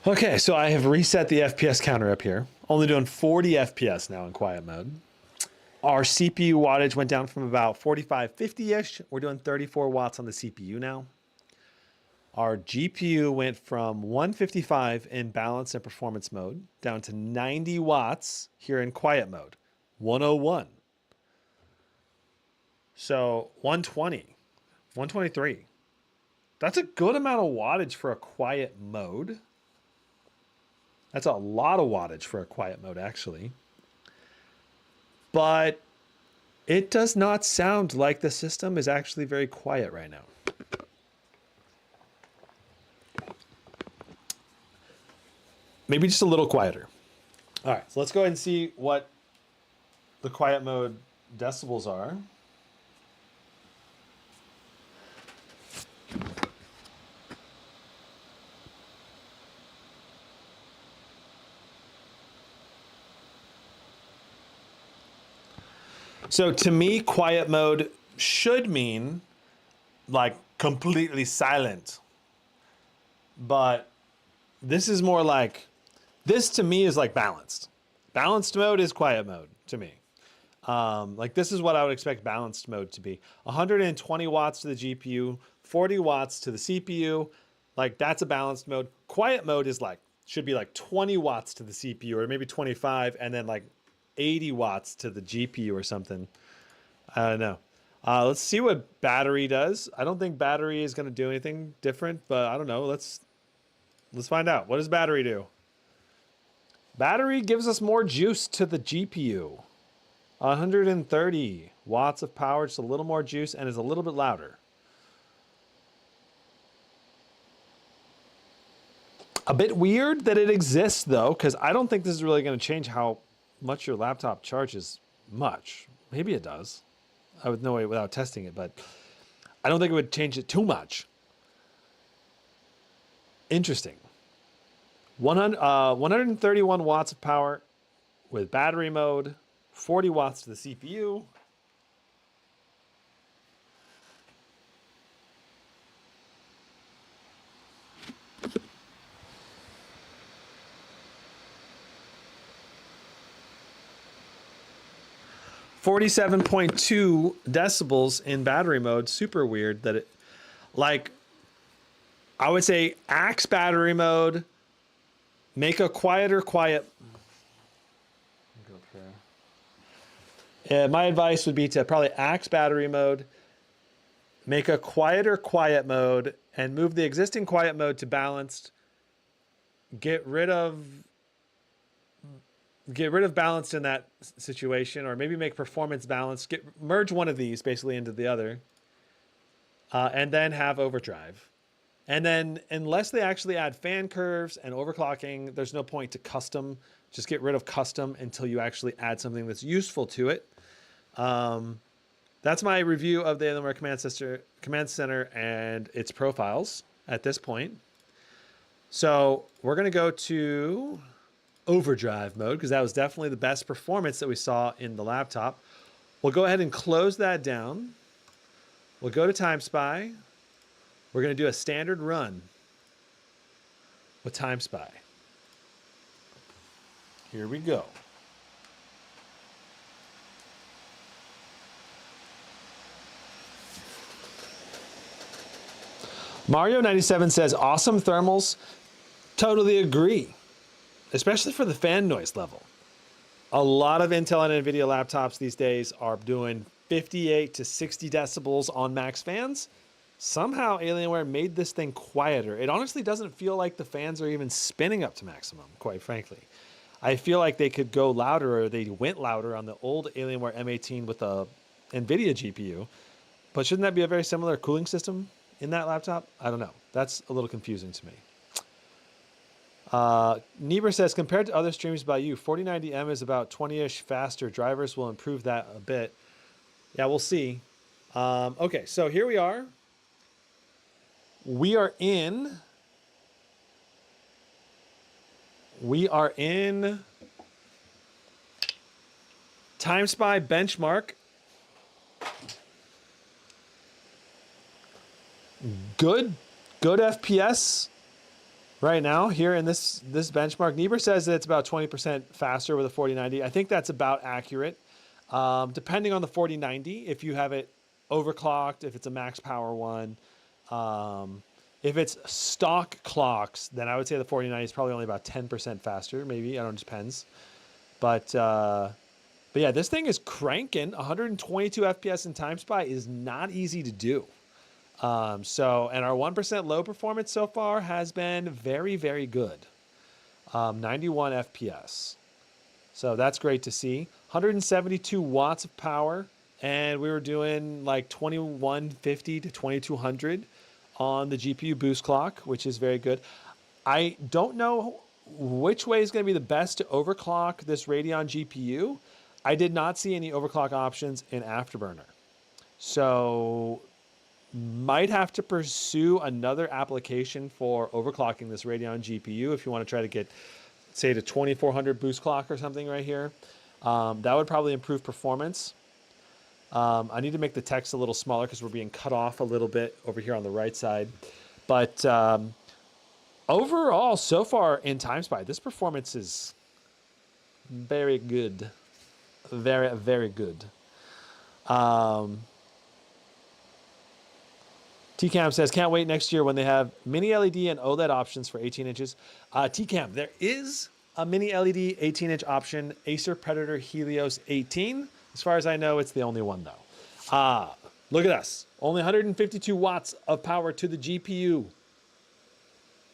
Okay, so I have reset the FPS counter up here. Only doing 40 FPS now in quiet mode. Our CPU wattage went down from about 45, 50-ish. We're doing 34 watts on the CPU now. Our GPU went from 155 in balance and performance mode down to 90 watts here in quiet mode, 101. So 120, 123. That's a good amount of wattage for a quiet mode. That's a lot of wattage for a quiet mode, actually. But it does not sound like the system is actually very quiet right now. Maybe just a little quieter. All right, so let's go ahead and see what the quiet mode decibels are. So to me, quiet mode should mean like completely silent. But this is more like, this to me is like balanced. Balanced mode is quiet mode to me. Like this is what I would expect balanced mode to be. 120 watts to the GPU, 40 watts to the CPU. Like that's a balanced mode. Quiet mode is like, should be like 20 watts to the CPU or maybe 25 and then like 80 watts to the GPU or something. I don't know. Let's see what battery does. I don't think battery is going to do anything different, but I don't know. Let's find out. What does battery do? Battery gives us more juice to the GPU. 130 watts of power, just a little more juice, and is a little bit louder. A bit weird that it exists though, because I don't think this is really going to change how much your laptop charges much. Maybe it does. I would know it without testing it, but I don't think it would change it too much. Interesting. 131 watts of power with battery mode, 40 watts to the CPU. .2 decibels in battery mode. Super weird that it, like, I would say axe battery mode, make a quieter quiet. My advice would be to probably axe battery mode, make a quieter quiet mode, and move the existing quiet mode to balanced. Get rid of balanced in that situation, or maybe make performance balanced. Merge one of these basically into the other, and then have overdrive. And then unless they actually add fan curves and overclocking, there's no point to custom. Just get rid of custom until you actually add something that's useful to it. That's my review of the Alienware Command Center and its profiles at this point. So we're going to go to overdrive mode because that was definitely the best performance that we saw in the laptop. We'll go ahead and close that down. We'll go to TimeSpy. We're going to do a standard run with TimeSpy. Here we go. Mario97 says, awesome thermals. Totally agree. Especially for the fan noise level. A lot of Intel and NVIDIA laptops these days are doing 58 to 60 decibels on max fans. Somehow Alienware made this thing quieter. It honestly doesn't feel like the fans are even spinning up to maximum, quite frankly. I feel like they could go louder, or they went louder on the old Alienware M18 with a NVIDIA GPU. But shouldn't that be a very similar cooling system in that laptop? I don't know. That's a little confusing to me. Niebuhr says, compared to other streams by you, 4090M is about 20-ish faster. Drivers will improve that a bit. Yeah, we'll see. Okay, so here we are. We are in TimeSpy benchmark. Good FPS right now here in this benchmark. Niebuhr says that it's about 20% faster with a 4090. I think that's about accurate. Depending on the 4090, if you have it overclocked, if it's a max power one, if it's stock clocks, then I would say the 4090 is probably only about 10% faster. Maybe, I don't know, it depends. But yeah, this thing is cranking. 122 FPS in TimeSpy is not easy to do. And our 1% low performance so far has been very, very good. 91 FPS. So that's great to see. 172 watts of power. And we were doing like 2150 to 2200 on the GPU boost clock, which is very good. I don't know which way is going to be the best to overclock this Radeon GPU. I did not see any overclock options in Afterburner. So might have to pursue another application for overclocking this Radeon GPU if you want to try to get, say, to 2400 boost clock or something right here. That would probably improve performance. I need to make the text a little smaller because we're being cut off a little bit over here on the right side. But overall, so far in TimeSpy, this performance is very good. Very, very good. TCAM says, can't wait next year when they have mini LED and OLED options for 18 inches. TCAM, there is a mini LED 18-inch option, Acer Predator Helios 18. As far as I know, it's the only one, though. Look at us. Only 152 watts of power to the GPU.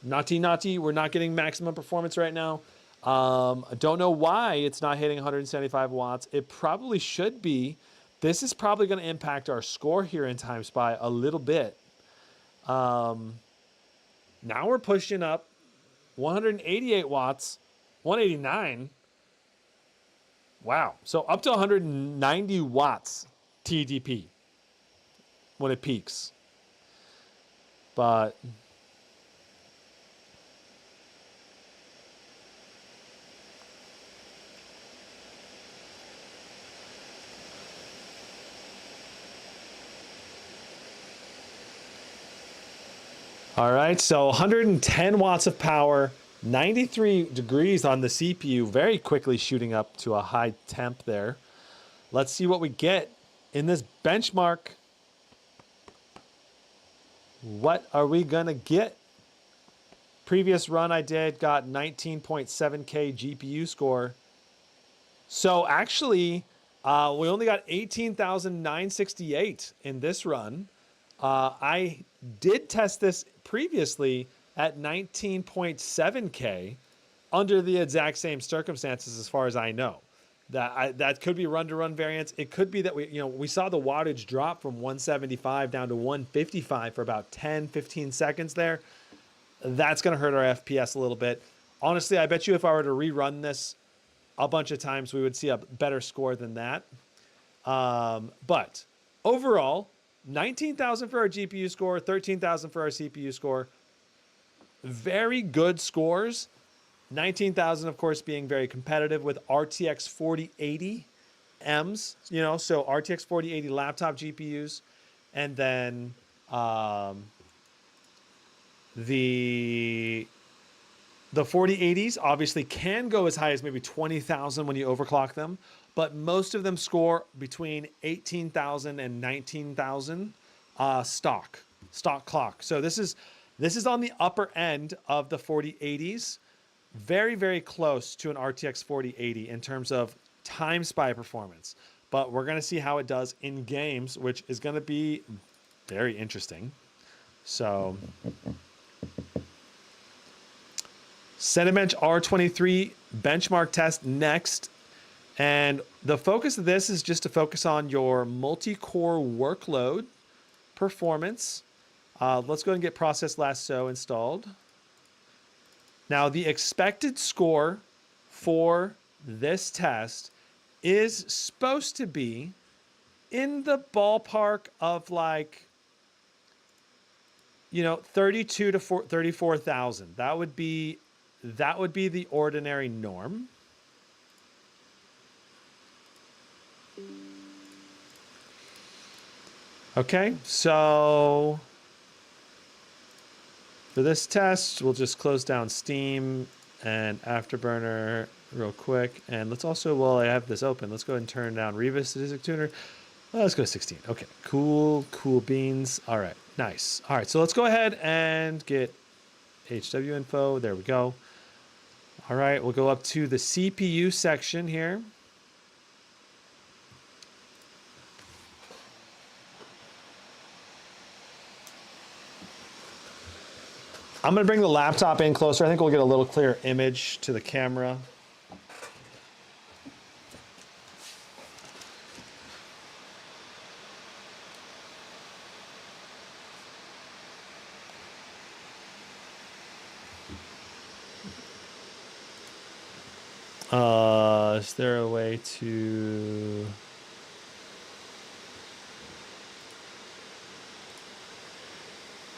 Naughty, naughty. We're not getting maximum performance right now. I don't know why it's not hitting 175 watts. It probably should be. This is probably going to impact our score here in TimeSpy a little bit. Now we're pushing up 188 watts, 189. Wow. So up to 190 watts TDP when it peaks. But all right, so 110 watts of power, 93 degrees on the CPU, very quickly shooting up to a high temp there. Let's see what we get in this benchmark. What are we gonna get? Previous run I did got 19.7K GPU score. So actually, we only got 18,968 in this run. I did test this previously at 19.7K under the exact same circumstances as far as I know. That could be run-to-run variance. It could be that we saw the wattage drop from 175 down to 155 for about 10, 15 seconds there. That's going to hurt our FPS a little bit. Honestly, I bet you if I were to rerun this a bunch of times, we would see a better score than that. But overall, 19,000 for our GPU score, 13,000 for our CPU score. Very good scores. 19,000, of course, being very competitive with RTX 4080 Ms, so RTX 4080 laptop GPUs. And then the 4080s obviously can go as high as maybe 20,000 when you overclock them, but most of them score between 18,000 and 19,000 stock clock. So this is on the upper end of the 4080s, very, very close to an RTX 4080 in terms of time spy performance. But we're going to see how it does in games, which is going to be very interesting. So, Cinebench R23 benchmark test next. And the focus of this is just to focus on your multi-core workload performance. Let's go ahead and get Process Lasso installed. Now, the expected score for this test is supposed to be in the ballpark of like, 32 to 34,000. That would be the ordinary norm. Okay, so for this test, we'll just close down Steam and Afterburner real quick. And let's also, while I have this open, let's go ahead and turn down Reva Statistic Tuner. Let's go to 16. Okay, cool beans. All right, nice. All right, so let's go ahead and get HW info. There we go. All right, we'll go up to the CPU section here. I'm going to bring the laptop in closer. I think we'll get a little clearer image to the camera. Is there a way to...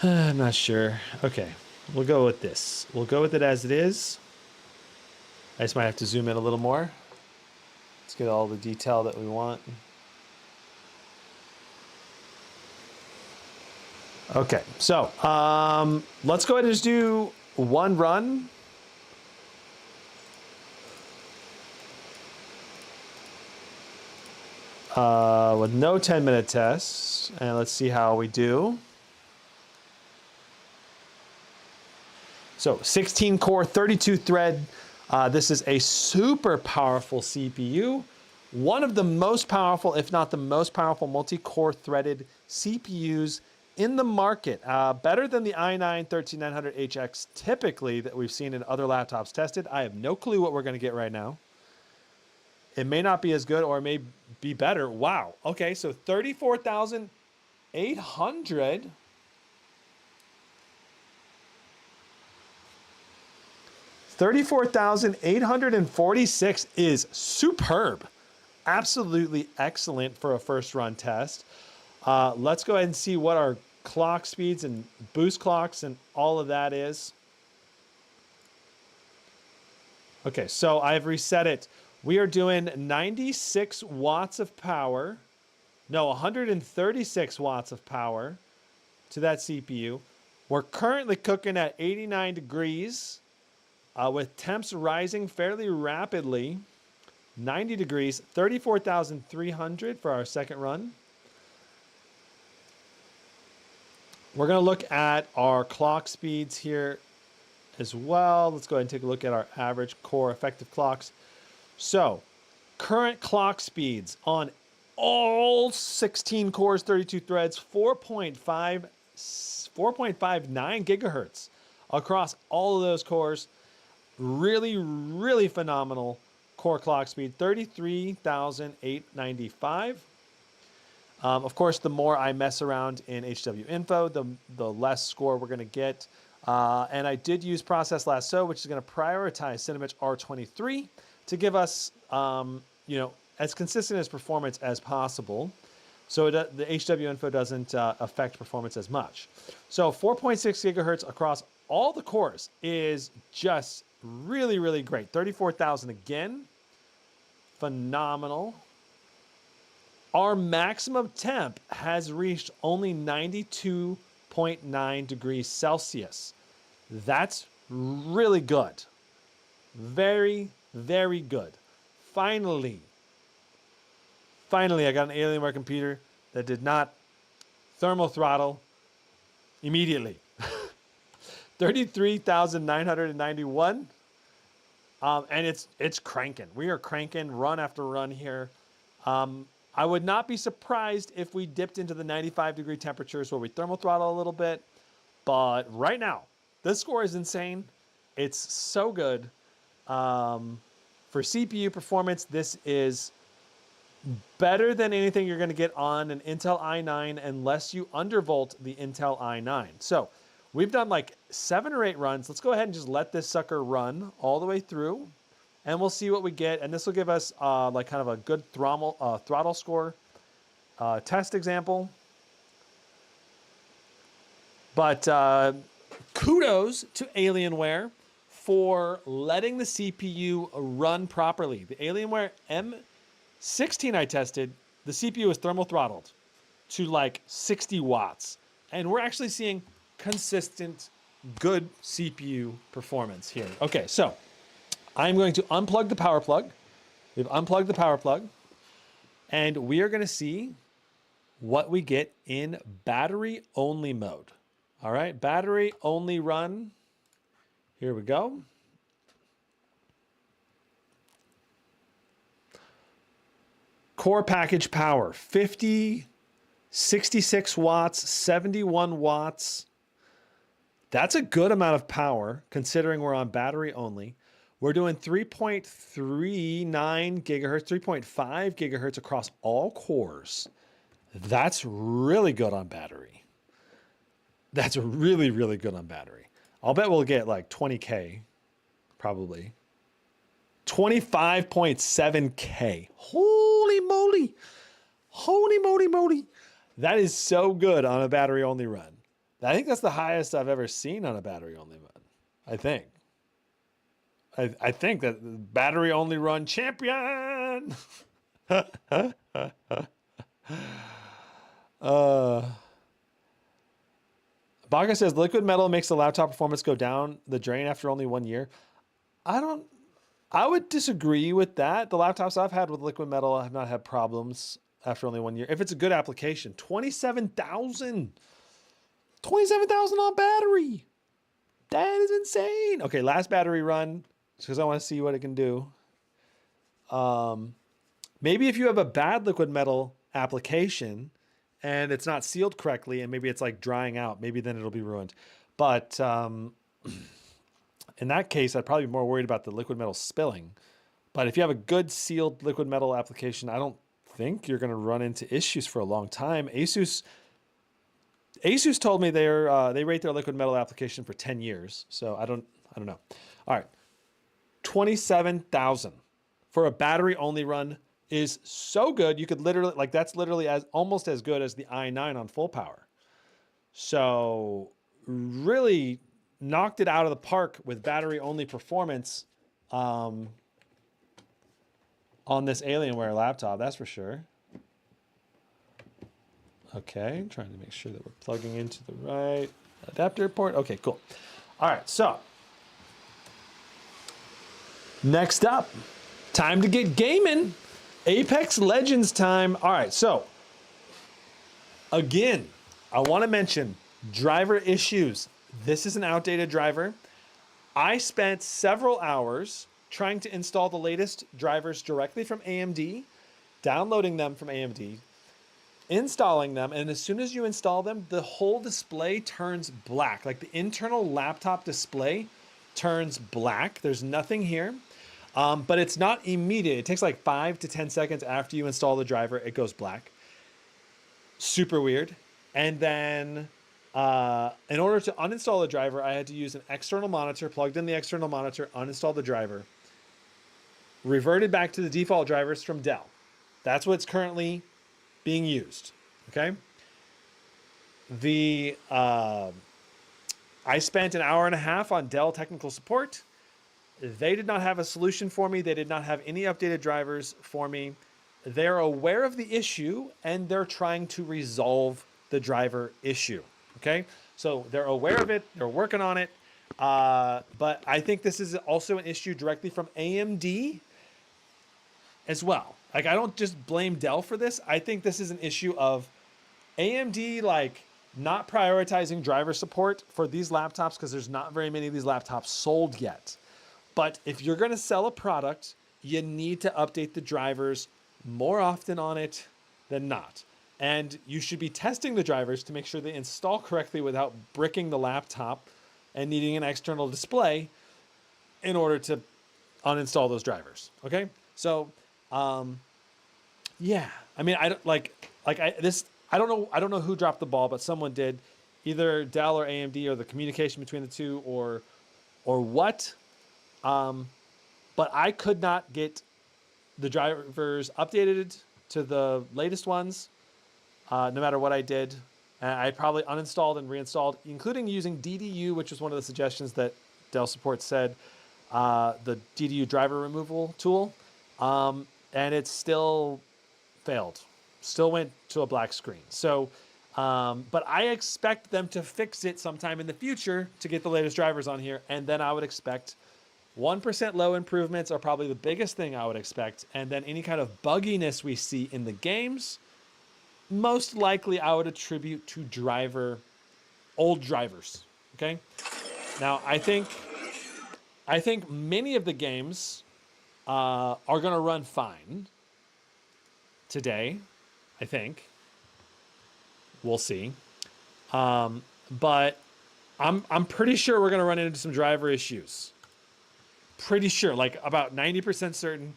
I'm not sure. Okay. We'll go with this. We'll go with it as it is. I just might have to zoom in a little more. Let's get all the detail that we want. Okay, so let's go ahead and just do one run. With no 10-minute tests, and let's see how we do. So 16 core, 32 thread. This is a super powerful CPU. One of the most powerful, if not the most powerful, multi-core threaded CPUs in the market. Better than the i9-13900HX typically that we've seen in other laptops tested. I have no clue what we're going to get right now. It may not be as good or it may be better. Wow. Okay, so 34,800. $34,846 is superb. Absolutely excellent for a first run test. Let's go ahead and see what our clock speeds and boost clocks and all of that is. Okay, so I've reset it. We are doing 96 watts of power. No, 136 watts of power to that CPU. We're currently cooking at 89 degrees with temps rising fairly rapidly. 90 degrees, 34,300 for our second run. We're going to look at our clock speeds here as well. Let's go ahead and take a look at our average core effective clocks. So, current clock speeds on all 16 cores, 32 threads, 4.59 gigahertz across all of those cores. Really, really phenomenal core clock speed, 33,895. Of course, the more I mess around in HW info, the less score we're going to get. And I did use Process Lasso, which is going to prioritize Cinebench R23 to give us, as consistent as performance as possible. So the HW info doesn't affect performance as much. So 4.6 gigahertz across all the cores is just really, really great. 34,000 again. Phenomenal. Our maximum temp has reached only 92.9 degrees Celsius. That's really good. Very, very good. Finally, I got an Alienware computer that did not thermal throttle immediately. 33,991. And it's cranking. We are cranking run after run here. I would not be surprised if we dipped into the 95-degree temperatures where we thermal throttle a little bit. But right now, this score is insane. It's so good. For CPU performance, this is better than anything you're going to get on an Intel i9 unless you undervolt the Intel i9. So we've done like 7 or 8 runs. Let's go ahead and just let this sucker run all the way through, and we'll see what we get. And this will give us like kind of a good throttle score test example. But kudos to Alienware for letting the CPU run properly. The Alienware M16 I tested, the CPU is thermal throttled to like 60 watts. And we're actually seeing consistent, good CPU performance here. Okay, so I'm going to unplug the power plug. We've unplugged the power plug. And we are going to see what we get in battery-only mode. All right, battery-only run. Here we go. Core package power, 50, 66 watts, 71 watts. That's a good amount of power considering we're on battery only. We're doing 3.39 gigahertz, 3.5 gigahertz across all cores. That's really good on battery. That's really, really good on battery. I'll bet we'll get like 20K, probably. 25.7K. Holy moly. Holy moly moly. That is so good on a battery-only run. I think that's the highest I've ever seen on a battery-only run. I think. I think that battery-only run champion. Baga says liquid metal makes the laptop performance go down the drain after only 1 year. I would disagree with that. The laptops I've had with liquid metal have not had problems after only 1 year. If it's a good application, 27,000 on battery. That is insane. Okay, last battery run, just because I want to see what it can do. Maybe if you have a bad liquid metal application and it's not sealed correctly and maybe it's like drying out, maybe then it'll be ruined. But in that case, I'd probably be more worried about the liquid metal spilling. But if you have a good sealed liquid metal application, I don't think you're going to run into issues for a long time. Asus told me they rate their liquid metal application for 10 years. So I don't know. All right. 27,000 for a battery only run is so good. You could literally, like, that's literally almost as good as the i9 on full power. So really knocked it out of the park with battery only performance on this Alienware laptop, that's for sure. Okay, trying to make sure that we're plugging into the right adapter port. Okay, cool. All right, so next up, time to get gaming. Apex Legends time. All right, so again, I want to mention driver issues. This is an outdated driver. I spent several hours trying to install the latest drivers directly from AMD, downloading them from AMD, installing them, and as soon as you install them, the whole display turns black. Like the internal laptop display turns black. There's nothing here, but it's not immediate. It takes like 5 to 10 seconds after you install the driver, it goes black. Super weird. And then in order to uninstall the driver, I had to use an external monitor, plugged in the external monitor, uninstalled the driver, reverted back to the default drivers from Dell. That's what's currently being used, okay? I spent an hour and a half on Dell technical support. They did not have a solution for me. They did not have any updated drivers for me. They're aware of the issue and they're trying to resolve the driver issue, okay? So they're aware of it, they're working on it, but I think this is also an issue directly from AMD as well. Like, I don't just blame Dell for this. I think this is an issue of AMD, like, not prioritizing driver support for these laptops because there's not very many of these laptops sold yet. But if you're going to sell a product, you need to update the drivers more often on it than not. And you should be testing the drivers to make sure they install correctly without bricking the laptop and needing an external display in order to uninstall those drivers. Okay. So, yeah, I mean, I don't I don't know who dropped the ball, but someone did, either Dell or AMD, or the communication between the two, or what. But I could not get the drivers updated to the latest ones, no matter what I did. And I probably uninstalled and reinstalled, including using DDU, which was one of the suggestions that Dell support said, the DDU driver removal tool. And it still failed. Still went to a black screen. So, but I expect them to fix it sometime in the future to get the latest drivers on here. And then I would expect 1% low improvements are probably the biggest thing I would expect. And then any kind of bugginess we see in the games, most likely I would attribute to old drivers. Okay. Now I think many of the games are going to run fine today. I think we'll see. But I'm pretty sure we're going to run into some driver issues. Pretty sure, like about 90% certain,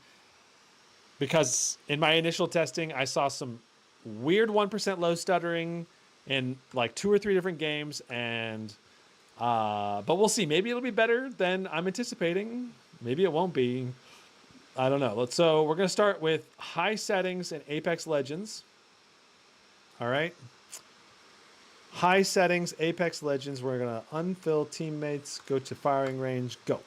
because in my initial testing, I saw some weird 1% low stuttering in like 2 or 3 different games. And, but we'll see. Maybe it'll be better than I'm anticipating. Maybe it won't be. I don't know. So we're going to start with high settings in Apex Legends. All right. High settings, Apex Legends. We're going to unfill teammates, go to firing range, go.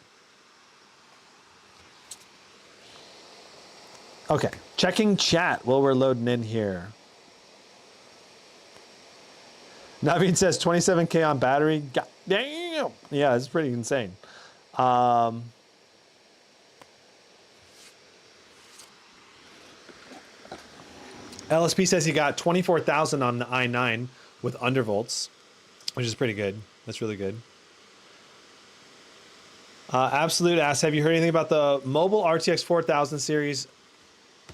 Okay, checking chat while we're loading in here. Naveen says 27K on battery. God damn. Yeah, it's pretty insane. LSP says he got 24,000 on the i9 with undervolts, which is pretty good. That's really good. Absolute asks, have you heard anything about the mobile RTX 4000 series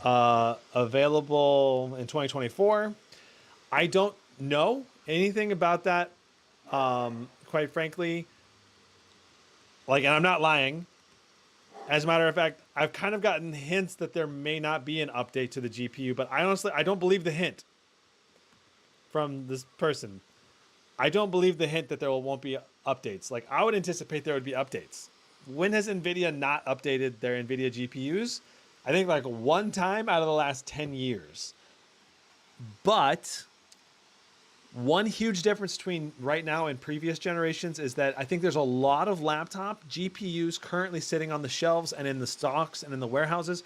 available in 2024? I don't know anything about that, quite frankly. Like, and I'm not lying. As a matter of fact, I've kind of gotten hints that there may not be an update to the GPU, but I don't believe the hint from this person. I don't believe the hint that there won't be updates. Like, I would anticipate there would be updates. When has NVIDIA not updated their NVIDIA GPUs? I think like one time out of the last 10 years. But one huge difference between right now and previous generations is that I think there's a lot of laptop GPUs currently sitting on the shelves and in the stocks and in the warehouses.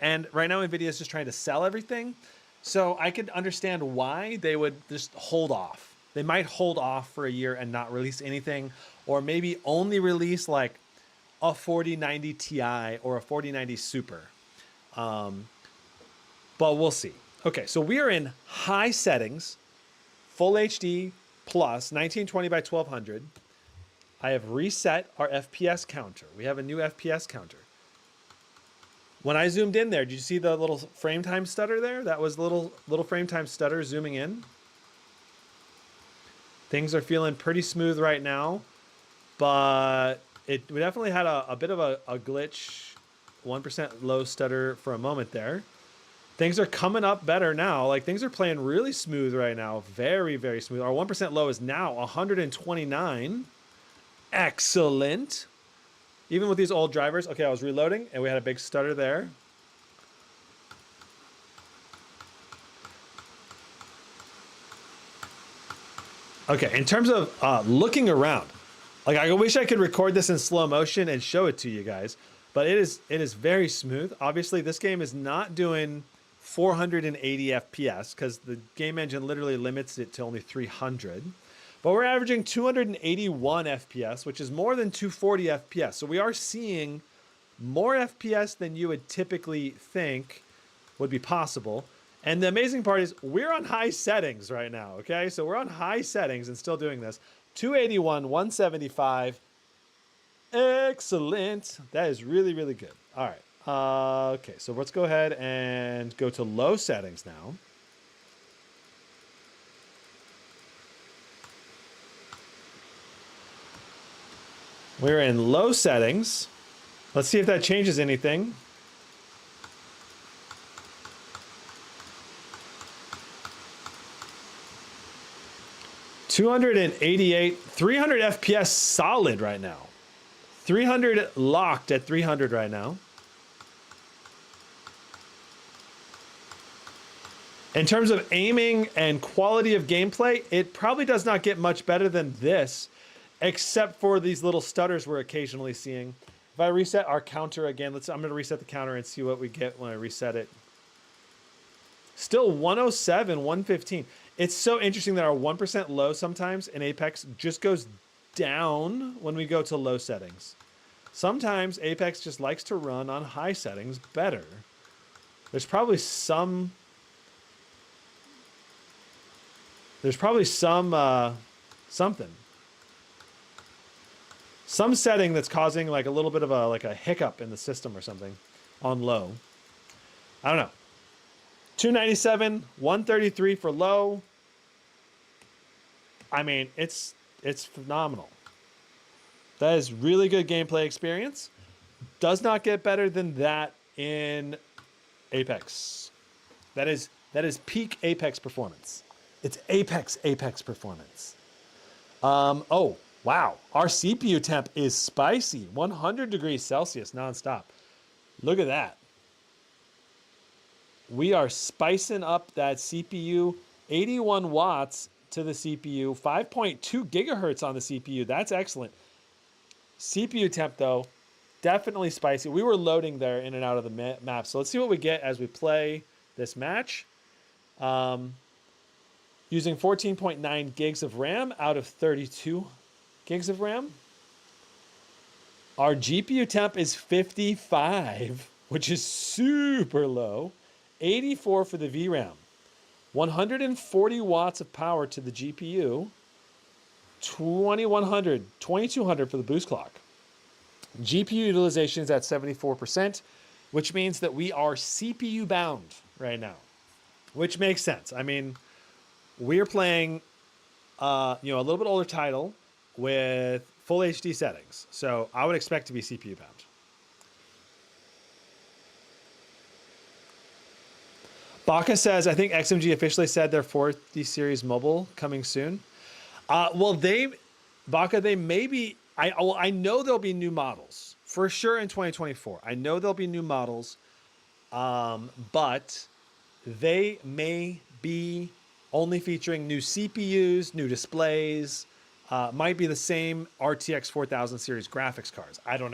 And right now NVIDIA is just trying to sell everything. So I could understand why they would just hold off. They might hold off for a year and not release anything, or maybe only release like a 4090 Ti or a 4090 Super. But we'll see. Okay, so we are in high settings, full HD plus 1920 by 1200. I have reset our FPS counter. We have a new FPS counter. When I zoomed in there, did you see the little frame time stutter there? That was the little frame time stutter zooming in. Things are feeling pretty smooth right now, but we definitely had a bit of a glitch, 1% low stutter for a moment there. Things are coming up better now. Like, things are playing really smooth right now. Very, very smooth. Our 1% low is now 129. Excellent. Even with these old drivers. Okay, I was reloading and we had a big stutter there. Okay, in terms of looking around, like, I wish I could record this in slow motion and show it to you guys, but it is very smooth. Obviously, this game is not doing 480 FPS because the game engine literally limits it to only 300. But we're averaging 281 FPS, which is more than 240 FPS. So we are seeing more FPS than you would typically think would be possible. And the amazing part is we're on high settings right now, okay? So we're on high settings and still doing this. 281, 175. Excellent. That is really, really good. All right. Okay, so let's go ahead and go to low settings now. We're in low settings. Let's see if that changes anything. $288, 300 FPS solid right now. 300 locked at 300 right now. In terms of aiming and quality of gameplay, it probably does not get much better than this, except for these little stutters we're occasionally seeing. If I reset our counter again, I'm going to reset the counter and see what we get when I reset it. Still 107, 115. It's so interesting that our 1% low sometimes in Apex just goes down when we go to low settings. Sometimes Apex just likes to run on high settings better. There's probably some something. Some setting that's causing like a little bit of a hiccup in the system or something on low. I don't know. 297, 133 for low. I mean, it's phenomenal. That is really good gameplay experience. Does not get better than that in Apex. That is peak Apex performance. It's Apex performance. Oh, wow. Our CPU temp is spicy. 100 degrees Celsius nonstop. Look at that. We are spicing up that CPU. 81 watts to the CPU. 5.2 gigahertz on the CPU. That's excellent. CPU temp, though, definitely spicy. We were loading there in and out of the map. So let's see what we get as we play this match. Using 14.9 gigs of RAM out of 32 gigs of RAM. Our GPU temp is 55, which is super low. 84 for the VRAM. 140 watts of power to the GPU. 2200 for the boost clock. GPU utilization is at 74%, which means that we are CPU bound right now, which makes sense. I mean, we're playing, a little bit older title with full HD settings, so I would expect to be CPU bound. Baka says, I think XMG officially said their 40 series mobile coming soon. Well, they may be. I know there'll be new models for sure in 2024. I know there'll be new models, but they may be only featuring new CPUs, new displays. Might be the same RTX 4000 series graphics cards. I don't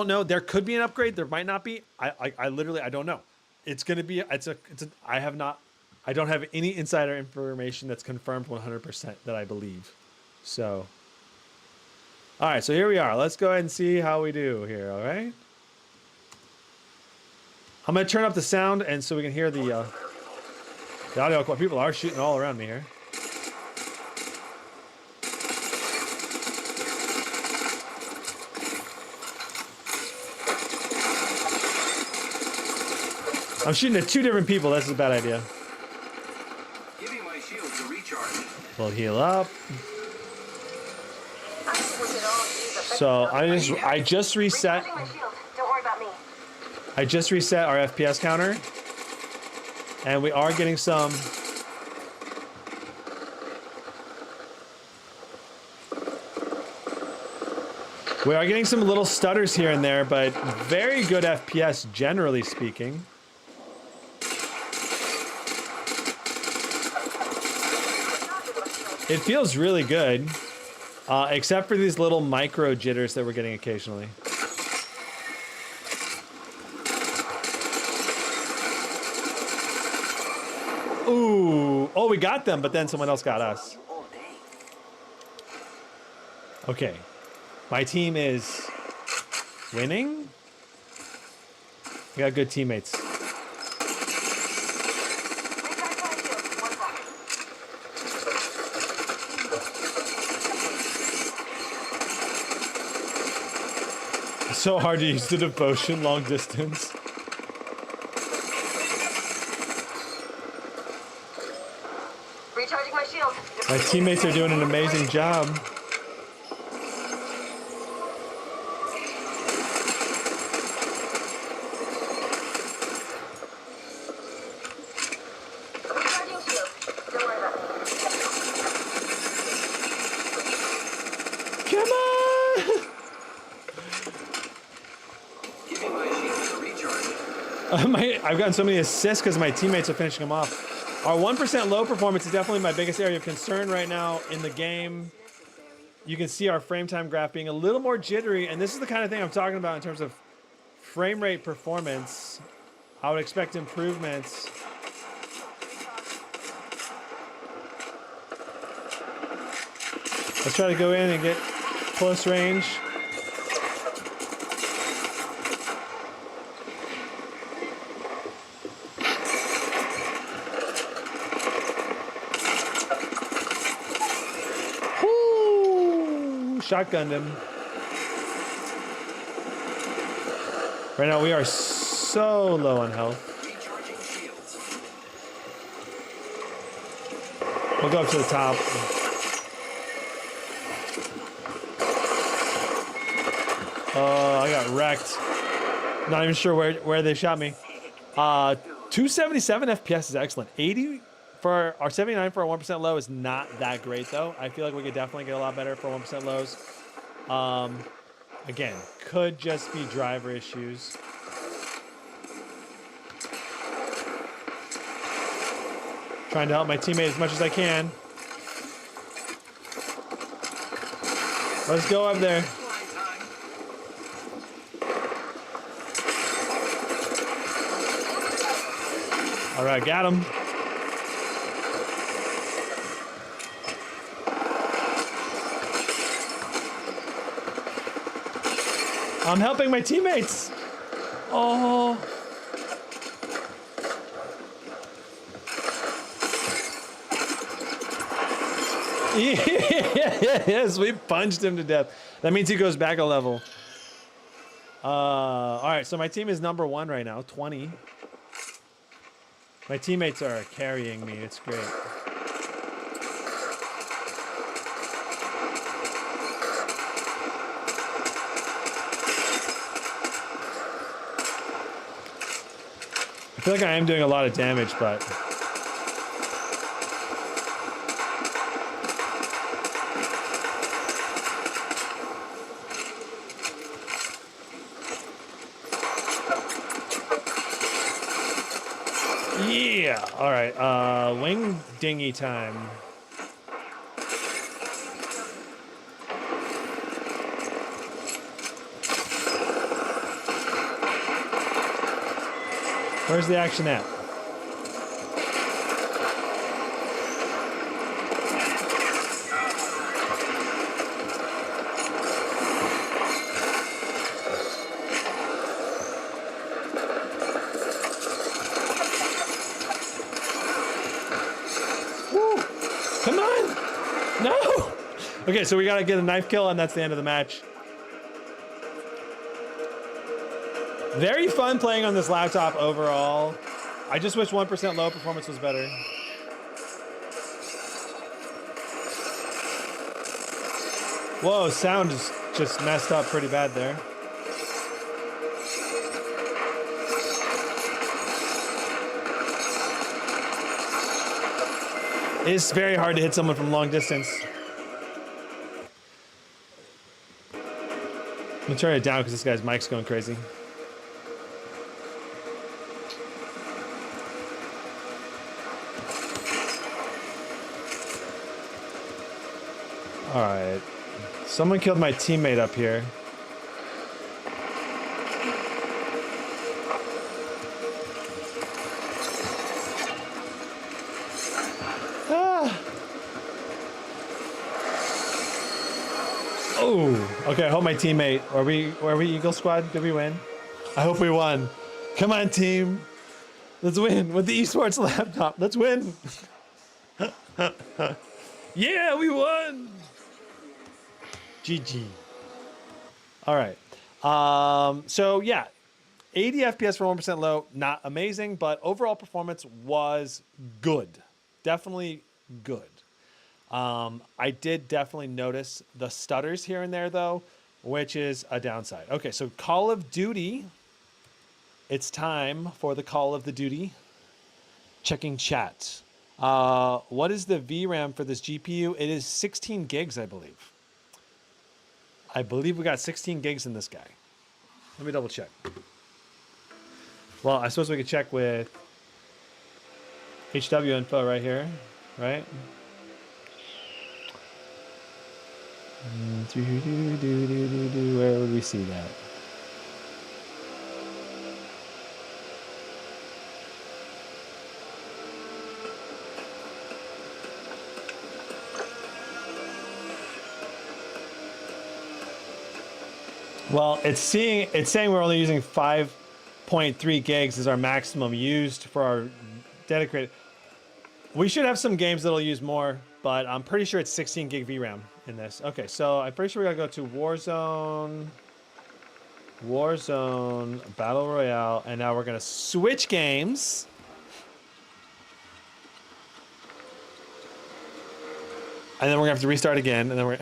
know. There could be an upgrade. There might not be. I literally don't know. It's going to be. I don't have any insider information that's confirmed 100% that I believe. So, all right. So here we are. Let's go ahead and see how we do here. All right. I'm going to turn up the sound and so we can hear the audio. People are shooting all around me here. I'm shooting at two different people. That's a bad idea. Giving my shield to recharge. We'll heal up. So I just reset. Don't worry about me. I just reset our FPS counter, and we are getting some. We are getting some little stutters here and there, but very good FPS generally speaking. It feels really good, except for these little micro jitters that we're getting occasionally. Ooh, oh, we got them, but then someone else got us. Okay, my team is winning. We got good teammates. so hard to use the devotion long distance. Recharging my shield. My teammates are doing an amazing job. Recharging shield. Don't worry about it. Come on! Giving my shields a recharge. I've gotten so many assists because my teammates are finishing them off. Our 1% low performance is definitely my biggest area of concern right now in the game. You can see our frame time graph being a little more jittery, and this is the kind of thing I'm talking about in terms of frame rate performance. I would expect improvements. Let's try to go in and get close range. Shotgunned him. Right now we are so low on health. Recharging shields. We'll go up to the top. Oh, I got wrecked. Not even sure where they shot me. 277 FPS is excellent. 80 for our 79 for our 1% low is not that great though. I feel like we could definitely get a lot better for 1% lows. Again, could just be driver issues. Trying to help my teammate as much as I can. Let's go up there. All right, got him. I'm helping my teammates. Oh. Yes, we punched him to death. That means he goes back a level. All right, so my team is number 1 right now, 20. My teammates are carrying me. It's great. I feel like I am doing a lot of damage, but yeah. All right. Wing dinghy time. Where's the action at? Woo! Come on! No! Okay, so we gotta get a knife kill, and that's the end of the match. Very fun playing on this laptop overall. I just wish 1% low performance was better. Whoa, sound is just messed up pretty bad there. It's very hard to hit someone from long distance. I'm gonna turn it down because this guy's mic's going crazy. All right, someone killed my teammate up here. Ah. Oh, okay. I hope my teammate. Are we Eagle Squad? Did we win? I hope we won. Come on, team. Let's win with the esports laptop. Let's win. Yeah, we won. GG. All right. So yeah, 80 FPS for 1% low, not amazing, but overall performance was good. Definitely good. I did definitely notice the stutters here and there though, which is a downside. Okay, so Call of Duty. It's time for the Call of the Duty. Checking chat. What is the VRAM for this GPU? It is 16 gigs, I believe. I believe we got 16 gigs in this guy. Let me double check. Well, I suppose we could check with HW info right here, right? Where would we see that? Well, it's saying we're only using 5.3 gigs as our maximum used for our dedicated. We should have some games that'll use more, but I'm pretty sure it's 16 gig VRAM in this. Okay, so I'm pretty sure we gotta go to Warzone, Battle Royale, and now we're gonna switch games. And then we're gonna have to restart again, and then we're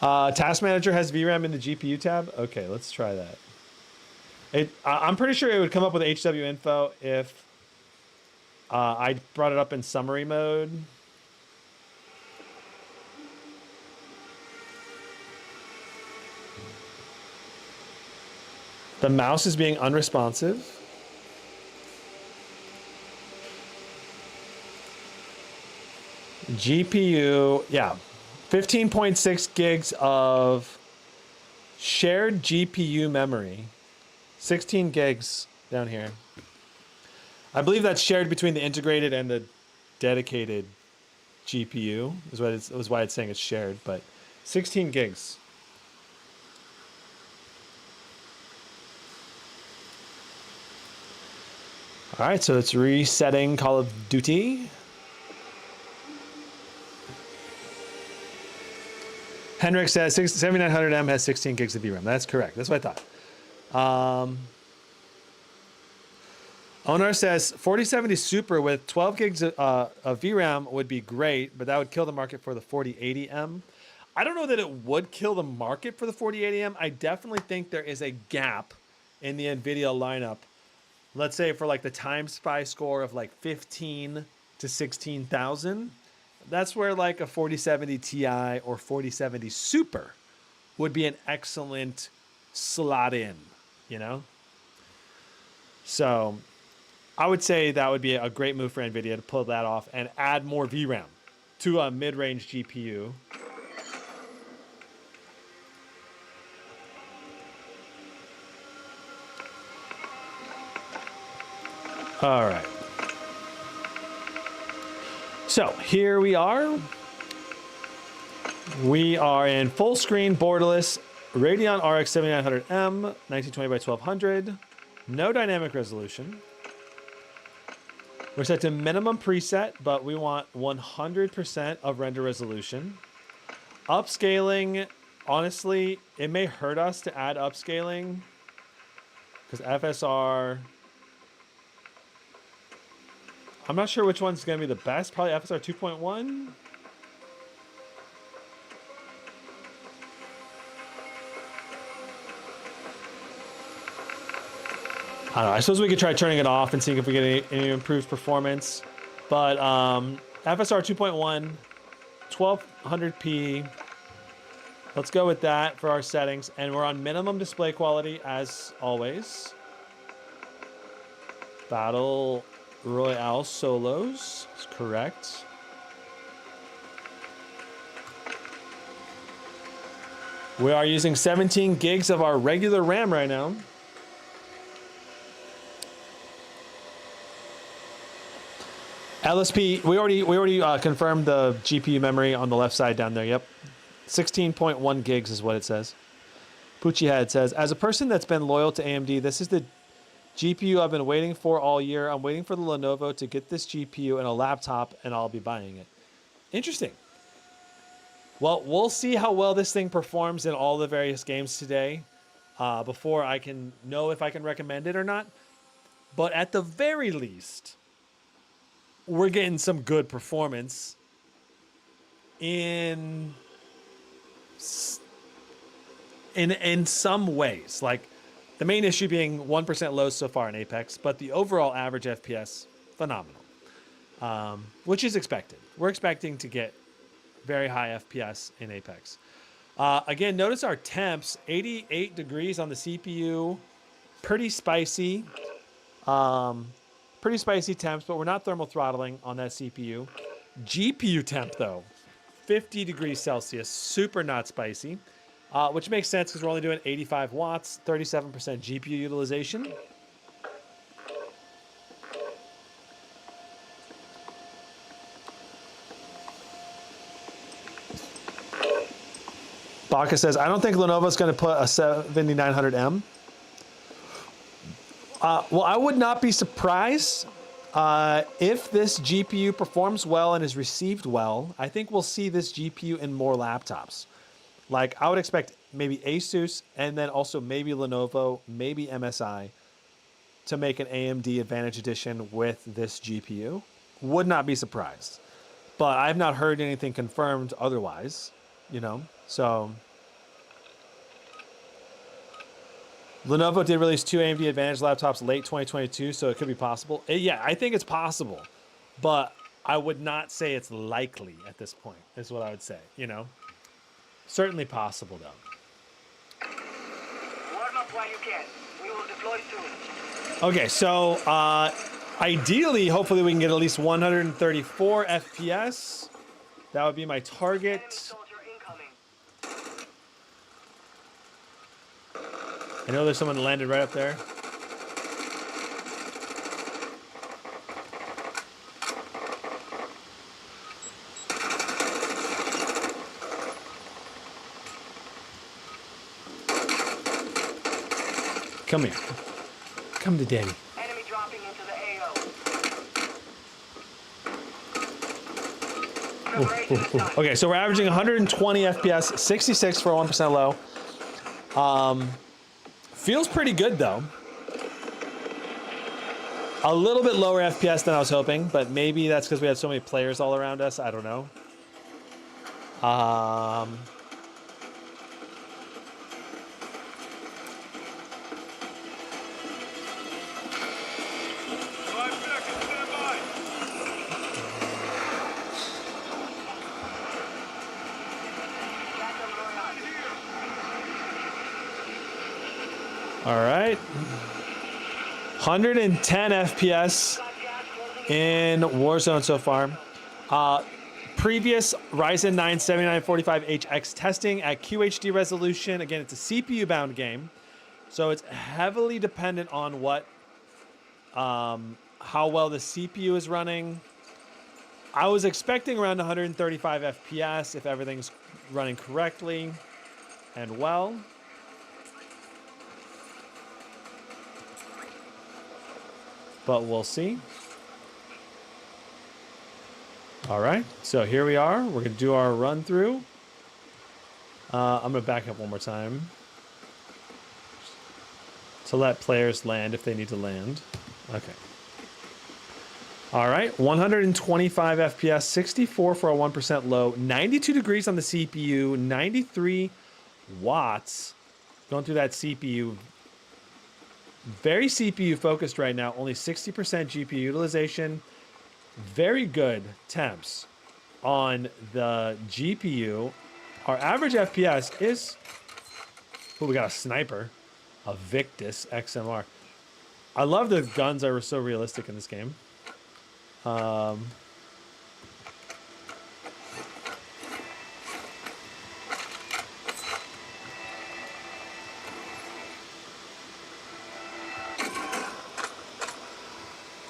Task Manager has VRAM in the GPU tab. Okay, let's try that. I'm pretty sure it would come up with HW info if I brought it up in summary mode. The mouse is being unresponsive. GPU, yeah. 15.6 gigs of shared GPU memory. 16 gigs down here. I believe that's shared between the integrated and the dedicated GPU is why it's saying it's shared, but 16 gigs. All right, so it's resetting Call of Duty. Henrik says 7900M has 16 gigs of VRAM. That's correct. That's what I thought. Onar says 4070 Super with 12 gigs of VRAM would be great, but that would kill the market for the 4080M. I don't know that it would kill the market for the 4080M. I definitely think there is a gap in the NVIDIA lineup. Let's say for like the Time Spy score of like 15 to 16,000. That's where like a 4070 Ti or 4070 Super would be an excellent slot in, you know? So I would say that would be a great move for NVIDIA to pull that off and add more VRAM to a mid-range GPU. All right. So here we are. We are in full screen borderless Radeon RX 7900M, 1920 by 1200. No dynamic resolution. We're set to minimum preset, but we want 100% of render resolution. Upscaling, honestly, it may hurt us to add upscaling because FSR. I'm not sure which one's going to be the best. Probably FSR 2.1. I don't know. I suppose we could try turning it off and seeing if we get any improved performance. But FSR 2.1, 1200p. Let's go with that for our settings. And we're on minimum display quality as always. Battle Royale solos is correct. We are using 17 gigs of our regular RAM right now. LSP, we already confirmed the GPU memory on the left side down there. Yep, 16.1 gigs is what it says. Poochie Head says, as a person that's been loyal to AMD, this is the GPU I've been waiting for all year. I'm waiting for the Lenovo to get this GPU and a laptop, and I'll be buying it. Interesting. Well, we'll see how well this thing performs in all the various games today before I can know if I can recommend it or not. But at the very least, we're getting some good performance in some ways. Like the main issue being 1% lows so far in Apex, but the overall average FPS, phenomenal, which is expected. We're expecting to get very high FPS in Apex. Again, notice our temps, 88 degrees on the CPU, pretty spicy. Pretty spicy temps, but we're not thermal throttling on that CPU. GPU temp though, 50 degrees Celsius, super not spicy, which makes sense because we're only doing 85 watts, 37% GPU utilization. Baka says, I don't think Lenovo's going to put a 7900M. Well, I would not be surprised if this GPU performs well and is received well. I think we'll see this GPU in more laptops. Like, I would expect maybe Asus and then also maybe Lenovo, maybe MSI to make an AMD Advantage Edition with this GPU. Would not be surprised. But I've not heard anything confirmed otherwise, you know, so... Lenovo did release 2 AMD Advantage laptops late 2022, so it could be possible. Yeah, I think it's possible, but I would not say it's likely at this point, is what I would say, you know? Certainly possible, though. Warm up while you can. We will deploy soon. Okay, so ideally, hopefully we can get at least 134 FPS. That would be my target. Soldier incoming. I know there's someone that landed right up there. Come here. Come to daddy. Enemy dropping into the AO. Okay, so we're averaging 120 FPS, 66 for 1% low. Feels pretty good though. A little bit lower FPS than I was hoping, but maybe that's because we had so many players all around us. I don't know. All right. 110 FPS in Warzone so far. Previous Ryzen 9 7945HX testing at QHD resolution. Again, it's a CPU-bound game, so it's heavily dependent on what, how well the CPU is running. I was expecting around 135 FPS if everything's running correctly and well. But we'll see. All right, so here we are. We're gonna do our run through. I'm gonna back up one more time to let players land if they need to land. Okay. All right, 125 FPS, 64 for a 1% low, 92 degrees on the CPU, 93 watts going through that CPU. Very CPU focused right now, only 60% GPU utilization. Very good temps on the GPU. Our average FPS is, oh, we got a sniper, a Victus XMR. I love the guns that were so realistic in this game.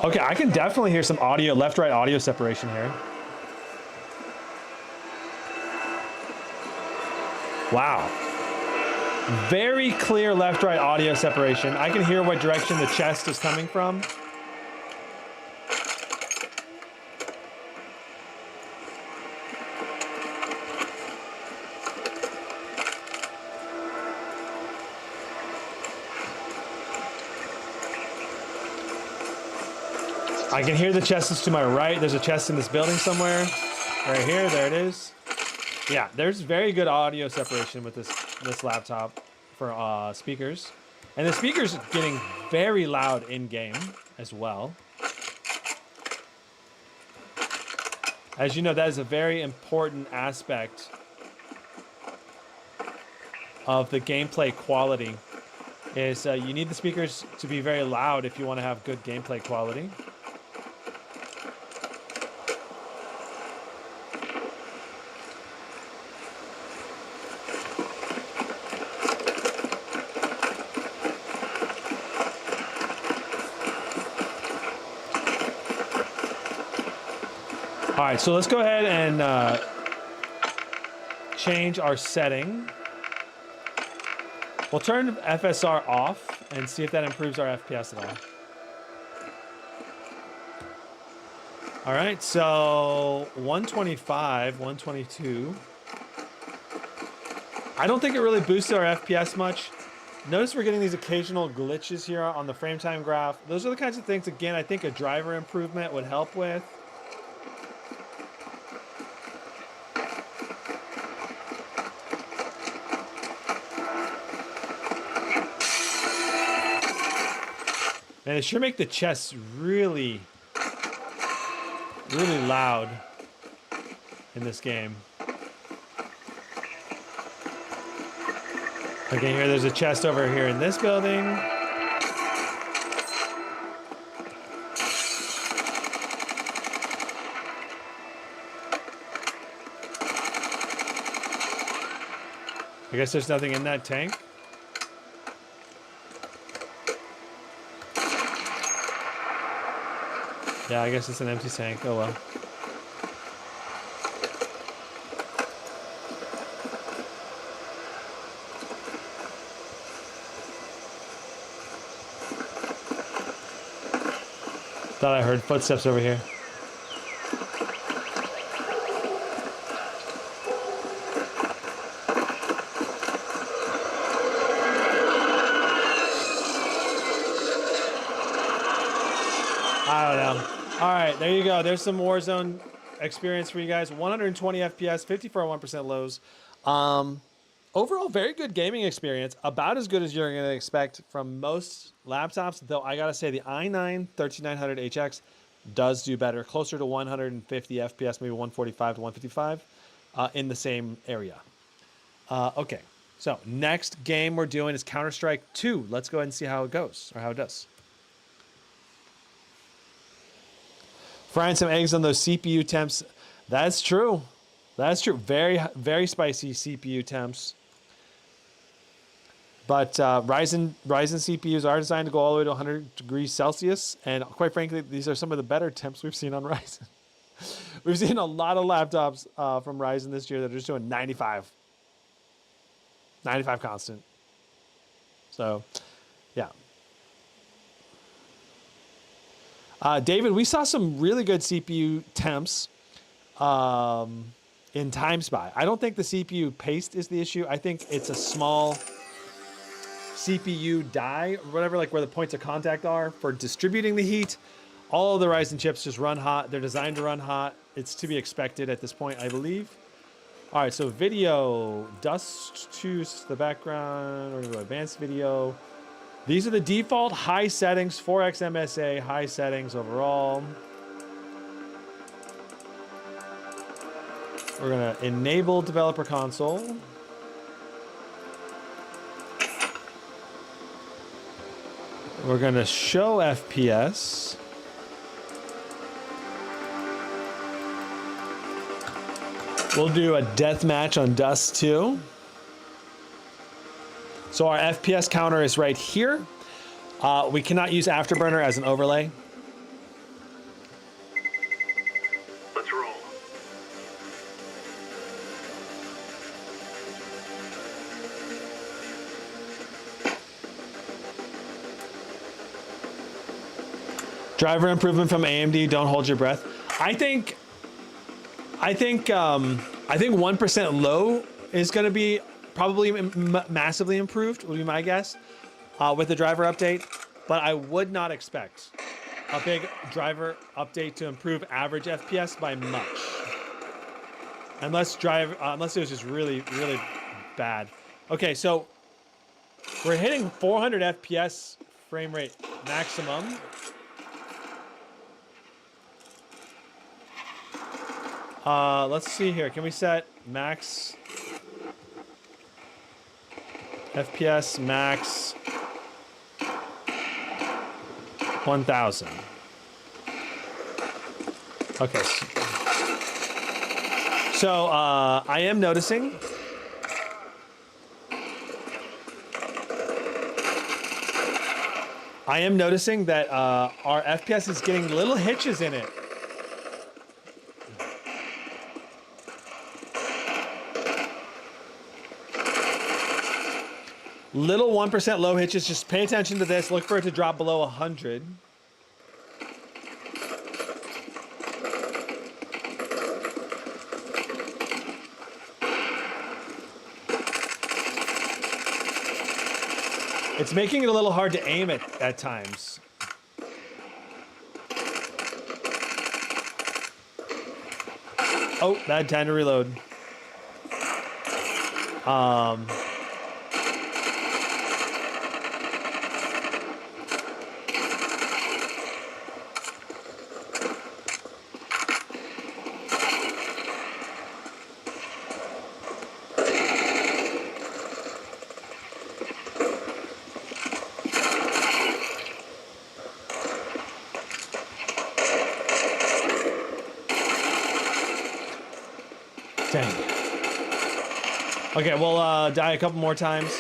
Okay, I can definitely hear some audio, left-right audio separation here. Wow. Very clear left-right audio separation. I can hear what direction the chest is coming from. I can hear the chests to my right. There's a chest in this building somewhere. Right here, there it is. Yeah, there's very good audio separation with this laptop for speakers. And the speaker's getting very loud in-game as well. As you know, that is a very important aspect of the gameplay quality. Is you need the speakers to be very loud if you want to have good gameplay quality. All right, so let's go ahead and change our setting. We'll turn FSR off and see if that improves our FPS at all. All right, so 125, 122. I don't think it really boosted our FPS much. Notice we're getting these occasional glitches here on the frame time graph. Those are the kinds of things, again, I think a driver improvement would help with. And it sure make the chests really, really loud in this game. Okay, here there's a chest over here in this building. I guess there's nothing in that tank. Yeah, I guess it's an empty tank. Oh well. Thought I heard footsteps over here. I don't know. All right, there you go. There's some Warzone experience for you guys. 120 FPS, 54.1% lows. Overall, very good gaming experience. About as good as you're going to expect from most laptops, though I got to say the i9-13900HX does do better, closer to 150 FPS, maybe 145 to 155 in the same area. Okay, so next game we're doing is Counter-Strike 2. Let's go ahead and see how it goes, or how it does. Frying some eggs on those CPU temps. That's true. That's true. Very, very spicy CPU temps. But Ryzen CPUs are designed to go all the way to 100 degrees Celsius. And quite frankly, these are some of the better temps we've seen on Ryzen. We've seen a lot of laptops from Ryzen this year that are just doing 95. 95 constant. So, yeah. David, we saw some really good CPU temps in TimeSpy. I don't think the CPU paste is the issue. I think it's a small CPU die or whatever, like where the points of contact are for distributing the heat. All of the Ryzen chips just run hot. They're designed to run hot. It's to be expected at this point, I believe. All right, so video, dust to the background, or advanced video. These are the default high settings, 4x MSA, high settings overall. We're gonna enable developer console. We're gonna show FPS. We'll do a death match on Dust 2. So our FPS counter is right here. We cannot use Afterburner as an overlay. Let's roll. Driver improvement from AMD. Don't hold your breath. I think 1% low is going to be probably massively improved, would be my guess, with the driver update. But I would not expect a big driver update to improve average FPS by much. Unless it was just really, really bad. Okay, so we're hitting 400 FPS frame rate maximum. Let's see here. Can we set max FPS max 1000? Okay. So I am noticing that our FPS is getting little hitches in it. Little 1% low hitches. Just pay attention to this. Look for it to drop below 100. It's making it a little hard to aim at times. Oh, that had time to reload. Okay, we'll die a couple more times,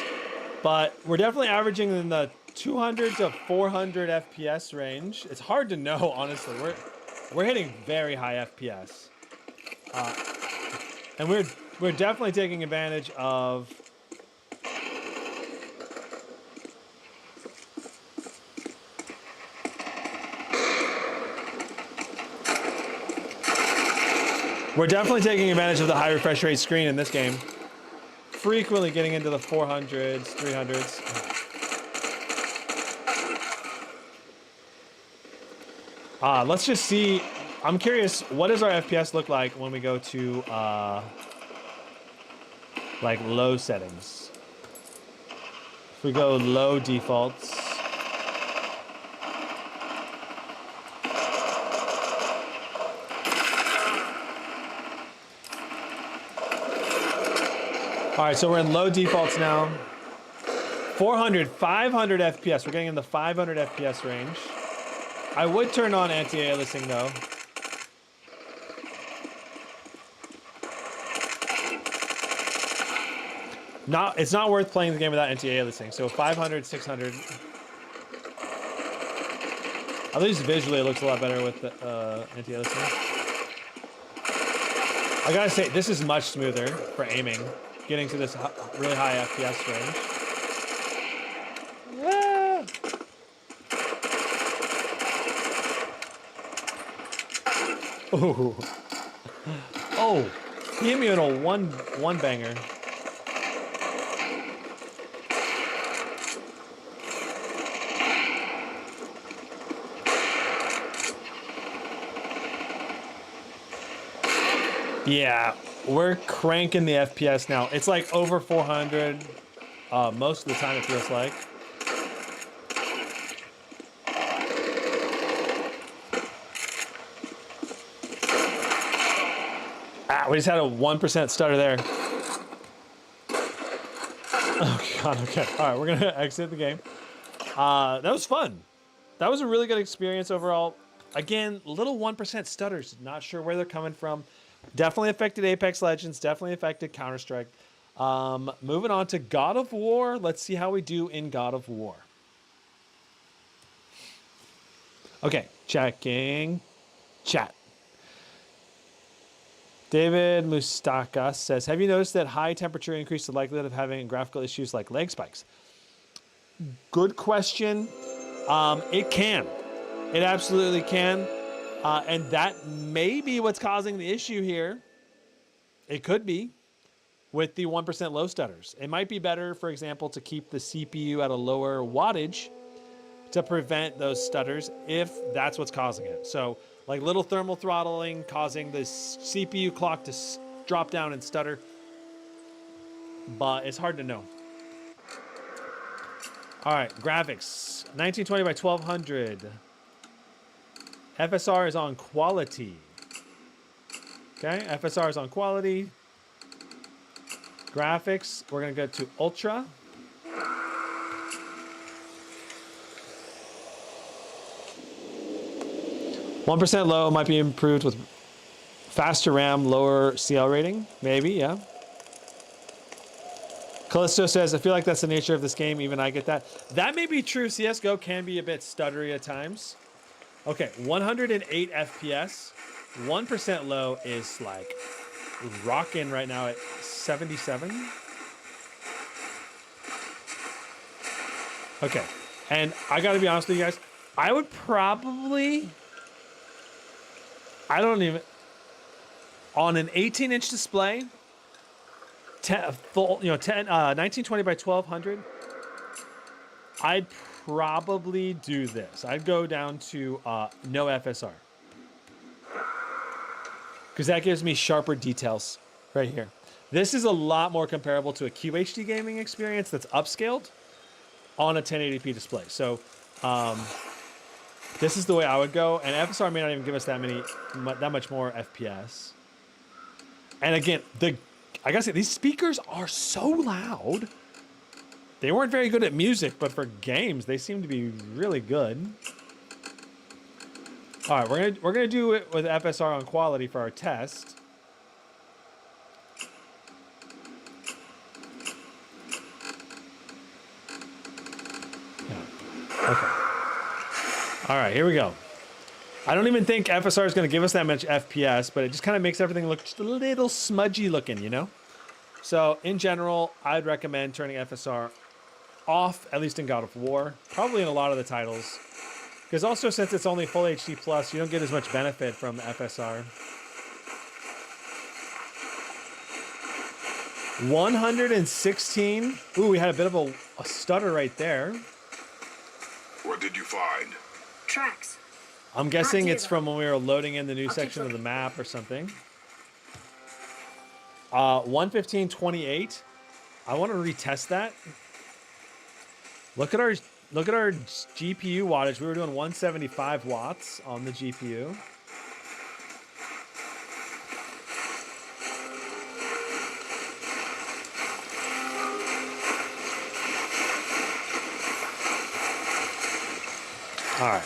but we're definitely averaging in the 200 to 400 FPS range. It's hard to know, honestly. We're hitting very high FPS, and we're definitely taking advantage of. We're definitely taking advantage of the high refresh rate screen in this game. Frequently getting into the 400s, 300s. Let's just see. I'm curious, what does our FPS look like when we go to like low settings? If we go low defaults. All right, so we're in low defaults now. 400, 500 FPS. We're getting in the 500 FPS range. I would turn on anti-aliasing though. It's not worth playing the game without anti-aliasing. So 500, 600. At least visually it looks a lot better with the anti-aliasing. I gotta say, this is much smoother for aiming. Getting to this really high FPS range. Yeah. Oh, oh, he hit me in a one banger. Yeah. We're cranking the FPS now. It's like over 400 most of the time, it feels like. We just had a 1% stutter there. Oh, God, okay. All right, we're going to exit the game. That was fun. That was a really good experience overall. Again, little 1% stutters. Not sure where they're coming from. Definitely affected Apex Legends. Definitely affected Counter-Strike. Moving on to God of War. Let's see how we do in God of War. Okay, checking chat. David Mustaka says, have you noticed that high temperature increased the likelihood of having graphical issues like lag spikes? Good question. It can. It absolutely can. And that may be what's causing the issue here. It could be with the 1% low stutters. It might be better, for example, to keep the CPU at a lower wattage to prevent those stutters if that's what's causing it. So like little thermal throttling causing the CPU clock to drop down and stutter, but it's hard to know. All right, graphics, 1920 by 1200. FSR is on quality. Okay, FSR is on quality. Graphics, we're gonna go to ultra. %1 low might be improved with faster RAM, lower CL rating. Maybe, yeah. Callisto says, I feel like that's the nature of this game. Even I get that. That may be true. CSGO can be a bit stuttery at times. Okay, 108 FPS. 1% low is like rocking right now at 77. Okay, and I gotta be honest with you guys. I would probably, I don't even, on an 18-inch display, 1920 by 1200, I'd probably do this. I'd go down to no FSR. Because that gives me sharper details right here. This is a lot more comparable to a QHD gaming experience that's upscaled on a 1080p display. So this is the way I would go. And FSR may not even give us that much more FPS. And again, I gotta say, these speakers are so loud. They weren't very good at music, but for games, they seem to be really good. All right, we're gonna do it with FSR on quality for our test. Yeah. Okay. All right, here we go. I don't even think FSR is going to give us that much FPS, but it just kind of makes everything look just a little smudgy looking, you know? So in general, I'd recommend turning FSR off, at least in God of War, probably in a lot of the titles. Because also, since it's only full HD plus, you don't get as much benefit from the FSR. 116. Ooh, we had a bit of a stutter right there. What did you find? Tracks. I'm guessing it's from when we were loading in the new section of the map or something. 115.28. I want to retest that. Look at our GPU wattage. We were doing 175 watts on the GPU. All right.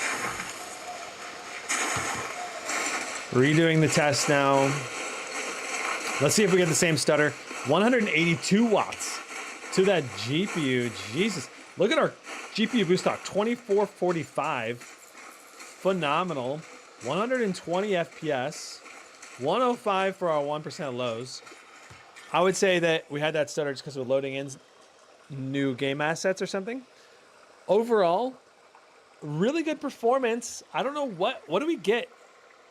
Redoing the test now. Let's see if we get the same stutter. 182 watts to that GPU. Jesus. Look at our GPU boost stock. 2445. Phenomenal. 120 FPS. 105 for our 1% lows. I would say that we had that stutter just because we're loading in new game assets or something. Overall, really good performance. I don't know what do we get?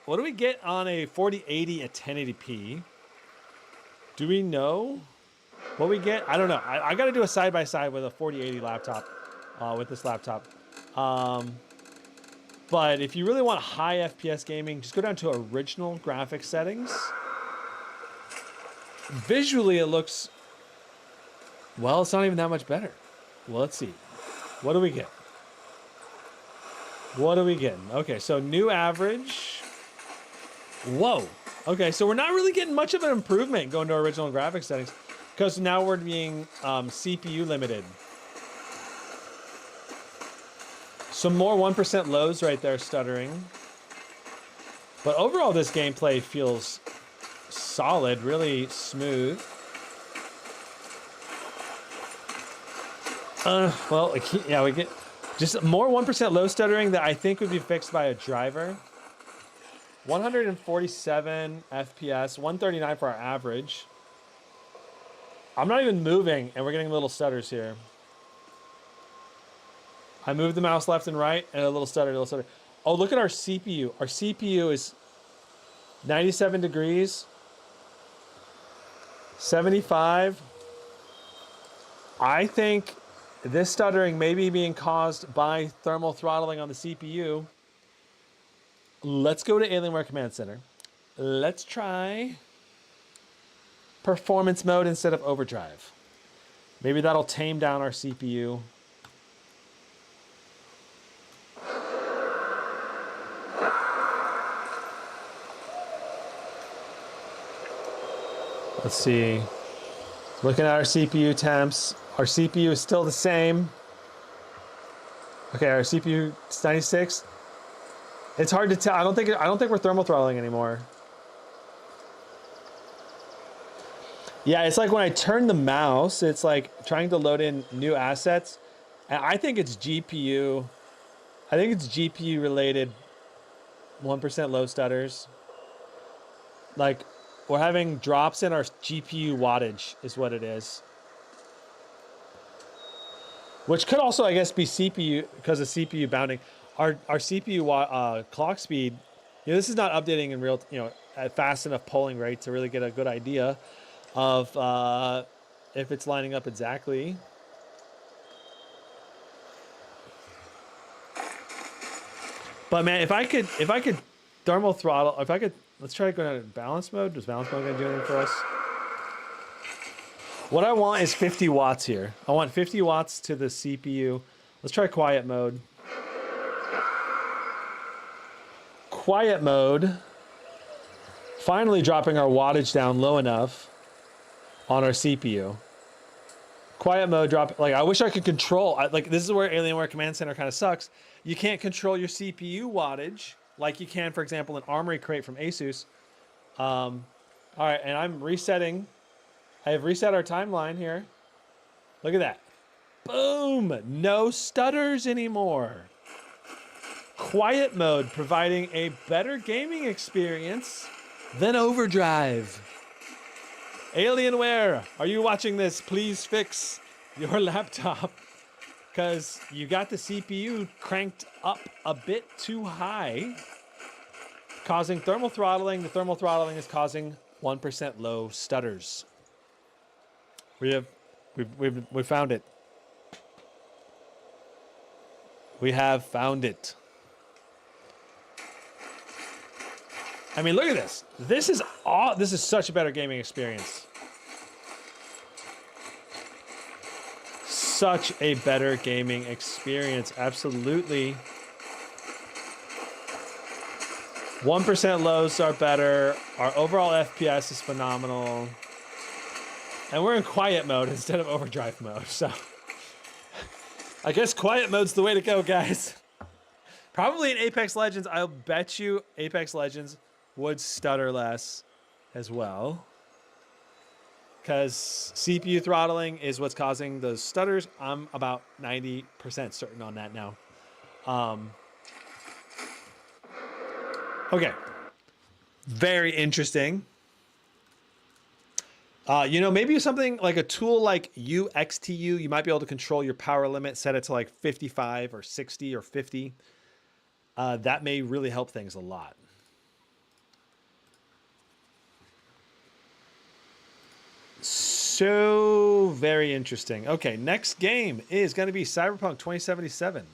What do we get on a 4080 at 1080p? Do we know what we get? I don't know. I got to do a side-by-side with a 4080 laptop, with this laptop. But if you really want high FPS gaming, just go down to original graphics settings. Visually, it looks, well, it's not even that much better. Well, let's see. What do we get? What are we getting? Okay, so new average. Whoa. Okay, so we're not really getting much of an improvement going to original graphics settings because now we're being CPU limited. Some more 1% lows right there stuttering. But overall, this gameplay feels solid, really smooth. Well, yeah, we get just more 1% low stuttering that I think would be fixed by a driver. 147 FPS, 139 for our average. I'm not even moving, and we're getting little stutters here. I moved the mouse left and right, and a little stutter, a little stutter. Oh, look at our CPU. Our CPU is 97 degrees, 75. I think this stuttering may be being caused by thermal throttling on the CPU. Let's go to Alienware Command Center. Let's try performance mode instead of overdrive. Maybe that'll tame down our CPU. Let's see. Looking at our CPU temps. Our CPU is still the same. Okay, our CPU is 96. It's hard to tell. I don't think we're thermal throttling anymore. Yeah, it's like when I turn the mouse, it's like trying to load in new assets. And I think it's GPU. I think it's GPU related 1% low stutters. Like we're having drops in our GPU wattage is what it is. Which could also, I guess, be CPU because of CPU bounding. Our CPU clock speed, this is not updating in real, at fast enough polling rate to really get a good idea of if it's lining up exactly. But man, if I could thermal throttle, let's try going to balance mode. Does balance mode gonna do anything for us? What I want is 50 watts here. I want 50 watts to the CPU. Let's try quiet mode. Quiet mode. Finally dropping our wattage down low enough on our CPU. Quiet mode drop. Like I wish I could control. Like this is where Alienware Command Center kind of sucks. You can't control your CPU wattage like you can, for example, an Armory crate from Asus. All right, and I'm resetting. I have reset our timeline here. Look at that. Boom! No stutters anymore. Quiet mode providing a better gaming experience than overdrive. Alienware, are you watching this? Please fix your laptop because you got the CPU cranked up a bit too high, causing thermal throttling. The thermal throttling is causing 1% low stutters. We found it. We have found it. I mean, look at this. This is such a better gaming experience. Such a better gaming experience. Absolutely. 1% lows are better. Our overall FPS is phenomenal. And we're in quiet mode instead of overdrive mode. So I guess quiet mode's the way to go, guys. Probably in Apex Legends, I'll bet you Apex Legends would stutter less as well. Because CPU throttling is what's causing those stutters. I'm about 90% certain on that now. Okay. Very interesting. Maybe something like a tool like UXTU, you might be able to control your power limit, set it to like 55 or 60 or 50. That may really help things a lot. So very interesting. Okay, next game is going to be Cyberpunk 2077.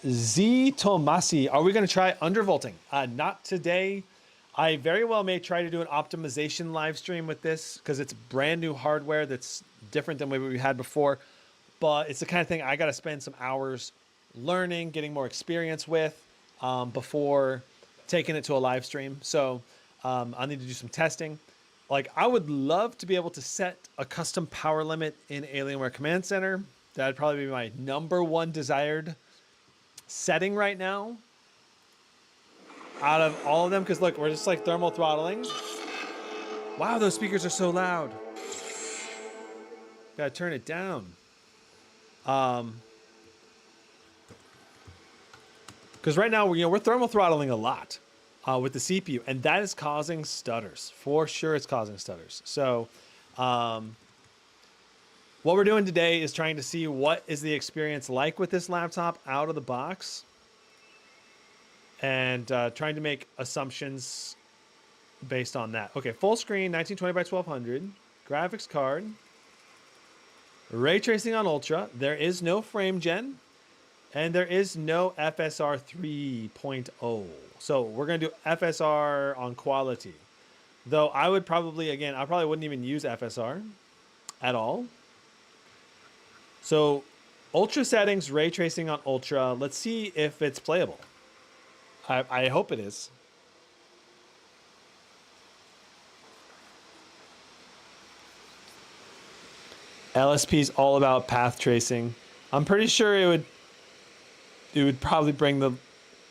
Z Tomasi, are we going to try undervolting? Not today. I very well may try to do an optimization live stream with this because it's brand new hardware that's different than what we had before. But it's the kind of thing I got to spend some hours learning, getting more experience with before taking it to a live stream. So I need to do some testing. Like I would love to be able to set a custom power limit in Alienware Command Center. That'd probably be my #1 desired setting right now out of all of them. Because look, we're just like thermal throttling. Wow, those speakers are so loud. Gotta turn it down. Because right now we're thermal throttling a lot with the CPU, and that is causing stutters. For sure, it's causing stutters. So, what we're doing today is trying to see what is the experience like with this laptop out of the box, and trying to make assumptions based on that. Okay, full screen, 1920 by 1200. graphics card, ray tracing on Ultra. There is no frame gen, and there is no FSR 3.0. So we're going to do FSR on quality. Though I would probably, again, I probably wouldn't even use FSR at all. So Ultra settings, ray tracing on Ultra. Let's see if it's playable. I hope it is. LSP is all about path tracing. I'm pretty sure it would probably bring the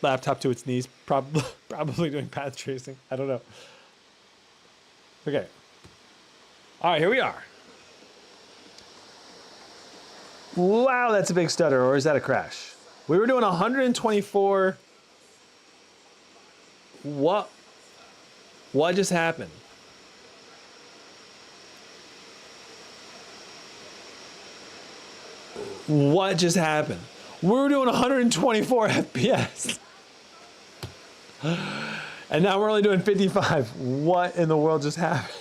laptop to its knees, probably doing path tracing. I don't know. Okay. All right, here we are. Wow, that's a big stutter, or is that a crash? We were doing 124. What just happened? What just happened? We were doing 124 FPS. And now we're only doing 55. What in the world just happened?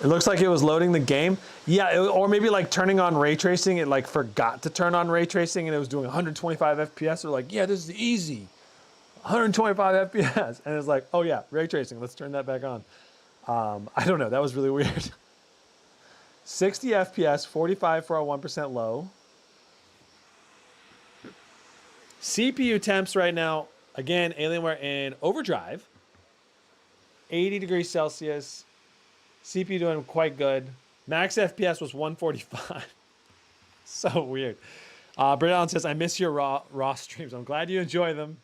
It looks like it was loading the game. Yeah, or maybe like turning on ray tracing. It like forgot to turn on ray tracing and it was doing 125 FPS. They're like, yeah, this is easy. 125 FPS. And it's like, oh yeah, ray tracing. Let's turn that back on. I don't know. That was really weird. 60 FPS, 45 for a 1% low. CPU temps right now. Again, Alienware in Overdrive. 80 degrees Celsius. CPU doing quite good. Max FPS was 145. So weird. Britt Allen says, I miss your raw streams. I'm glad you enjoy them.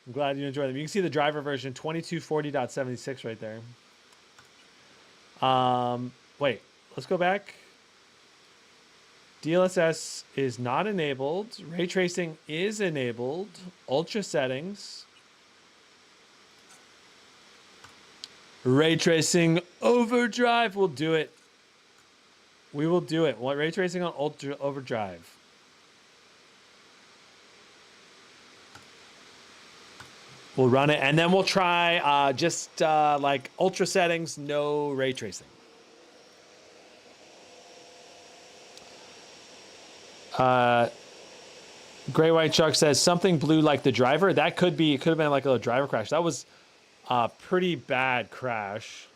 I'm glad you enjoy them. You can see the driver version 2240.76 right there. Wait, let's go back. DLSS is not enabled. Ray tracing is enabled. Ultra settings. Ray tracing overdrive will do it. We will do it. What ray tracing on ultra overdrive? We'll run it and then we'll try just like ultra settings, no ray tracing. Gray White Chuck says something blue like the driver. That could be. It could have been like a driver crash. That was a pretty bad crash.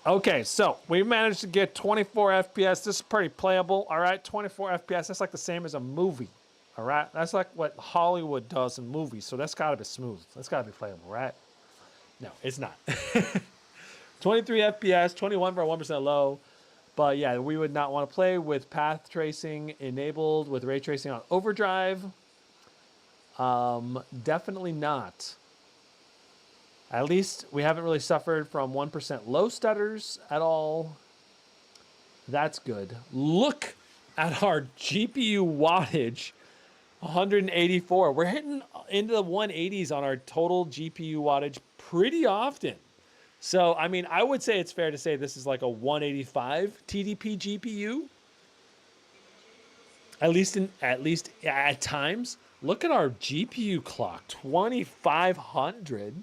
Okay, so we managed to get 24 FPS. This is pretty playable. All right, 24 FPS. That's like the same as a movie. All right, that's like what Hollywood does in movies. So that's got to be smooth. That's got to be playable, right? No, it's not. 23 FPS, 21 for a 1% low. But yeah, we would not want to play with path tracing enabled with ray tracing on overdrive. Definitely not. At least we haven't really suffered from 1% low stutters at all. That's good. Look at our GPU wattage, 184. We're hitting into the 180s on our total GPU wattage pretty often. So, I mean, I would say it's fair to say this is like a 185 TDP GPU. At least at times. Look at our GPU clock, 2500.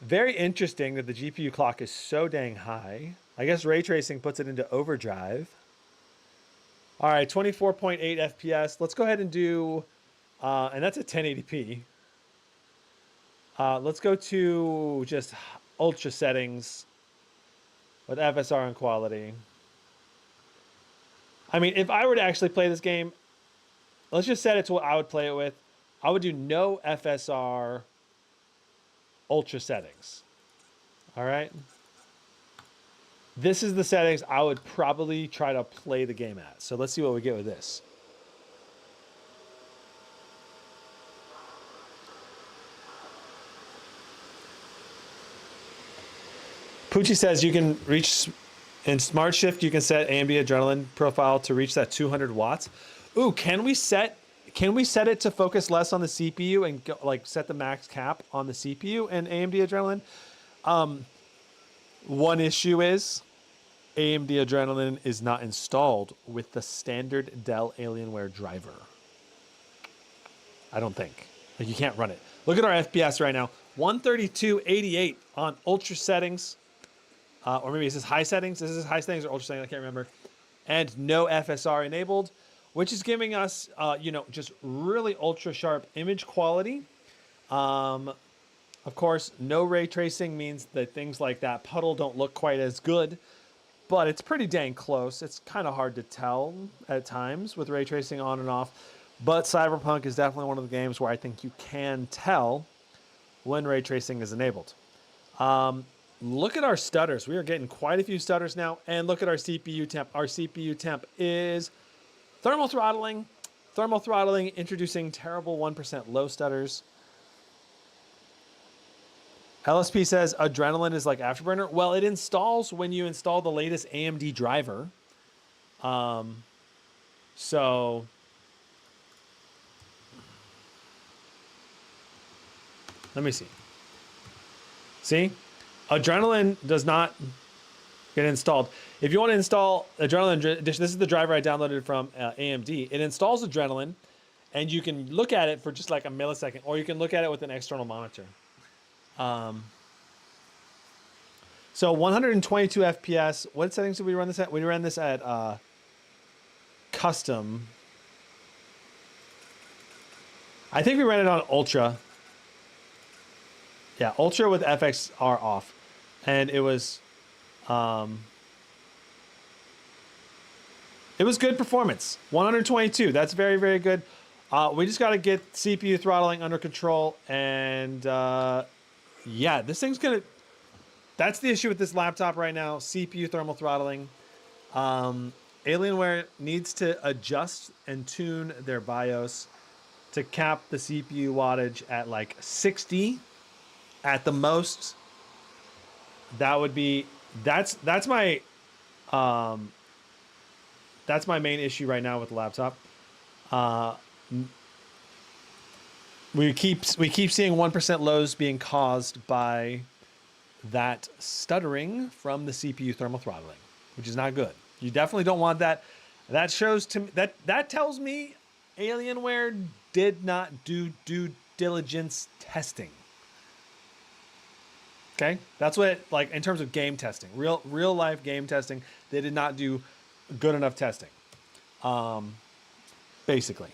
Very interesting that the GPU clock is so dang high. I guess ray tracing puts it into overdrive. All right, 24.8 FPS. Let's go ahead and do, and that's at 1080p. Let's go to just ultra settings with FSR and quality. I mean, if I were to actually play this game, let's just set it to what I would play it with. I would do no FSR ultra settings. All right. This is the settings I would probably try to play the game at. So let's see what we get with this. Poochie says you can reach in Smart Shift. You can set AMD Adrenaline profile to reach that 200 watts. Ooh, can we set it to focus less on the CPU and go, like set the max cap on the CPU and AMD Adrenaline? One issue is AMD Adrenalin is not installed with the standard Dell Alienware driver. I don't think. Like, you can't run it. Look at our FPS right now. 132.88 on ultra settings. Or maybe this is high settings. This is high settings or ultra settings. I can't remember. And no FSR enabled, which is giving us, you know, just really ultra sharp image quality. Of course, no ray tracing means that things like that puddle don't look quite as good, but it's pretty dang close. It's kind of hard to tell at times with ray tracing on and off. But Cyberpunk is definitely one of the games where I think you can tell when ray tracing is enabled. Look at our stutters. We are getting quite a few stutters now. And look at our CPU temp. Our CPU temp is thermal throttling. Thermal throttling, introducing terrible 1% low stutters. LSP says Adrenalin is like Afterburner. Well, it installs when you install the latest AMD driver. So let me see. See? Adrenalin does not get installed. If you want to install Adrenalin, this is the driver I downloaded from AMD. It installs Adrenalin, and you can look at it for just like a millisecond, or you can look at it with an external monitor. So 122 FPS. What settings did we run this at? We ran this at custom. I think we ran it on ultra. Yeah, ultra with FXR off. And it was good performance. 122. That's very, very good. We just got to get CPU throttling under control. And yeah, this thing's going to... That's the issue with this laptop right now. CPU thermal throttling. Alienware needs to adjust and tune their BIOS to cap the CPU wattage at like 60 at the most. That would be... That's my main issue right now with the laptop. We keep seeing 1% lows being caused by that stuttering from the CPU thermal throttling, which is not good. You definitely don't want that. That shows to me that tells me Alienware did not do due diligence testing. Okay, that's what like in terms of game testing, real life game testing, they did not do good enough testing. Basically.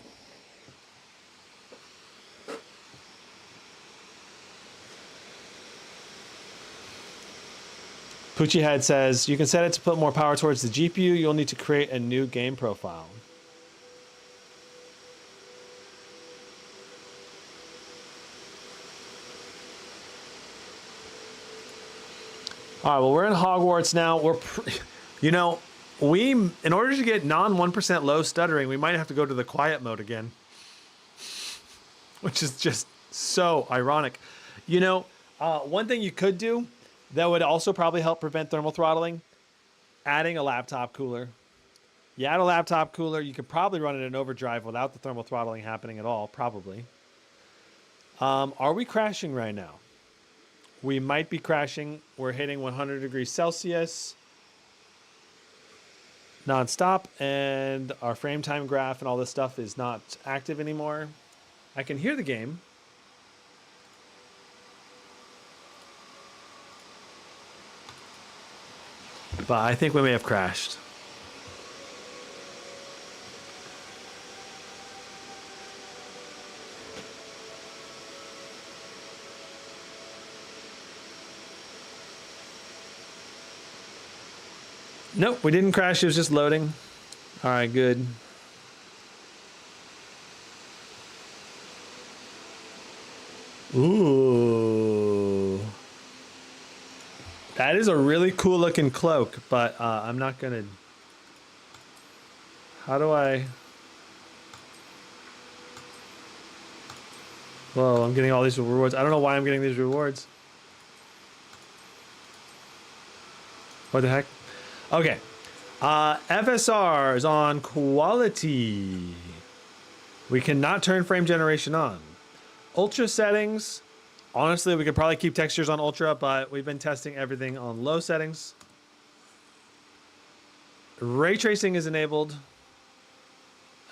Poochie Head says, you can set it to put more power towards the GPU. You'll need to create a new game profile. All right, well, we're in Hogwarts now. You know, in order to get non 1% low stuttering, we might have to go to the quiet mode again, which is just so ironic. You know, one thing you could do that would also probably help prevent thermal throttling, adding a laptop cooler. You add a laptop cooler, you could probably run it in overdrive without the thermal throttling happening at all, probably. Are we crashing right now? We might be crashing. We're hitting 100 degrees Celsius nonstop, and our frame time graph and all this stuff is not active anymore. I can hear the game. But I think we may have crashed. Nope, we didn't crash. It was just loading. All right, good. Ooh. That is a really cool looking cloak, but I'm not gonna... How do I... Whoa, I'm getting all these rewards. I don't know why I'm getting these rewards. What the heck? Okay. FSR is on quality. We cannot turn frame generation on. Ultra settings Honestly, we could probably keep textures on ultra, but we've been testing everything on low settings. Ray tracing is enabled.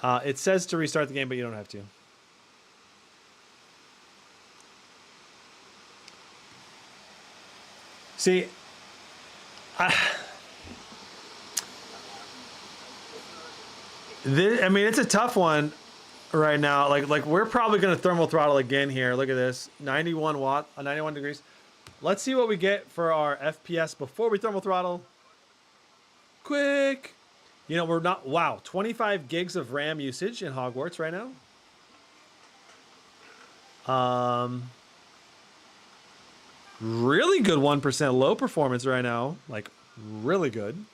It says to restart the game, but you don't have to. See, I mean, it's a tough one right now. Like we're probably gonna thermal throttle again here. Look at this, 91 degrees. Let's see what we get for our FPS before we thermal throttle. Quick. You know, we're not, wow, 25 gigs of RAM usage in Hogwarts right now. Really good 1% low performance right now. Like, really good.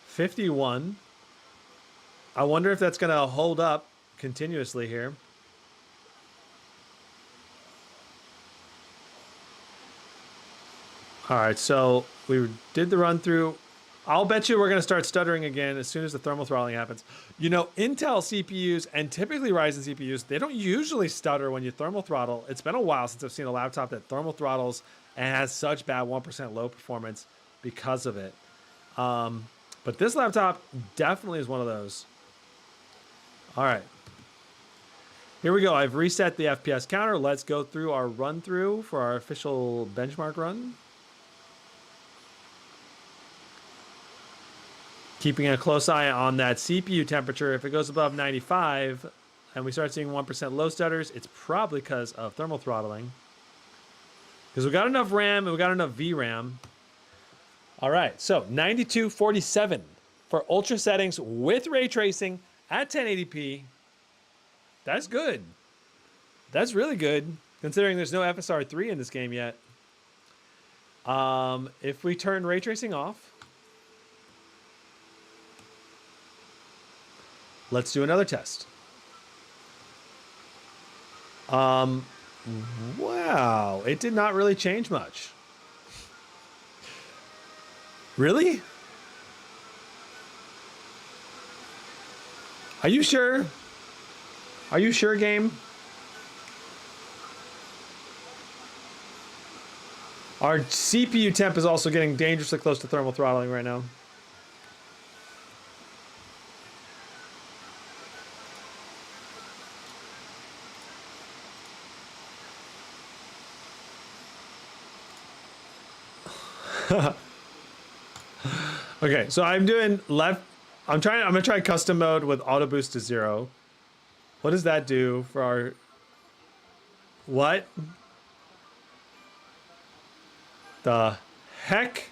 51. I wonder if that's going to hold up continuously here. All right, so we did the run through. I'll bet you we're going to start stuttering again as soon as the thermal throttling happens. You know, Intel CPUs and typically Ryzen CPUs, they don't usually stutter when you thermal throttle. It's been a while since I've seen a laptop that thermal throttles and has such bad 1% low performance because of it. But this laptop definitely is one of those. All right. Here we go. I've reset the FPS counter. Let's go through our run through for our official benchmark run. Keeping a close eye on that CPU temperature. If it goes above 95 and we start seeing 1% low stutters, it's probably because of thermal throttling. Because we got enough RAM and we got enough VRAM. All right, so 9247 for ultra settings with ray tracing at 1080p. That's good. That's really good, considering there's no FSR 3 in this game yet. If we turn ray tracing off, let's do another test. Wow, it did not really change much. Really? Are you sure? Are you sure, game? Our CPU temp is also getting dangerously close to thermal throttling right now. Okay, so I'm doing left. I'm gonna try custom mode with auto boost to 0. What does that do for our? What? The heck?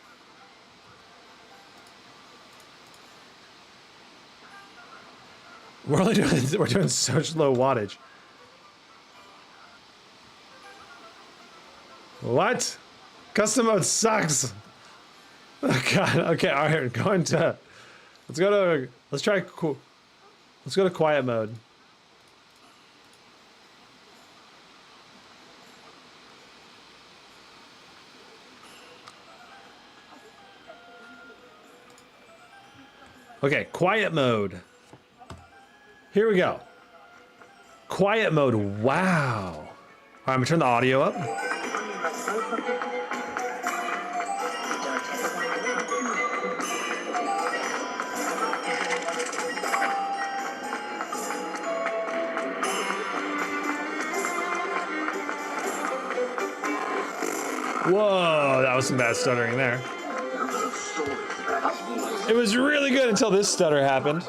We're doing such low wattage. What? Custom mode sucks. Oh god. Okay, all right, going to let's go to quiet mode. Okay, quiet mode. Here we go. Quiet mode. Wow. All right, I'm gonna turn the audio up. Whoa, that was some bad stuttering there. It was really good until this stutter happened.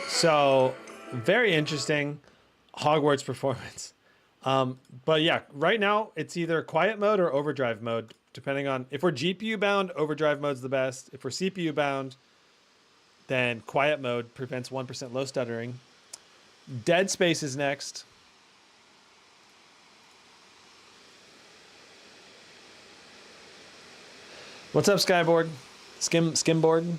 So, very interesting Hogwarts performance. But yeah, right now it's either quiet mode or overdrive mode, depending on if we're GPU bound, overdrive mode's the best. If we're CPU bound, then quiet mode prevents 1% low stuttering. Dead Space is next. What's up, Skyboard? Skimboard?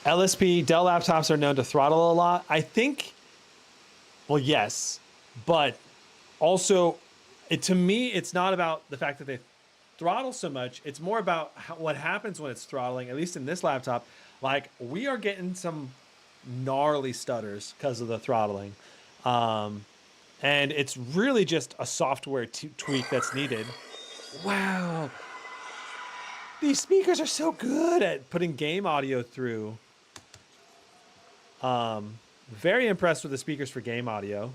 LSP, Dell laptops are known to throttle a lot. I think, well, yes, but also, to me, it's not about the fact that they throttle so much. It's more about what happens when it's throttling, at least in this laptop. Like, we are getting some gnarly stutters because of the throttling. And it's really just a software tweak that's needed. Wow. These speakers are so good at putting game audio through. Very impressed with the speakers for game audio.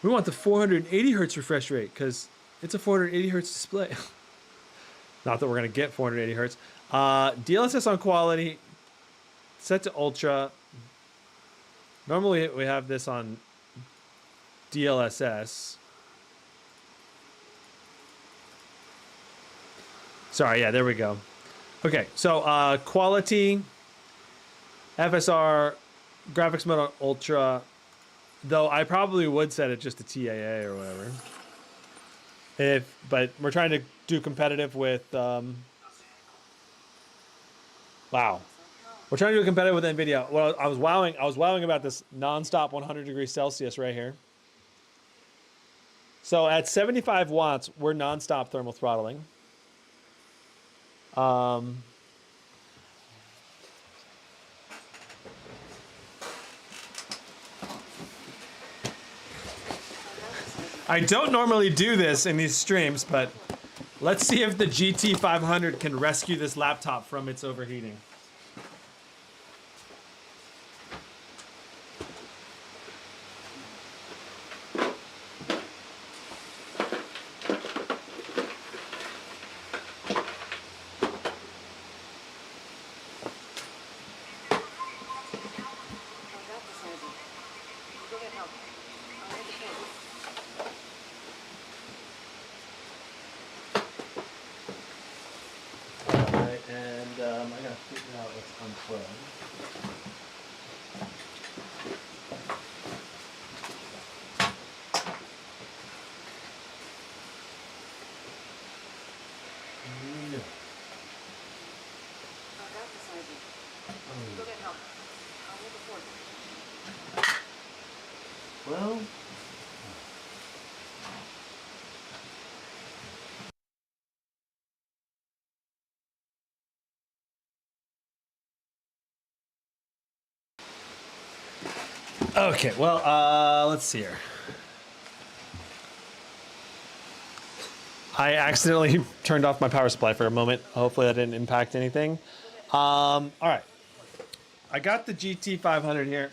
We want the 480 hertz refresh rate because it's a 480 hertz display. Not that we're going to get 480 hertz. DLSS on quality, set to ultra. Normally we have this on DLSS. Sorry, yeah, there we go. Okay, so quality, FSR, graphics mode on ultra. Though I probably would set it just to TAA or whatever. But we're trying to do competitive with. Wow. We're trying to do competitive with NVIDIA. Well, I was wowing about this nonstop 100 degrees Celsius right here. So at 75 watts, we're nonstop thermal throttling. I don't normally do this in these streams, but let's see if the GT500 can rescue this laptop from its overheating. Well, okay, well, let's see here. I accidentally turned off my power supply for a moment. Hopefully that didn't impact anything. All right. I got the GT500 here.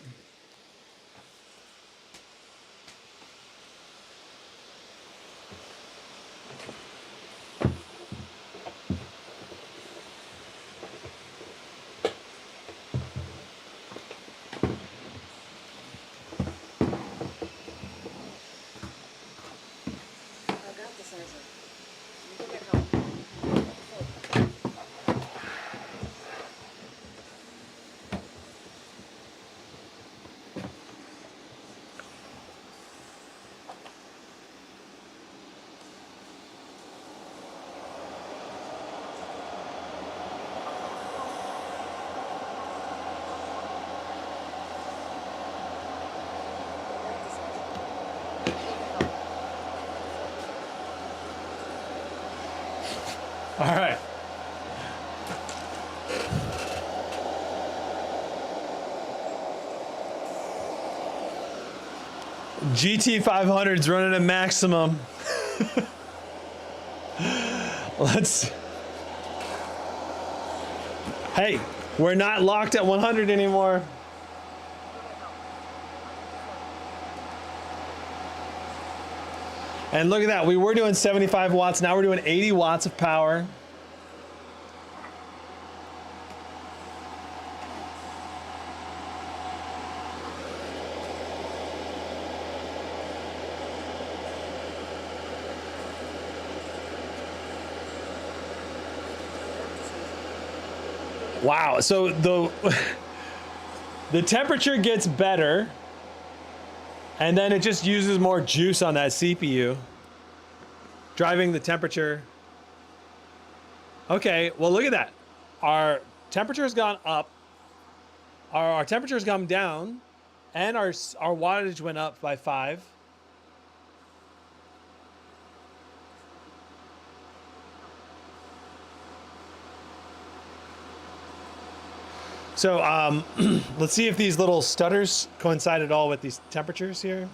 All right. GT500's running at maximum. Hey, we're not locked at 100 anymore. And look at that, we were doing 75 watts, now we're doing 80 watts of power. Wow, so the temperature gets better, and then it just uses more juice on that CPU, driving the temperature. Okay, well look at that. Our temperature has gone up, our temperature has come down, and our wattage went up by 5. So let's see if these little stutters coincide at all with these temperatures here.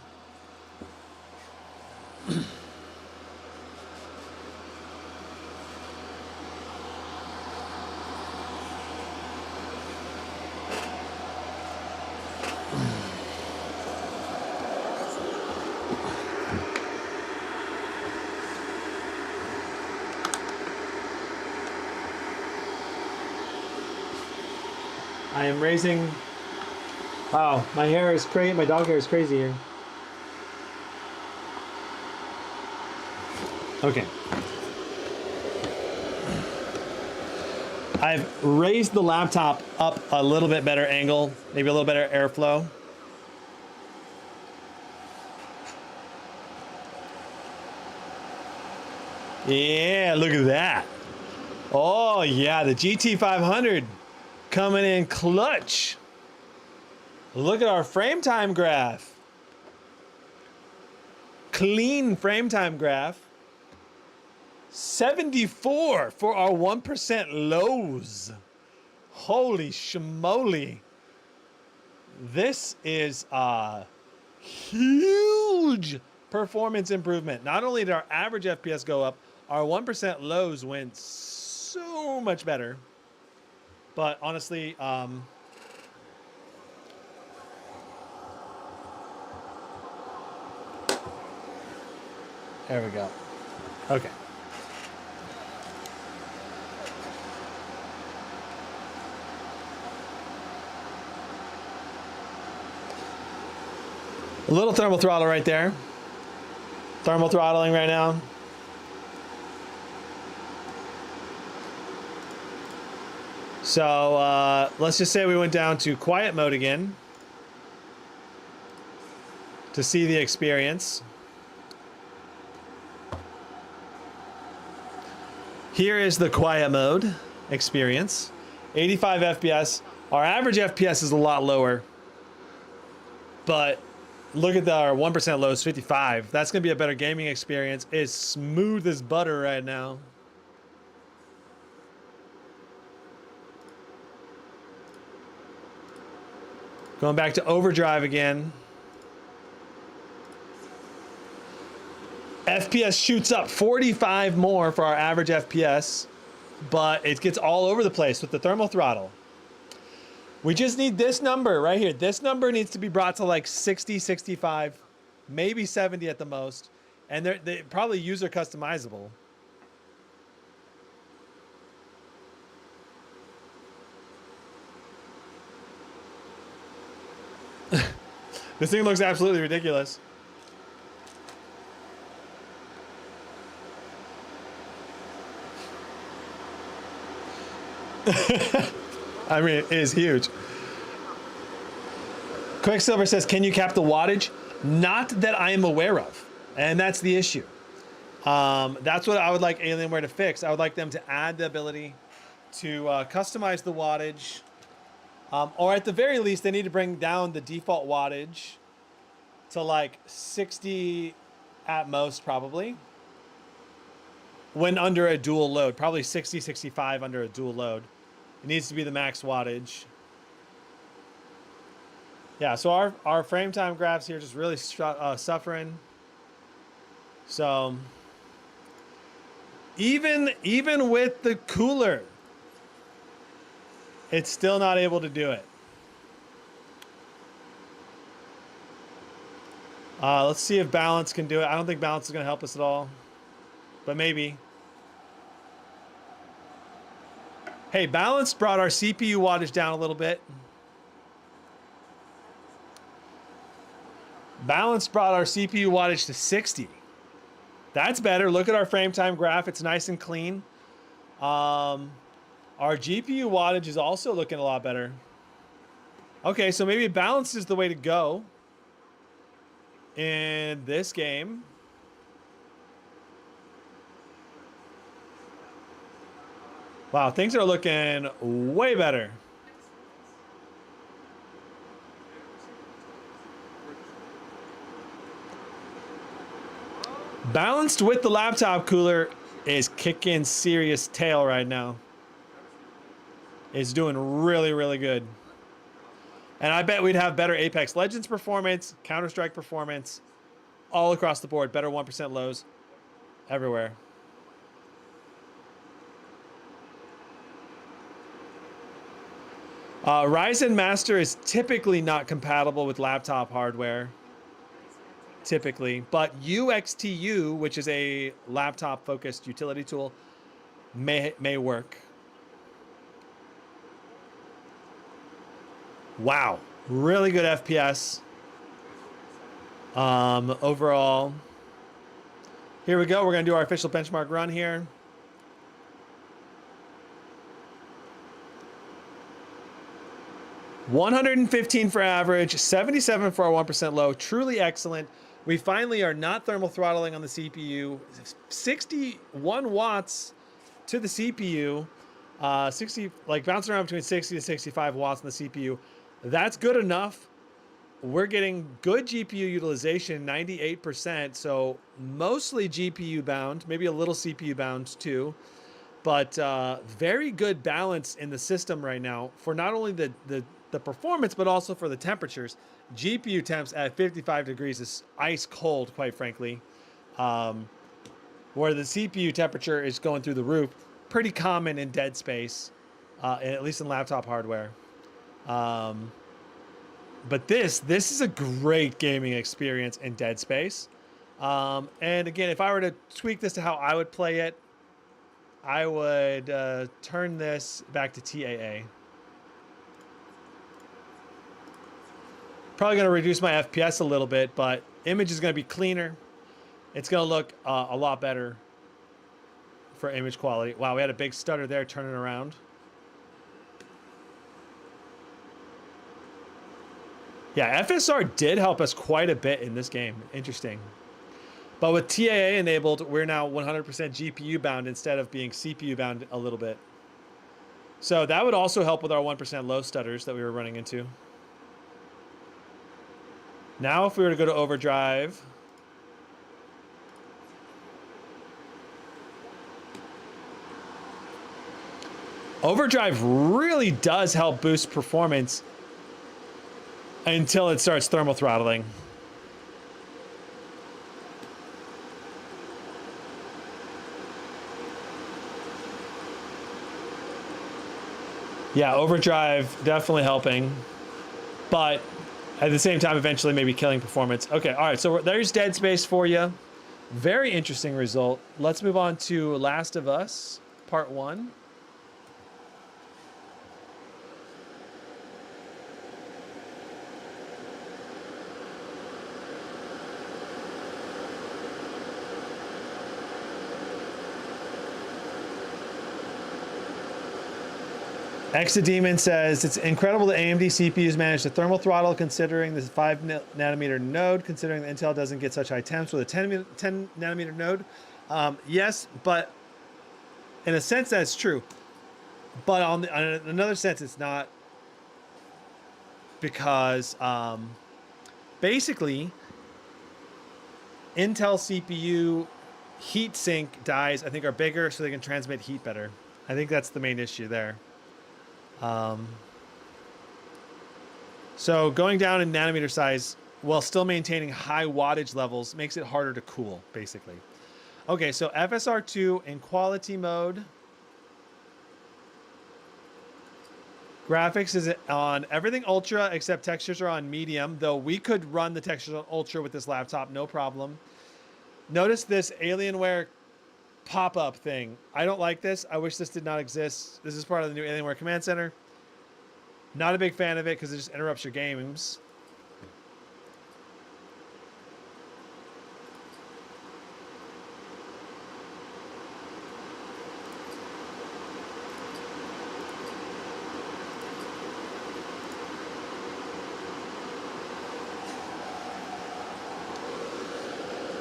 I am raising. Wow, my hair is crazy. My dog hair is crazy here. Okay. I've raised the laptop up a little bit better angle, maybe a little better airflow. Yeah, look at that. Oh yeah, the GT500 coming in clutch. Look at our frame time graph. Clean frame time graph. 74 for our 1% lows. Holy schmoly. This is a huge performance improvement. Not only did our average FPS go up, our 1% lows went so much better. But honestly, there we go. Okay. A little thermal throttle right there. Thermal throttling right now. So let's just say we went down to quiet mode again to see the experience. Here is the quiet mode experience. 85 FPS. Our average FPS is a lot lower, but look at our 1% lows, 55. That's going to be a better gaming experience. It's smooth as butter right now. Going back to overdrive again. FPS shoots up 45 more for our average FPS, but it gets all over the place with the thermal throttle. We just need this number right here. This number needs to be brought to like 60, 65, maybe 70 at the most. And they're probably user customizable. This thing looks absolutely ridiculous. I mean, it is huge. Quicksilver says, can you cap the wattage? Not that I am aware of. And that's the issue. That's what I would like Alienware to fix. I would like them to add the ability to customize the wattage. Or at the very least, they need to bring down the default wattage to like 60 at most, probably. When under a dual load. Probably 60, 65 under a dual load. It needs to be the max wattage. Yeah, so our frame time graphs here just really suffering. So even with the cooler, it's still not able to do it. Let's see if balance can do it. I don't think balance is going to help us at all, but maybe. Hey, balance brought our CPU wattage down a little bit. Balance brought our CPU wattage to 60. That's better. Look at our frame time graph. It's nice and clean. Our GPU wattage is also looking a lot better. Okay, so maybe balance is the way to go in this game. Wow, things are looking way better. Balanced with the laptop cooler is kicking serious tail right now. is doing really, really good. And I bet we'd have better Apex Legends performance, Counter-Strike performance, all across the board. Better 1% lows everywhere. Ryzen Master is typically not compatible with laptop hardware. Typically. But UXTU, which is a laptop-focused utility tool, may work. Wow, really good FPS. Overall, here we go. We're gonna do our official benchmark run here. $115 for average, 77 for our 1% low. Truly excellent. We finally are not thermal throttling on the CPU. 61 watts to the CPU. 60, like bouncing around between 60 to 65 watts on the CPU. That's good enough. We're getting good GPU utilization, 98%. So mostly GPU bound, maybe a little CPU bound too. But very good balance in the system right now for not only the performance, but also for the temperatures. GPU temps at 55 degrees is ice cold, quite frankly. Where the CPU temperature is going through the roof. Pretty common in dead space, at least in laptop hardware. But this is a great gaming experience in dead space. And again, if I were to tweak this to how I would play it, I would turn this back to TAA. Probably going to reduce my FPS a little bit, but image is going to be cleaner. It's going to look a lot better for image quality. Wow, we had a big stutter there turning around. Yeah, FSR did help us quite a bit in this game. Interesting. But with TAA enabled, we're now 100% GPU bound instead of being CPU bound a little bit. So that would also help with our 1% low stutters that we were running into. Now if we were to go to Overdrive, Overdrive really does help boost performance until it starts thermal throttling. Yeah, Overdrive definitely helping, but at the same time, eventually maybe killing performance. Okay, all right, so there's Dead Space for you. Very interesting result. Let's move on to Last of Us, Part 1. Exademon says, it's incredible that AMD CPUs manage to thermal throttle considering this 5 nanometer node, considering that Intel doesn't get such high temps with a 10 nanometer node. Yes, but in a sense that's true. But on another sense it's not, because basically Intel CPU heat sink dies, I think, are bigger so they can transmit heat better. I think that's the main issue there. So going down in nanometer size while still maintaining high wattage levels makes it harder to cool, basically. Okay, so FSR 2 in quality mode. Graphics is on everything ultra except textures are on medium, though we could run the textures on ultra with this laptop, no problem. Notice this Alienware pop-up thing. I don't like this. I wish this did not exist. This is part of the new Alienware Command Center. Not a big fan of it because it just interrupts your games.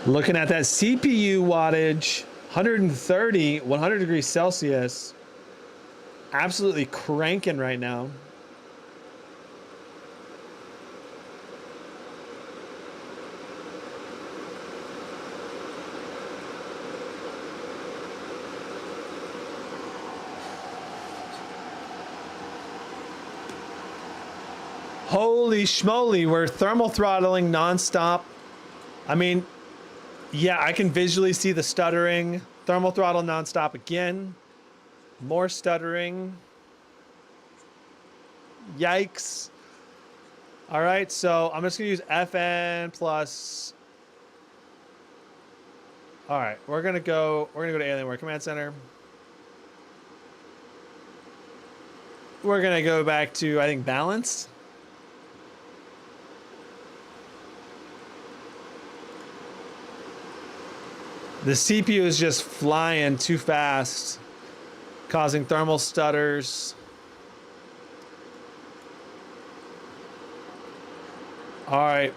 Looking at that CPU wattage, 130, 100 degrees Celsius. Absolutely cranking right now. Holy schmoly, we're thermal throttling nonstop. I mean, yeah, I can visually see the stuttering. Thermal throttle nonstop again. More stuttering. Yikes. All right, so I'm just gonna use FN plus. All right, we're gonna go to Alienware Command Center. We're gonna go back to, I think, balance. The CPU is just flying too fast, causing thermal stutters. All right,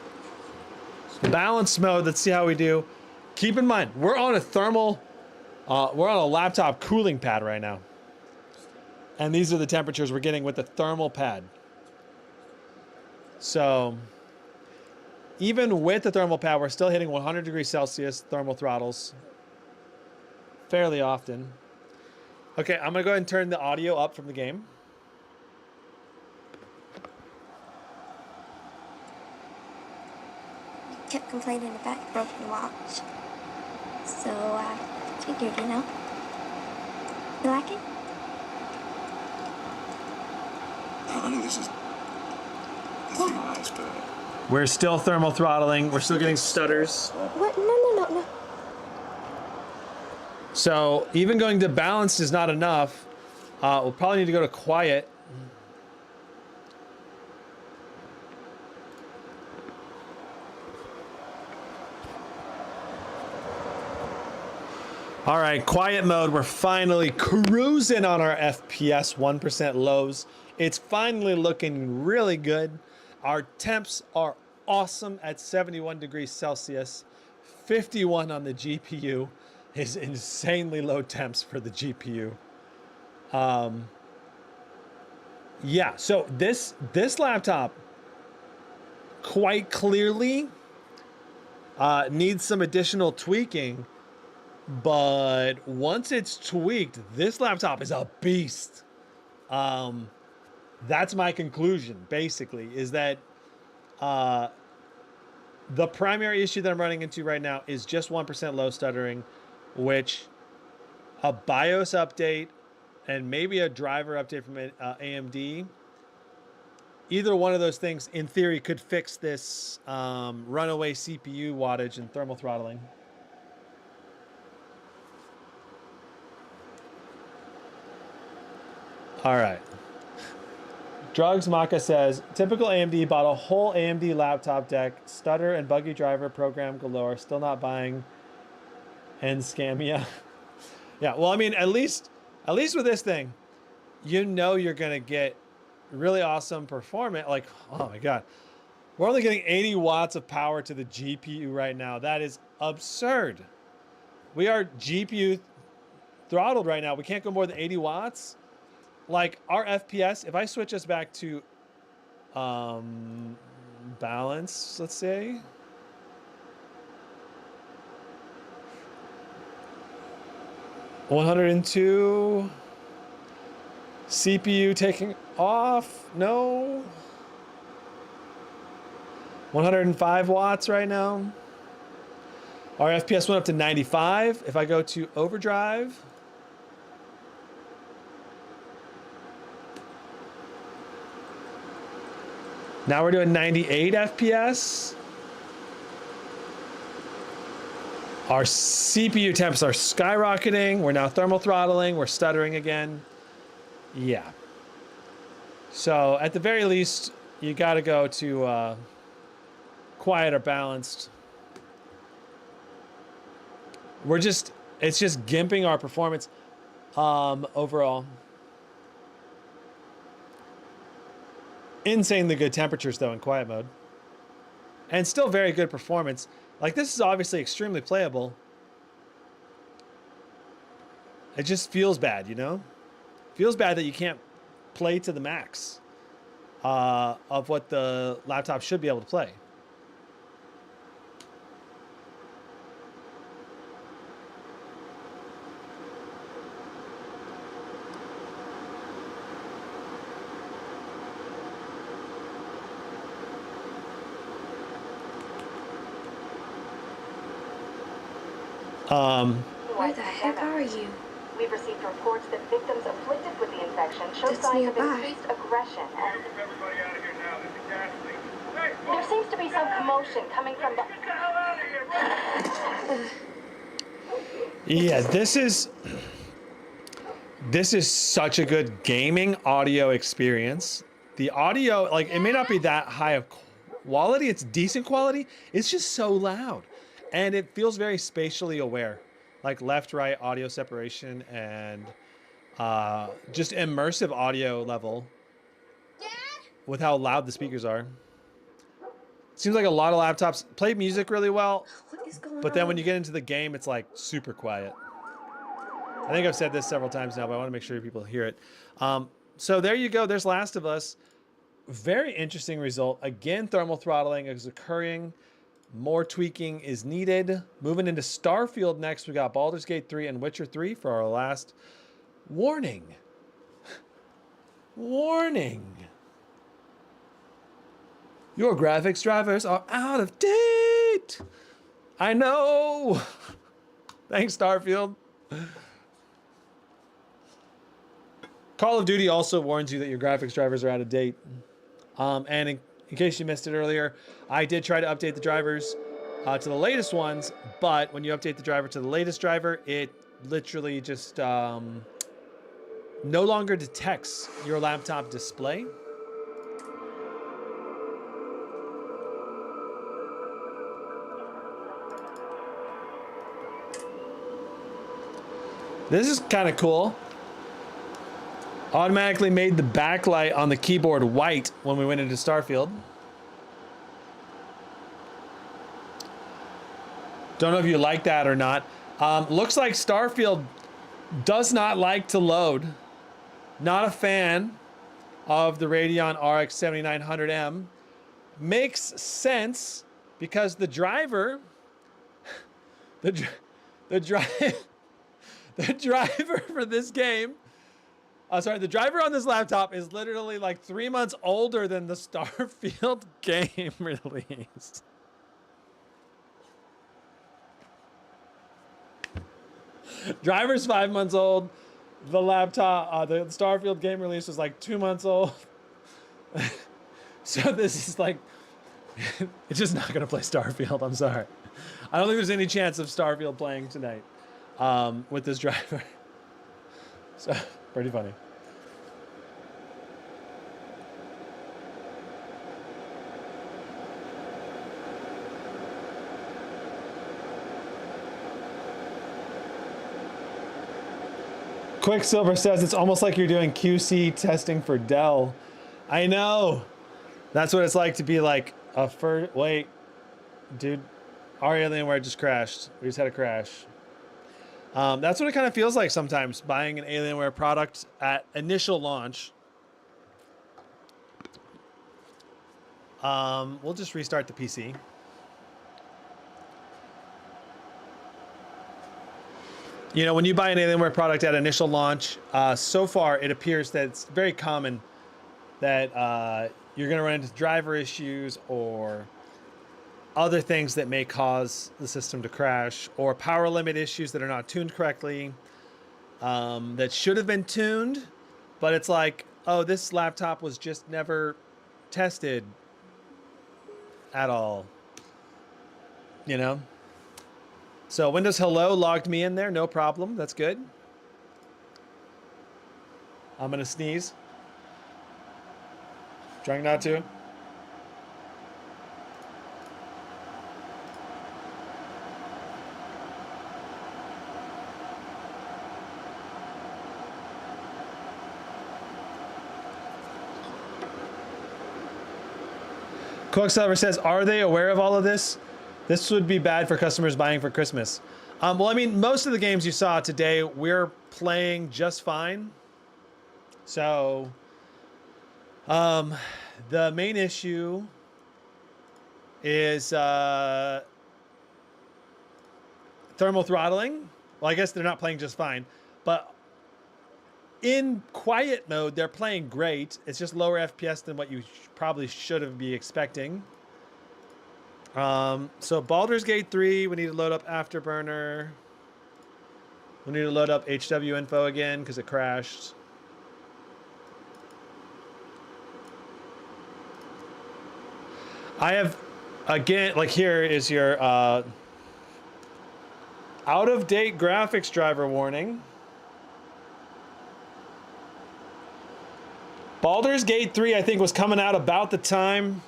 balance mode. Let's see how we do. Keep in mind, we're on a thermal, we're on a laptop cooling pad right now. And these are the temperatures we're getting with the thermal pad. So even with the thermal pad, we're still hitting 100 degrees Celsius thermal throttles fairly often. Okay, I'm gonna go ahead and turn the audio up from the game. Kept complaining about your broken watch. So, figured, you know. You like it? Honey, this is nice, but We're still thermal throttling. We're still getting stutters. What? No. So even going to balanced is not enough. We'll probably need to go to quiet. All right, quiet mode. We're finally cruising on our FPS 1% lows. It's finally looking really good. Our temps are awesome at 71 degrees Celsius. 51 on the GPU is insanely low temps for the GPU. Yeah, so this laptop quite clearly needs some additional tweaking. But once it's tweaked, this laptop is a beast. That's my conclusion, basically, is that the primary issue that I'm running into right now is just 1% low stuttering, which a BIOS update and maybe a driver update from AMD, either one of those things, in theory, could fix this runaway CPU wattage and thermal throttling. All right. Drugs Maka says, typical AMD bought a whole AMD laptop deck, stutter and buggy driver program galore, still not buying, and scamia. Yeah, well, I mean, at least with this thing, you know you're going to get really awesome performance. Like, oh my God. We're only getting 80 watts of power to the GPU right now. That is absurd. We are GPU throttled right now. We can't go more than 80 watts. Like our FPS, if I switch us back to balance, let's say. $102. CPU taking off. No. 105 watts right now. Our FPS went up to 95. If I go to overdrive. Now we're doing 98 FPS. Our CPU temps are skyrocketing. We're now thermal throttling. We're stuttering again. Yeah. So at the very least, you got to go to quiet or balanced. It's just gimping our performance overall. Insanely good temperatures though in quiet mode. And still very good performance. Like this is obviously extremely playable. It just feels bad, you know? Feels bad that you can't play to the max of what the laptop should be able to play. Where the heck are you? We've received reports that victims afflicted with the infection show That's signs of nearby. increased aggression, and Everybody out of here now. There's a gas leak. Hey, there seems to be some commotion coming from the... get the hell out of here! Yeah, this is such a good gaming audio experience. The audio, like, it may not be that high of quality. It's decent quality. It's just so loud, and it feels very spatially aware, like left-right audio separation and just immersive audio level with how loud the speakers are. Seems like a lot of laptops play music really well, What is going but then on? when you get into the game, it's like super quiet. I think I've said this several times now, but I want to make sure people hear it. So there you go. There's Last of Us. Very interesting result. Again, thermal throttling is occurring. More tweaking is needed. Moving into Starfield next, we got Baldur's Gate 3 and Witcher 3 for our last warning. Warning. Your graphics drivers are out of date. I know. Thanks, Starfield. Call of Duty also warns you that your graphics drivers are out of date. And in case you missed it earlier, I did try to update the drivers to the latest ones, but when you update the driver to the latest driver, it literally just no longer detects your laptop display. This is kind of cool. Automatically made the backlight on the keyboard white when we went into Starfield. Don't know if you like that or not. Looks like Starfield does not like to load. Not a fan of the Radeon RX 7900M. Makes sense because the driver, the driver for this game, the driver on this laptop is literally like 3 months older than the Starfield game release. Driver's 5 months old. The laptop, the Starfield game release was like 2 months old. So this is like, it's just not gonna play Starfield. I'm sorry. I don't think there's any chance of Starfield playing tonight with this driver. So pretty funny. Quicksilver says it's almost like you're doing QC testing for Dell. I know. That's what it's like to be like a first. Wait, dude, our Alienware just crashed. We just had a crash. That's what it kind of feels like sometimes buying an Alienware product at initial launch. We'll just restart the PC. You know, when you buy an Alienware product at initial launch, so far it appears that it's very common that you're going to run into driver issues or other things that may cause the system to crash, or power limit issues that are not tuned correctly, that should have been tuned, but it's like, oh, this laptop was just never tested at all, you know? So Windows Hello logged me in there, no problem. That's good. I'm gonna sneeze. Trying not to. Quicksilver says, are they aware of all of this? This would be bad for customers buying for Christmas. Well, I mean, most of the games you saw today, we're playing just fine. So, the main issue is thermal throttling. Well, I guess they're not playing just fine, but in quiet mode, they're playing great. It's just lower FPS than what you probably should have been expecting. So Baldur's Gate 3, we need to load up Afterburner. We need to load up HW info again because it crashed. I have, again, like here is your out-of-date graphics driver warning. Baldur's Gate 3, I think, was coming out about the time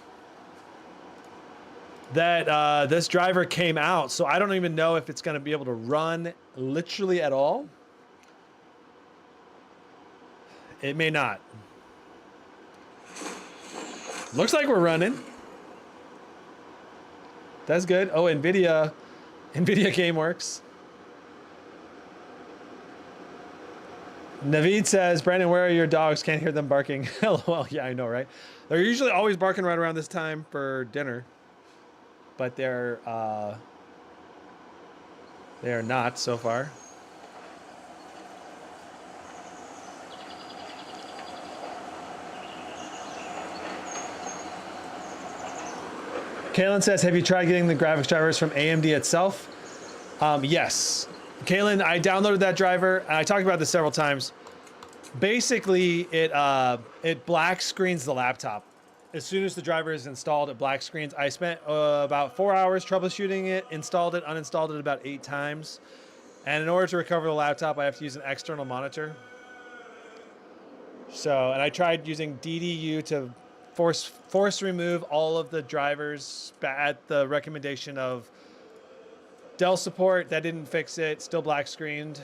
that this driver came out, so I don't even know if it's going to be able to run literally at all. It may not. Looks like we're running. That's good. Oh, NVIDIA GameWorks. Naveed says, Brandon, where are your dogs? Can't hear them barking. LOL. Yeah, I know, right? They're usually always barking right around this time for dinner. But they are not so far. Kaylin says, have you tried getting the graphics drivers from AMD itself? Yes. Kaylin, I downloaded that driver, and I talked about this several times. Basically, it black screens the laptop. As soon as the driver is installed, it black screens. I spent about 4 hours troubleshooting it, installed it, uninstalled it about 8 times. And in order to recover the laptop, I have to use an external monitor. So, and I tried using DDU to force remove all of the drivers at the recommendation of Dell support. That didn't fix it. Still black screened.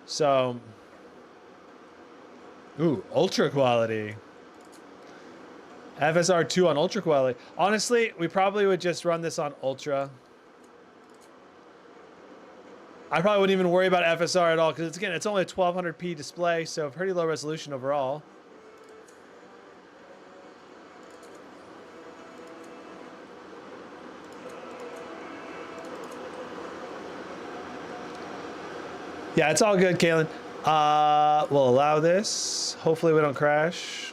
So, ooh, ultra quality. FSR 2 on ultra quality. Honestly, we probably would just run this on ultra. I probably wouldn't even worry about FSR at all because it's only a 1200p display, so pretty low resolution overall. Yeah, it's all good, Kaylin. We'll allow this. Hopefully we don't crash.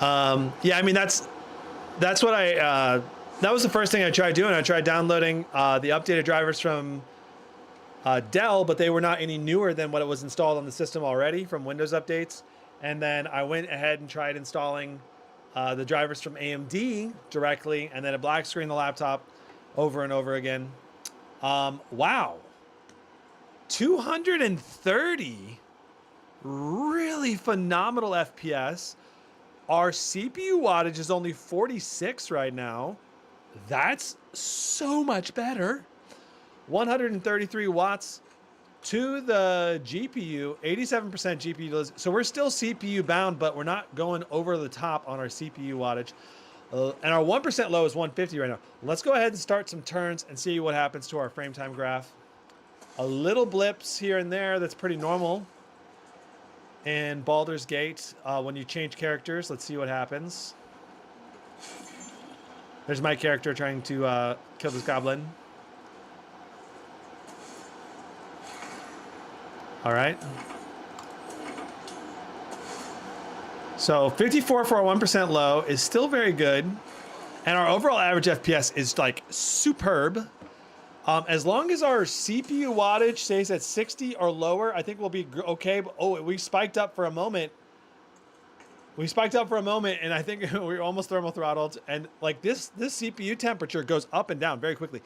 Yeah, I mean, that's what that was the first thing I tried doing. I tried downloading the updated drivers from Dell, but they were not any newer than what it was installed on the system already from Windows updates. And then I went ahead and tried installing the drivers from AMD directly, and then it black screened the laptop over and over again. Wow. 230 really phenomenal FPS. Our CPU wattage is only 46 right now. That's so much better. 133 watts to the GPU, 87% GPU. So we're still CPU bound, but we're not going over the top on our CPU wattage. And our 1% low is 150 right now. Let's go ahead and start some turns and see what happens to our frame time graph. A little blips here and there. That's pretty normal. In Baldur's Gate, when you change characters, let's see what happens. There's my character trying to kill this goblin. All right. So 54 for a 1% low is still very good. And our overall average FPS is like superb. As long as our CPU wattage stays at 60 or lower, I think we'll be okay. But, oh, we spiked up for a moment. We spiked up for a moment, and I think we were almost thermal throttled. And like this CPU temperature goes up and down very quickly.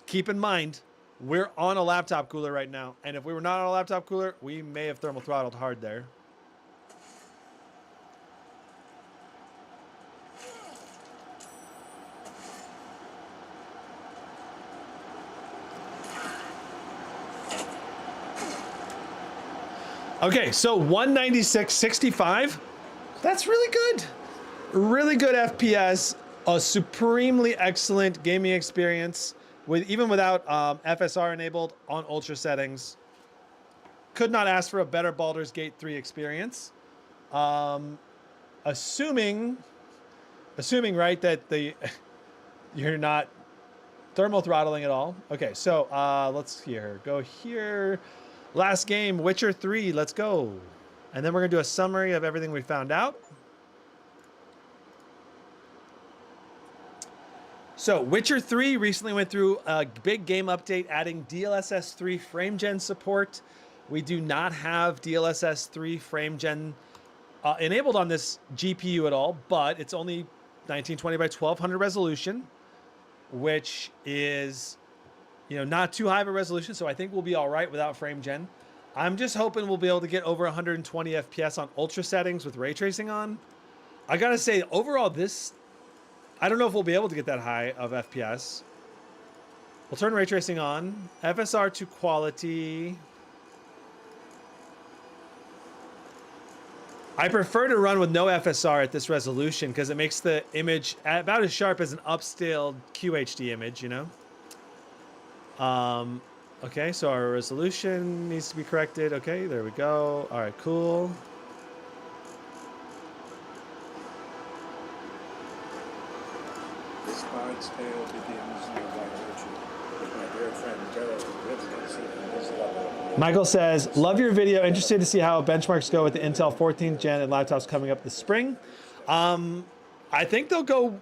Keep in mind, we're on a laptop cooler right now. And if we were not on a laptop cooler, we may have thermal throttled hard there. Okay, so 196.65. That's really good. Really good FPS. A supremely excellent gaming experience with even without FSR enabled on ultra settings. Could not ask for a better Baldur's Gate 3 experience. Assuming right that you're not thermal throttling at all. Okay, so let's see here. Go here. Last game, Witcher 3. Let's go. And then we're gonna do a summary of everything we found out. So Witcher 3 recently went through a big game update adding DLSS 3 frame gen support. We do not have DLSS 3 frame gen enabled on this GPU at all, but it's only 1920 by 1200 resolution, which is, you know, not too high of a resolution. So I think we'll be all right without frame gen. I'm just hoping we'll be able to get over 120 FPS on ultra settings with ray tracing on. I gotta say, overall, this, I don't know if we'll be able to get that high of FPS. We'll turn ray tracing on. FSR to quality. I prefer to run with no FSR at this resolution because it makes the image about as sharp as an upscaled QHD image, you know? Okay, so our resolution needs to be corrected. Okay, there we go. All right, cool. This hard's tale begins no by virtue, with my dear friend Gerald lives in his level. Michael says, love your video. Interested to see how benchmarks go with the Intel 14th gen and laptops coming up this spring. I think they'll go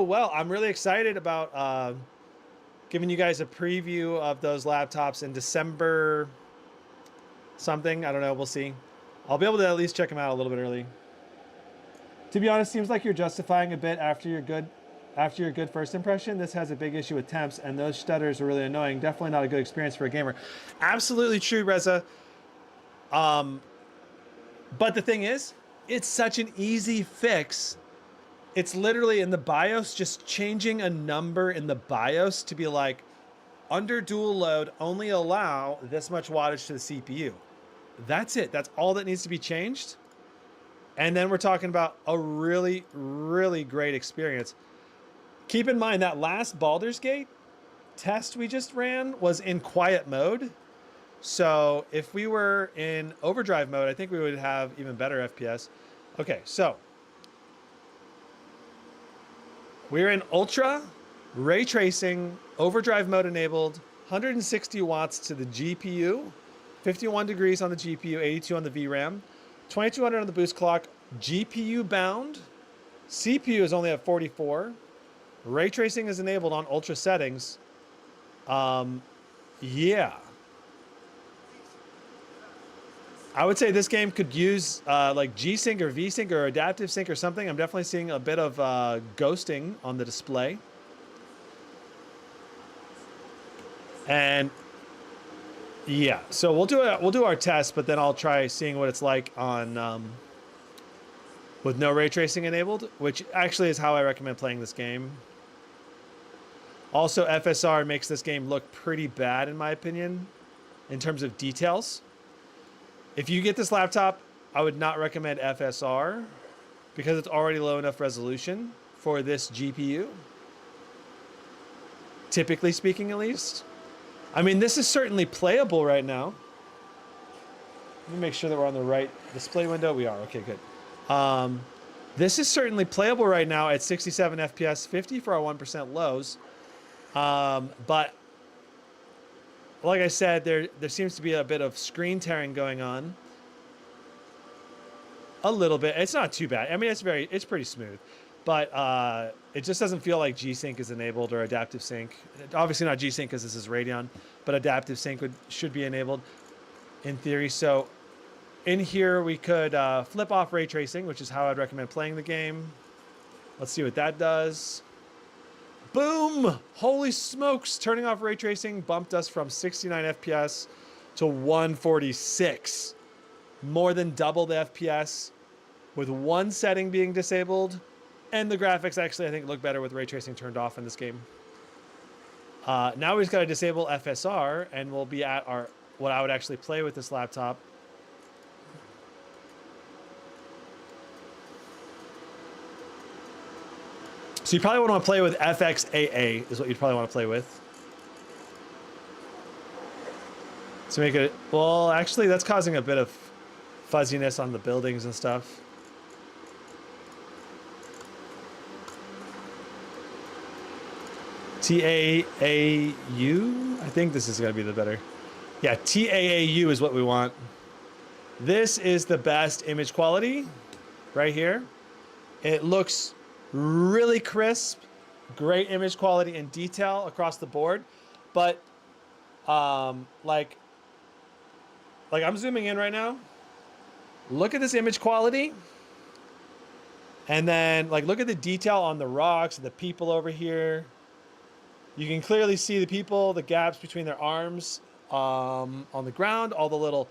well. I'm really excited about giving you guys a preview of those laptops in December something. I don't know. We'll see. I'll be able to at least check them out a little bit early. To be honest, seems like you're justifying a bit after your good first impression. This has a big issue with temps, and those stutters are really annoying. Definitely not a good experience for a gamer. Absolutely true, Reza. But the thing is, it's such an easy fix. It's literally in the BIOS, just changing a number in the BIOS to be like, under dual load, only allow this much wattage to the CPU. That's it. That's all that needs to be changed. And then we're talking about a really, really great experience. Keep in mind that last Baldur's Gate test we just ran was in quiet mode. So if we were in overdrive mode, I think we would have even better FPS. Okay, so we're in ultra, ray tracing, overdrive mode enabled, 160 watts to the GPU, 51 degrees on the GPU, 82 on the VRAM, 2200 on the boost clock, GPU bound, CPU is only at 44. Ray tracing is enabled on ultra settings. Yeah. I would say this game could use like G-Sync or V-Sync or adaptive sync or something. I'm definitely seeing a bit of ghosting on the display. And yeah, so we'll do our test, but then I'll try seeing what it's like on with no ray tracing enabled, which actually is how I recommend playing this game. Also, FSR makes this game look pretty bad, in my opinion, in terms of details. If you get this laptop, I would not recommend FSR because it's already low enough resolution for this GPU. Typically speaking, at least. I mean, this is certainly playable right now. Let me make sure that we're on the right display window. We are. Okay, good. This is certainly playable right now at 67 FPS, 50 for our 1% lows. But like I said, there seems to be a bit of screen tearing going on. A little bit. It's not too bad. I mean, it's pretty smooth, but it just doesn't feel like G-Sync is enabled or adaptive sync. Obviously not G-Sync because this is Radeon, but adaptive sync should be enabled in theory. So in here we could flip off ray tracing, which is how I'd recommend playing the game. Let's see what that does. Boom! Holy smokes! Turning off ray tracing bumped us from 69 FPS to 146. More than double the FPS with one setting being disabled. And the graphics actually, I think, look better with ray tracing turned off in this game. Now we've got to disable FSR and we'll be at what I would actually play with this laptop. So you probably want to play with FXAA is what you'd probably want to play with. To make it, well, actually that's causing a bit of fuzziness on the buildings and stuff. TAAU, I think this is going to be the better. Yeah, TAAU is what we want. This is the best image quality right here. It looks really crisp, great image quality and detail across the board, but like I'm zooming in right now. Look at this image quality. And then like look at the detail on the rocks and the people over here. You can clearly see the people, the gaps between their arms on the ground. All the little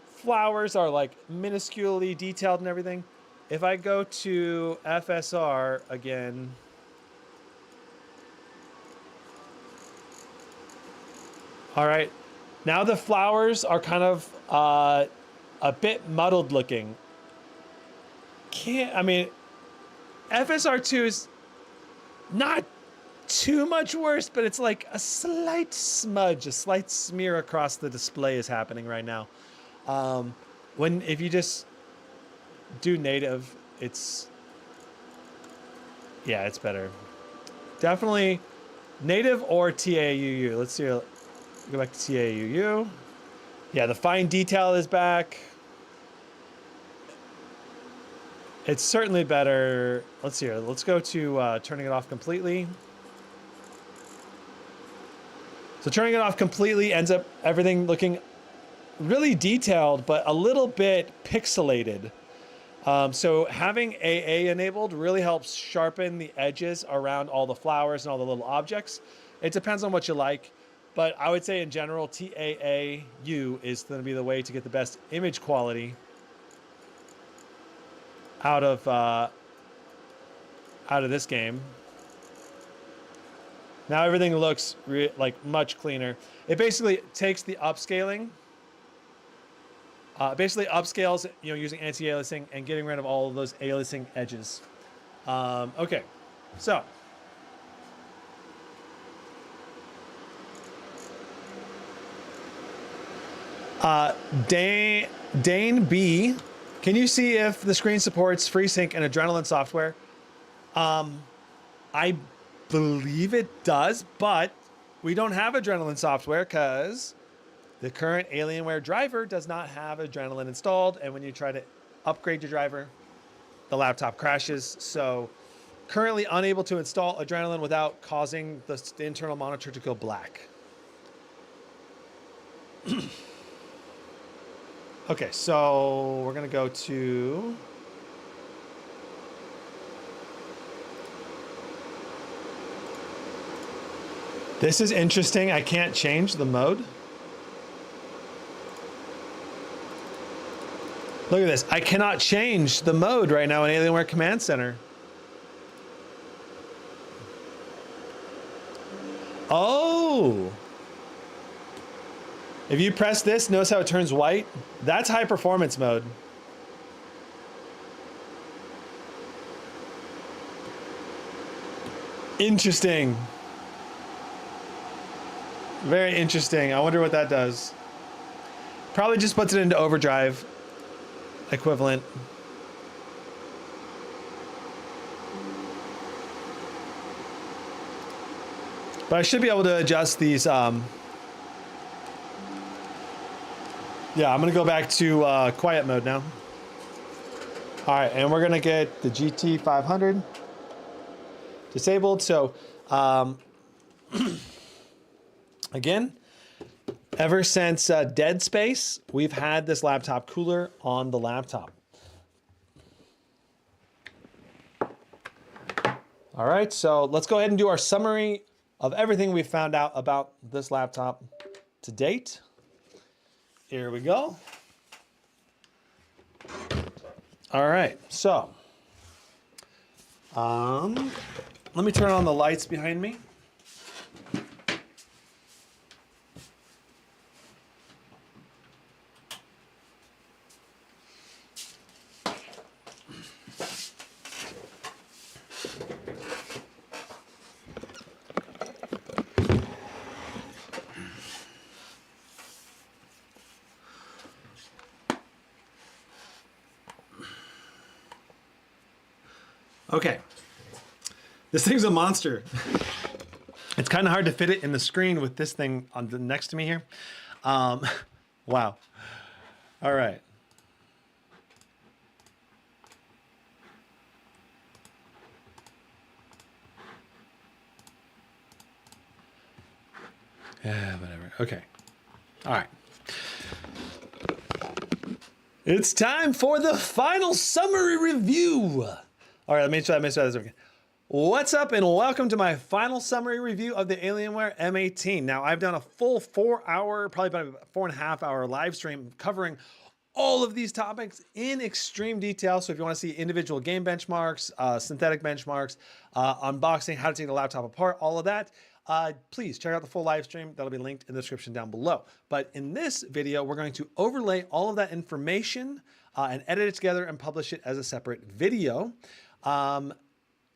flowers are like minusculely detailed and everything. If I go to FSR again, all right, now the flowers are kind of a bit muddled looking. I mean, FSR 2 is not too much worse, but it's like a slight smudge, a slight smear across the display is happening right now. If you just do native, it's better. Definitely native or TAAU. Let's see. Go back to TAAU. Yeah, the fine detail is back. It's certainly better. Let's see here. Let's go to turning it off completely. So turning it off completely ends up everything looking really detailed, but a little bit pixelated. So having AA enabled really helps sharpen the edges around all the flowers and all the little objects. It depends on what you like, but I would say in general, TAAU is going to be the way to get the best image quality out of this game. Now everything looks like much cleaner. It basically takes the upscaling, basically upscales, using anti-aliasing and getting rid of all of those aliasing edges. Okay, so Dane B, can you see if the screen supports FreeSync and Adrenaline software? I believe it does, but we don't have Adrenaline software because the current Alienware driver does not have Adrenaline installed, and when you try to upgrade your driver, the laptop crashes. So currently unable to install Adrenaline without causing the internal monitor to go black. Okay, so we're gonna go to this is interesting. I can't change the mode. Look at this. I cannot change the mode right now in Alienware Command Center. Oh. If you press this, notice how it turns white? That's high performance mode. Interesting. Very interesting. I wonder what that does. Probably just puts it into overdrive equivalent. But I should be able to adjust these. Yeah, I'm gonna go back to quiet mode now. All right, and we're gonna get the GT 500 disabled. So again, ever since Dead Space, we've had this laptop cooler on the laptop. All right, so let's go ahead and do our summary of everything we found out about this laptop to date. Here we go. All right, so let me turn on the lights behind me. Okay, this thing's a monster. It's kind of hard to fit it in the screen with this thing on the next to me here. Wow. All right. Whatever. Okay. All right. It's time for the final summary review. All right, let me try this again. What's up and welcome to my final summary review of the Alienware M18. Now, I've done a full 4 hour, probably about 4.5 hour live stream covering all of these topics in extreme detail. So if you want to see individual game benchmarks, synthetic benchmarks, unboxing, how to take the laptop apart, all of that, please check out the full live stream. That'll be linked in the description down below. But in this video, we're going to overlay all of that information and edit it together and publish it as a separate video.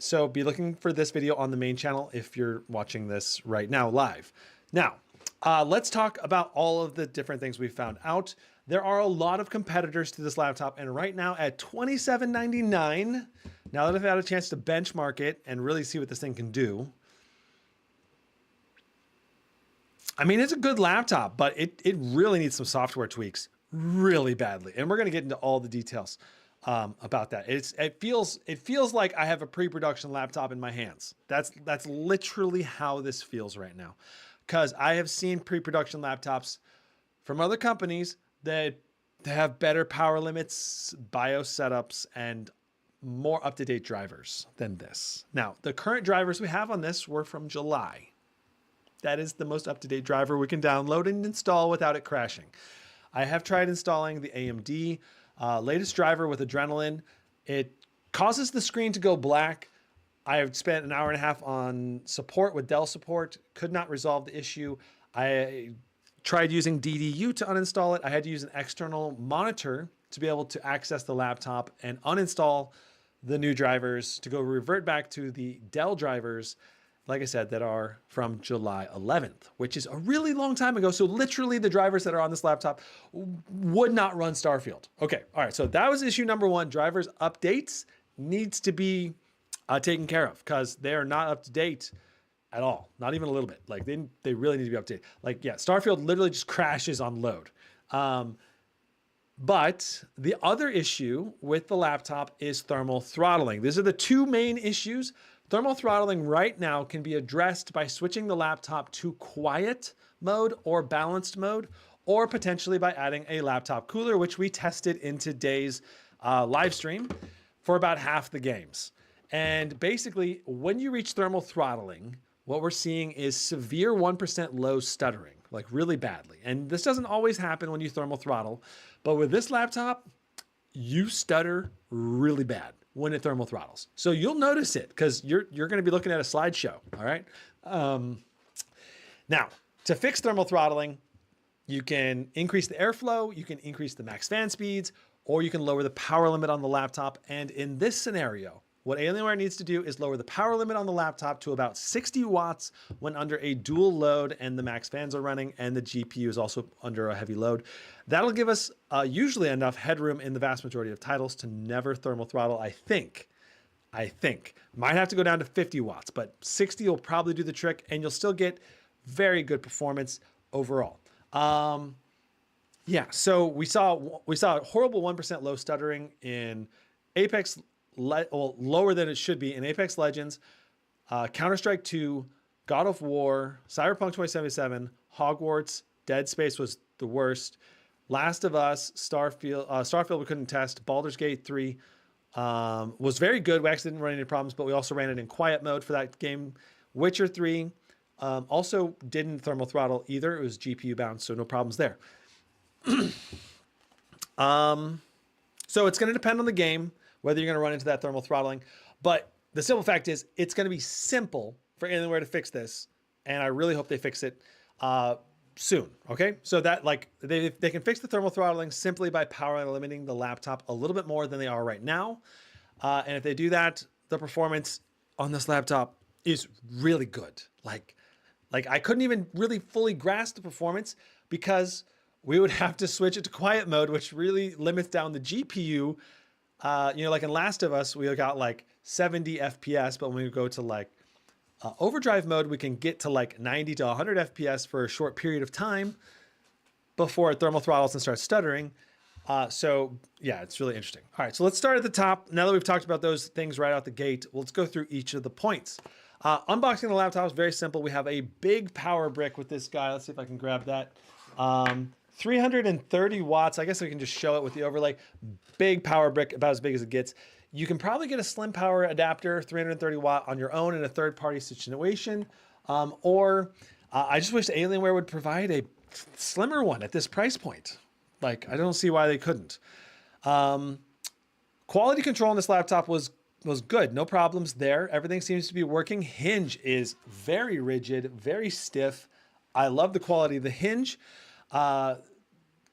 So be looking for this video on the main channel if you're watching this right now live. Now, let's talk about all of the different things we found out. There are a lot of competitors to this laptop, and right now at $27.99, now that I've had a chance to benchmark it and really see what this thing can do, I mean, it's a good laptop, but it really needs some software tweaks really badly. And we're going to get into all the details about that. It feels like I have a pre-production laptop in my hands. That's literally how this feels right now. Because I have seen pre-production laptops from other companies that have better power limits, BIOS setups, and more up-to-date drivers than this. Now, the current drivers we have on this were from July. That is the most up-to-date driver we can download and install without it crashing. I have tried installing the AMD latest driver with Adrenaline. It causes the screen to go black. I have spent an hour and a half on support with Dell support, could not resolve the issue. I tried using DDU to uninstall it. I had to use an external monitor to be able to access the laptop and uninstall the new drivers to go revert back to the Dell drivers, like I said, that are from July 11th, which is a really long time ago. So literally the drivers that are on this laptop would not run Starfield. Okay, all right, so that was issue number one. Drivers updates needs to be taken care of because they are not up to date at all, not even a little bit. Like they really need to be updated. Like, yeah, Starfield literally just crashes on load. But the other issue with the laptop is thermal throttling. These are the two main issues. Thermal throttling right now can be addressed by switching the laptop to quiet mode or balanced mode, or potentially by adding a laptop cooler, which we tested in today's live stream for about half the games. And basically, when you reach thermal throttling, what we're seeing is severe 1% low stuttering, like really badly. And this doesn't always happen when you thermal throttle, but with this laptop, you stutter really bad when it thermal throttles. So you'll notice it because you're going to be looking at a slideshow, all right? Now, to fix thermal throttling, you can increase the airflow, you can increase the max fan speeds, or you can lower the power limit on the laptop. And in this scenario, what Alienware needs to do is lower the power limit on the laptop to about 60 watts when under a dual load and the max fans are running and the GPU is also under a heavy load. That'll give us usually enough headroom in the vast majority of titles to never thermal throttle, I think. Might have to go down to 50 watts, but 60 will probably do the trick and you'll still get very good performance overall. Yeah, so we saw a horrible 1% low stuttering in Apex, well, lower than it should be in Apex Legends, Counter-Strike 2, God of War, Cyberpunk 2077, Hogwarts, Dead Space was the worst, Last of Us, Starfield we couldn't test, Baldur's Gate 3 was very good. We actually didn't run any problems, but we also ran it in quiet mode for that game. Witcher 3 also didn't thermal throttle either. It was GPU bound, so no problems there. So it's going to depend on the game whether you're going to run into that thermal throttling. But the simple fact is it's going to be simple for Alienware to fix this. And I really hope they fix it soon. Okay. So that like they can fix the thermal throttling simply by power limiting the laptop a little bit more than they are right now. And if they do that, the performance on this laptop is really good. Like I couldn't even really fully grasp the performance because we would have to switch it to quiet mode, which really limits down the GPU. Like in Last of Us, we got like 70 FPS, but when we go to like overdrive mode, we can get to like 90 to 100 FPS for a short period of time before it thermal throttles and starts stuttering. So yeah, it's really interesting. All right, so let's start at the top. Now that we've talked about those things right out the gate, let's go through each of the points. Unboxing the laptop is very simple. We have a big power brick with this guy. Let's see if I can grab that. 330 watts. I guess we can just show it with the overlay. Big power brick, about as big as it gets. You can probably get a slim power adapter, 330 watt on your own in a third-party situation. I just wish Alienware would provide a slimmer one at this price point. Like, I don't see why they couldn't. Quality control on this laptop was good. No problems there. Everything seems to be working. Hinge is very rigid, very stiff. I love the quality of the hinge.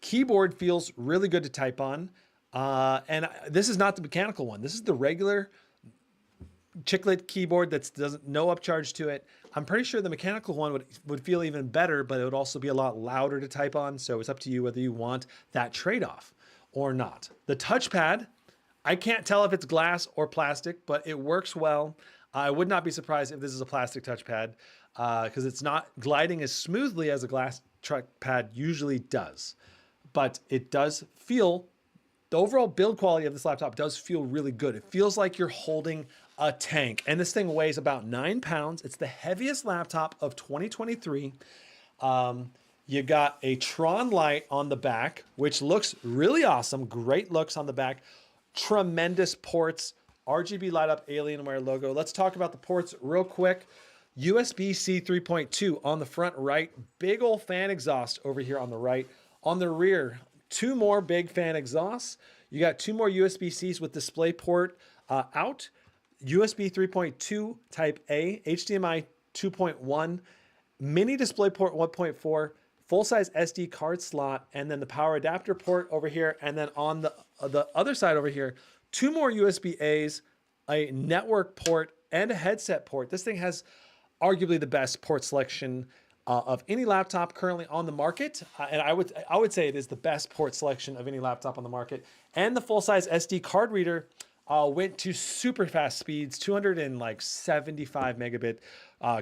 Keyboard feels really good to type on. And this is not the mechanical one. This is the regular chiclet keyboard that's no upcharge to it. I'm pretty sure the mechanical one would feel even better, but it would also be a lot louder to type on. So it's up to you whether you want that trade-off or not. The touchpad, I can't tell if it's glass or plastic, but it works well. I would not be surprised if this is a plastic touchpad because it's not gliding as smoothly as a glass trackpad usually does. But it does feel, the overall build quality of this laptop does feel really good. It feels like you're holding a tank. And this thing weighs about 9 pounds. It's the heaviest laptop of 2023. You got a Tron light on the back, which looks really awesome. Great looks on the back. Tremendous ports. RGB light up Alienware logo. Let's talk about the ports real quick. USB-C 3.2 on the front right. Big old fan exhaust over here on the right. On the rear, 2 more big fan exhausts. You got 2 more USB-Cs with DisplayPort out. USB 3.2 Type A, HDMI 2.1, mini DisplayPort 1.4, full-size SD card slot, and then the power adapter port over here. And then on the other side over here, 2 more USB-As, a network port, and a headset port. This thing has arguably the best port selection of any laptop currently on the market. And I would say it is the best port selection of any laptop on the market. And the full-size SD card reader went to super fast speeds, 275 megabit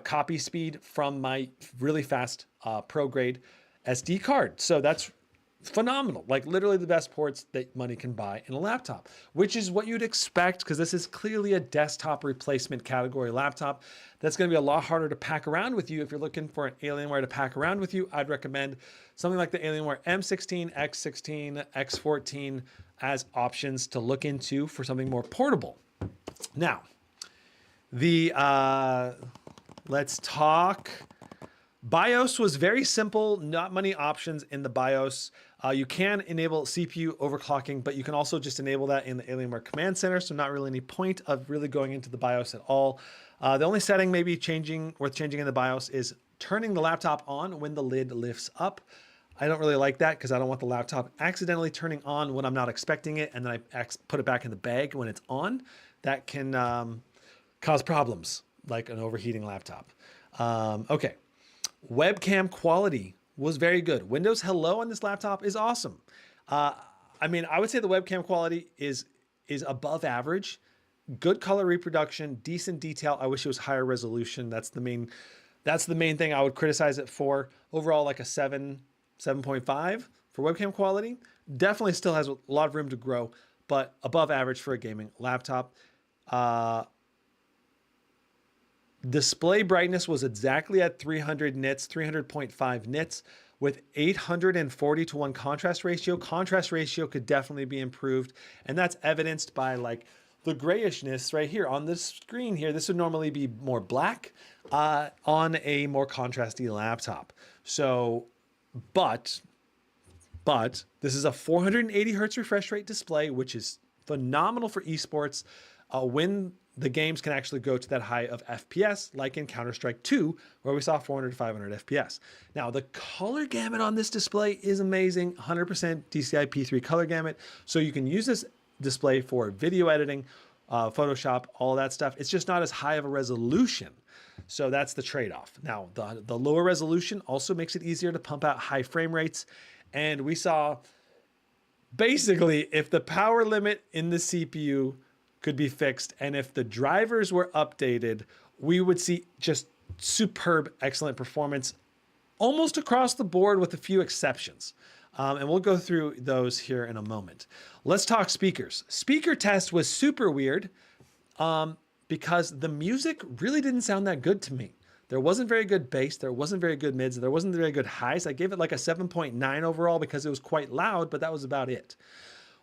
copy speed from my really fast pro grade SD card. So that's phenomenal. Like literally the best ports that money can buy in a laptop, which is what you'd expect because this is clearly a desktop replacement category laptop. That's going to be a lot harder to pack around with you. If you're looking for an Alienware to pack around with you, I'd recommend something like the Alienware M16, X16, X14 as options to look into for something more portable. Now, let's talk. BIOS was very simple, not many options in the BIOS. You can enable CPU overclocking, but you can also just enable that in the Alienware Command Center, so not really any point of really going into the BIOS at all. The only setting maybe worth changing in the BIOS is turning the laptop on when the lid lifts up. I don't really like that because I don't want the laptop accidentally turning on when I'm not expecting it, and then I put it back in the bag when it's on. That can cause problems, like an overheating laptop. Okay. Webcam quality was very good. Windows Hello on this laptop is awesome. I would say the webcam quality is above average. Good color reproduction, decent detail. I wish it was higher resolution. That's the main thing I would criticize it for. Overall, like a 7.5 for webcam quality. Definitely still has a lot of room to grow, but above average for a gaming laptop. Display brightness was exactly at 300 nits, 300.5 nits with 840 to 1 contrast ratio. Contrast ratio could definitely be improved. And that's evidenced by like the grayishness right here on this screen here. This would normally be more black on a more contrasty laptop. So, but this is a 480 hertz refresh rate display, which is phenomenal for esports. When the games can actually go to that high of FPS, like in Counter-Strike 2, where we saw 400 to 500 FPS. Now, the color gamut on this display is amazing, 100% DCI P3 color gamut. So you can use this display for video editing, Photoshop, all that stuff. It's just not as high of a resolution. So that's the trade-off. Now, the lower resolution also makes it easier to pump out high frame rates. And we saw, basically, if the power limit in the CPU could be fixed, and if the drivers were updated, we would see just superb, excellent performance almost across the board with a few exceptions. And we'll go through those here in a moment. Let's talk speakers. Speaker test was super weird. because the music really didn't sound that good to me. There wasn't very good bass, there wasn't very good mids, there wasn't very good highs. I gave it like a 7.9 overall because it was quite loud, but that was about it.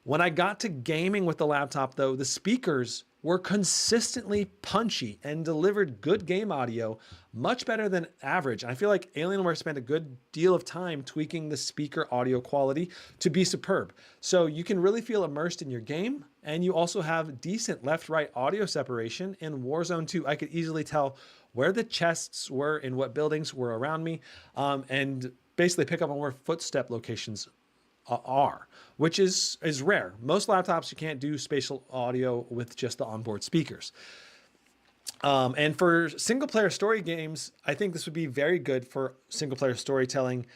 When I got to gaming with the laptop though, the speakers were consistently punchy and delivered good game audio, much better than average. And I feel like Alienware spent a good deal of time tweaking the speaker audio quality to be superb. So you can really feel immersed in your game, and you also have decent left-right audio separation. In Warzone 2, I could easily tell where the chests were and what buildings were around me, and basically pick up on where footstep locations are, which is rare. Most laptops, you can't do spatial audio with just the onboard speakers. And for single player story games, I think this would be very good for single player storytelling.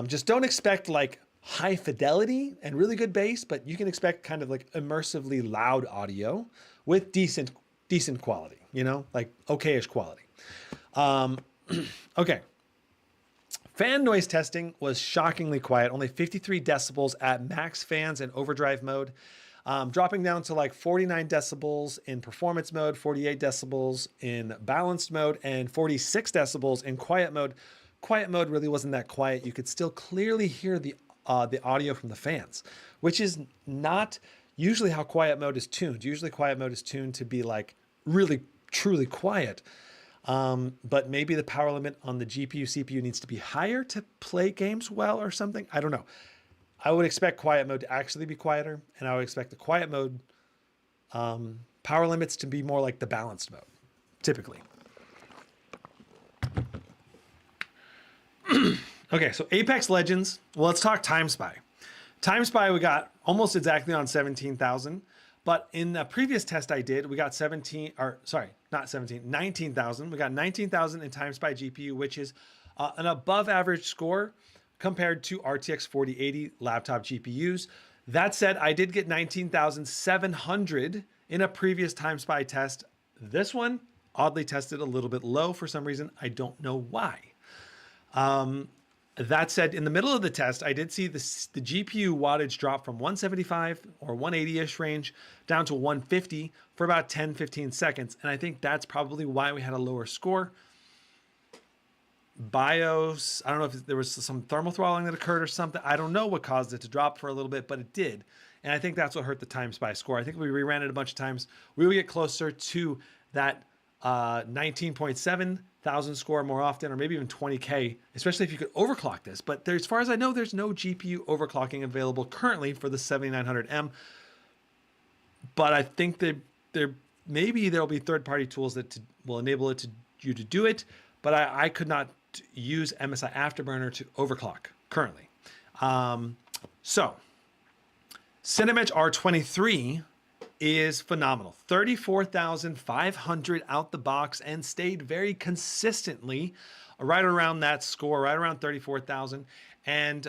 Just don't expect like high fidelity and really good bass, but you can expect kind of like immersively loud audio with decent quality, you know, like okay-ish quality. Okay. Fan noise testing was shockingly quiet, only 53 decibels at max fans and overdrive mode, dropping down to like 49 decibels in performance mode, 48 decibels in balanced mode, and 46 decibels in quiet mode. Quiet mode really wasn't that quiet. You could still clearly hear the audio from the fans, which is not usually how quiet mode is tuned. Usually quiet mode is tuned to be like really, truly quiet. But maybe the power limit on the GPU, CPU needs to be higher to play games well or something. I don't know. I would expect quiet mode to actually be quieter, and I would expect the quiet mode power limits to be more like the balanced mode, typically. Okay, so Apex Legends. Well, let's talk Time Spy. Time Spy we got almost exactly on 17,000. But in the previous test I did, we got 19,000. We got 19,000 in Time Spy GPU, which is an above average score compared to RTX 4080 laptop GPUs. That said, I did get 19,700 in a previous Time Spy test. This one oddly tested a little bit low for some reason. I don't know why. That said, in the middle of the test, I did see the GPU wattage drop from 175 or 180-ish range down to 150 for about 10-15 seconds. And I think that's probably why we had a lower score. BIOS, I don't know if there was some thermal throttling that occurred or something. I don't know what caused it to drop for a little bit, but it did. And I think that's what hurt the Time Spy score. I think we reran it a bunch of times. We would get closer to that 19.7 thousand score more often, or maybe even 20K, especially if you could overclock this. But as far as I know, there's no GPU overclocking available currently for the 7900M. But I think that maybe there'll be third-party tools that will enable you to do it. But I could not use MSI Afterburner to overclock currently. So Cinebench R23 is phenomenal. 34,500 out the box and stayed very consistently right around that score, right around 34,000. And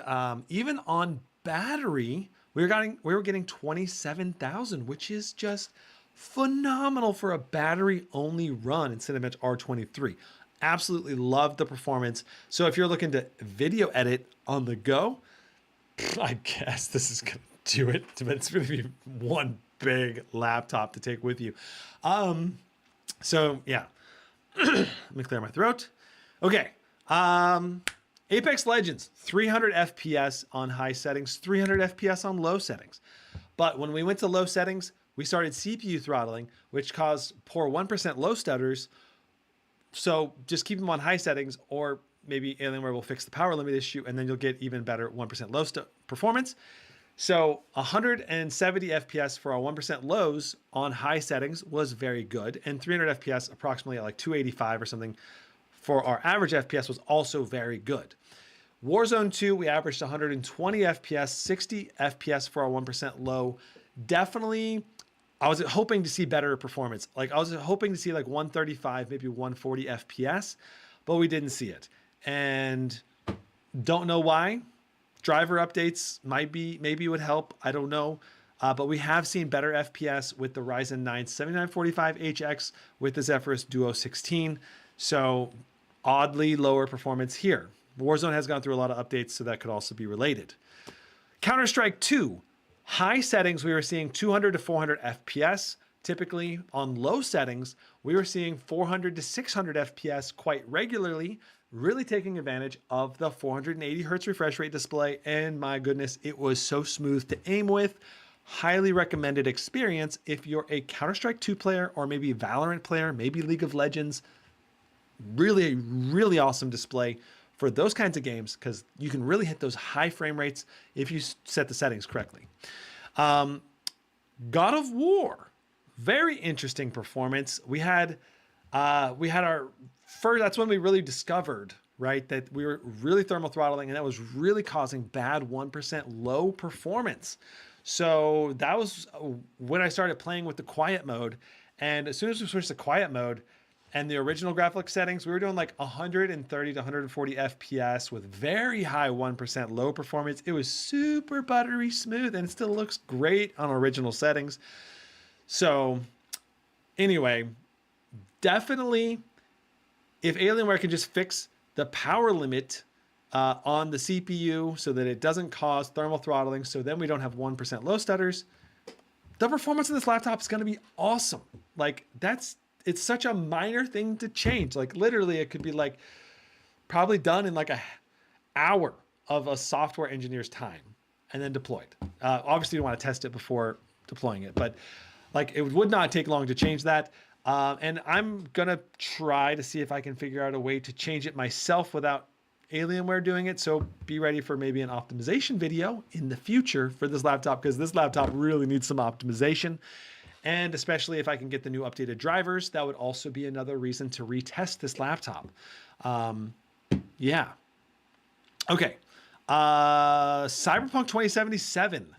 even on battery, we were getting 27,000, which is just phenomenal for a battery only run in Cinebench R23. Absolutely love the performance. So if you're looking to video edit on the go, I guess this is going to do it. But it's going to be one big laptop to take with you. So yeah, let me clear my throat. Okay. Apex Legends, 300 FPS on high settings, 300 FPS on low settings. But when we went to low settings, we started CPU throttling, which caused poor 1% low stutters. So just keep them on high settings, or maybe Alienware will fix the power limit issue, and then you'll get even better 1% low performance. So 170 FPS for our 1% lows on high settings was very good. And 300 FPS, approximately at like 285 or something, for our average FPS was also very good. Warzone 2, we averaged 120 FPS, 60 FPS for our 1% low. Definitely, I was hoping to see better performance. Like I was hoping to see like 135, maybe 140 FPS, but we didn't see it. And don't know why. Driver updates maybe would help. I don't know. But we have seen better FPS with the Ryzen 9 7945HX with the Zephyrus Duo 16. So oddly lower performance here. Warzone has gone through a lot of updates, so that could also be related. Counter-Strike 2. High settings, we were seeing 200 to 400 FPS. typically on low settings, we were seeing 400 to 600 FPS quite regularly, really taking advantage of the 480 hertz refresh rate display. And my goodness, it was so smooth to aim with. Highly recommended experience if you're a Counter-Strike 2 player or maybe Valorant player, maybe League of Legends. Really, really awesome display for those kinds of games because you can really hit those high frame rates if you set the settings correctly. God of War, very interesting performance. We had our first, that's when we really discovered, right, that we were really thermal throttling and that was really causing bad 1% low performance. So that was when I started playing with the quiet mode. And as soon as we switched to quiet mode, and the original graphics settings, we were doing like 130 to 140 FPS with very high 1% low performance. It was super buttery smooth and it still looks great on original settings. So anyway, definitely if Alienware can just fix the power limit on the CPU so that it doesn't cause thermal throttling, so then we don't have 1% low stutters, the performance of this laptop is going to be awesome. Like it's such a minor thing to change. Like literally it could be like probably done in like an hour of a software engineer's time and then deployed. Obviously you want to test it before deploying it, but like it would not take long to change that. And I'm going to try to see if I can figure out a way to change it myself without Alienware doing it. So be ready for maybe an optimization video in the future for this laptop because this laptop really needs some optimization. And especially if I can get the new updated drivers, that would also be another reason to retest this laptop. Yeah. Okay. Cyberpunk 2077.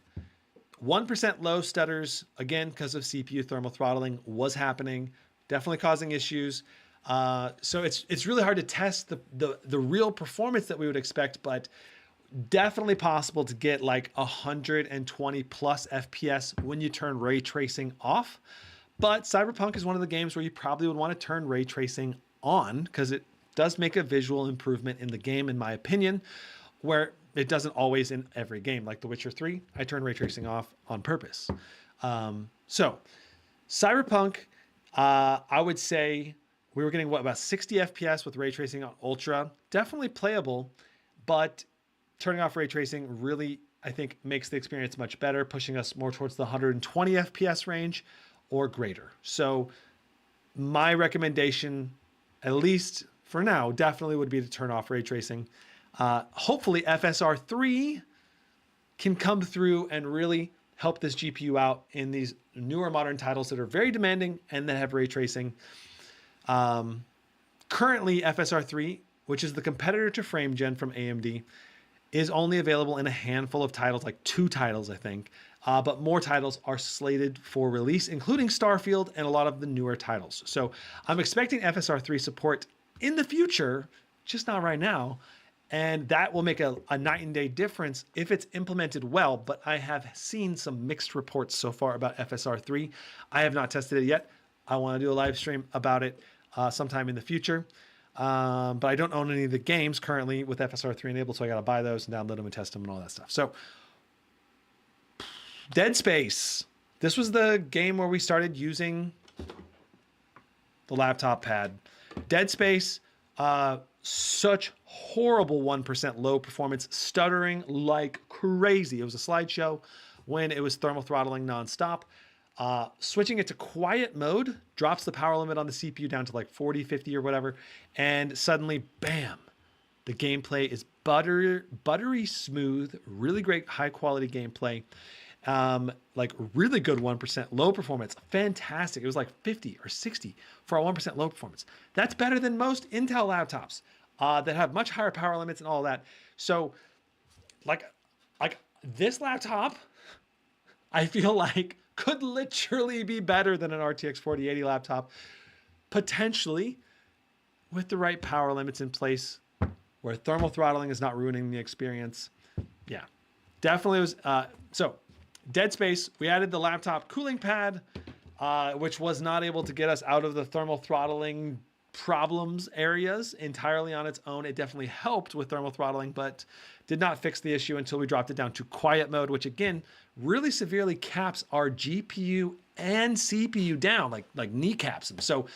1% low stutters, again, because of CPU thermal throttling was happening, definitely causing issues. So it's really hard to test the real performance that we would expect, but definitely possible to get like 120 plus FPS when you turn ray tracing off. But Cyberpunk is one of the games where you probably would want to turn ray tracing on because it does make a visual improvement in the game, in my opinion, where it doesn't always in every game. Like The Witcher 3, I turn ray tracing off on purpose. So Cyberpunk, I would say we were getting about 60 FPS with ray tracing on Ultra. Definitely playable, but turning off ray tracing really, I think, makes the experience much better, pushing us more towards the 120 FPS range or greater. So my recommendation, at least for now, definitely would be to turn off ray tracing. Hopefully FSR 3 can come through and really help this GPU out in these newer modern titles that are very demanding and that have ray tracing. Currently FSR 3, which is the competitor to FrameGen from AMD, is only available in a handful of titles, like 2 titles, I think. But more titles are slated for release, including Starfield and a lot of the newer titles. So I'm expecting FSR 3 support in the future, just not right now. And that will make a night and day difference if it's implemented well. But I have seen some mixed reports so far about FSR 3. I have not tested it yet. I want to do a live stream about it sometime in the future. But I don't own any of the games currently with FSR 3 enabled, so I got to buy those and download them and test them and all that stuff. So Dead Space. This was the game where we started using the laptop pad. Dead Space, such horrible 1% low performance, stuttering like crazy. It was a slideshow when it was thermal throttling nonstop. Switching it to quiet mode drops the power limit on the CPU down to like 40, 50 or whatever. And suddenly, bam, the gameplay is buttery smooth, really great high quality gameplay. Like really good 1% low performance. Fantastic. It was like 50 or 60 for a 1% low performance. That's better than most Intel laptops that have much higher power limits and all that. So like this laptop, I feel like could literally be better than an RTX 4080 laptop, potentially with the right power limits in place where thermal throttling is not ruining the experience. Yeah, definitely was. So Dead Space, we added the laptop cooling pad, which was not able to get us out of the thermal throttling problems areas entirely on its own. It definitely helped with thermal throttling, but did not fix the issue until we dropped it down to quiet mode, which again really severely caps our GPU and CPU down, like kneecaps them. So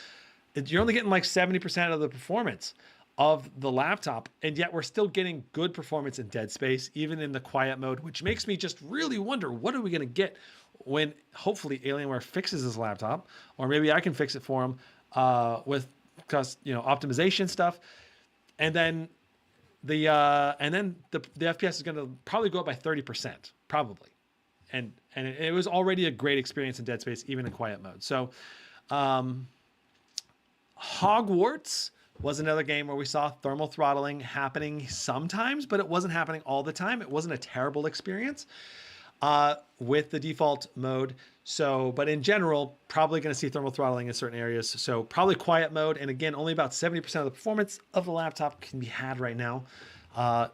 you're only getting like 70% of the performance of the laptop, and yet we're still getting good performance in dead space, even in the quiet mode, which makes me just really wonder, what are we going to get when hopefully Alienware fixes this laptop, or maybe I can fix it for them with optimization stuff, and then the FPS is going to probably go up by 30%, probably, and it was already a great experience in dead space, even in quiet mode. So Hogwarts was another game where we saw thermal throttling happening sometimes, but it wasn't happening all the time. It wasn't a terrible experience with the default mode. So, but in general, probably going to see thermal throttling in certain areas. So probably quiet mode. And again, only about 70% of the performance of the laptop can be had right now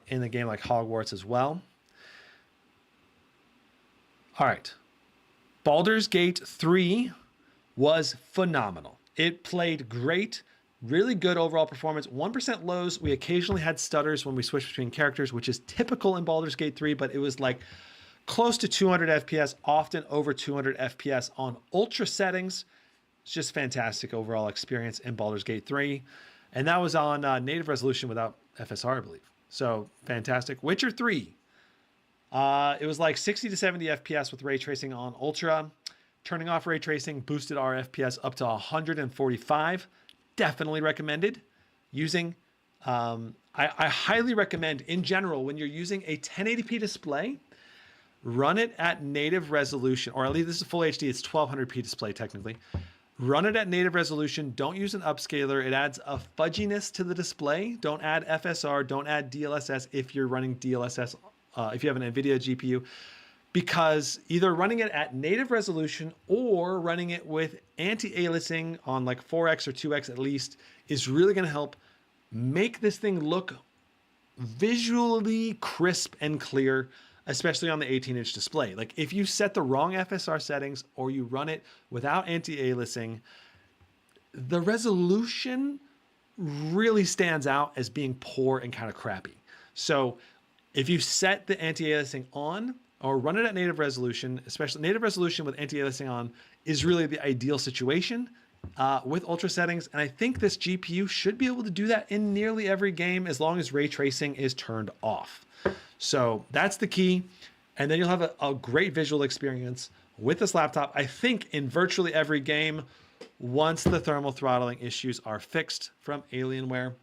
in a game like Hogwarts as well. All right. Baldur's Gate 3 was phenomenal. It played great. Really good overall performance. 1% lows. We occasionally had stutters when we switched between characters, which is typical in Baldur's Gate 3, but it was like close to 200 FPS, often over 200 FPS on ultra settings. It's just fantastic overall experience in Baldur's Gate 3. And that was on native resolution without FSR, I believe. So fantastic. Witcher 3. It was like 60 to 70 FPS with ray tracing on ultra. Turning off ray tracing boosted our FPS up to 145. Definitely recommended using. I highly recommend in general, when you're using a 1080p display, run it at native resolution, or at least this is full HD. It's 1200p display technically. Run it at native resolution. Don't use an upscaler. It adds a fudginess to the display. Don't add FSR. Don't add DLSS if you're running DLSS. If you have an NVIDIA GPU. Because either running it at native resolution or running it with anti-aliasing on like 4x or 2x at least is really going to help make this thing look visually crisp and clear, especially on the 18-inch display. Like if you set the wrong FSR settings or you run it without anti-aliasing, the resolution really stands out as being poor and kind of crappy. So if you set the anti-aliasing on, or run it at native resolution, especially native resolution with anti-aliasing on, is really the ideal situation with ultra settings. And I think this GPU should be able to do that in nearly every game as long as ray tracing is turned off. So that's the key. And then you'll have a great visual experience with this laptop, I think, in virtually every game once the thermal throttling issues are fixed from Alienware.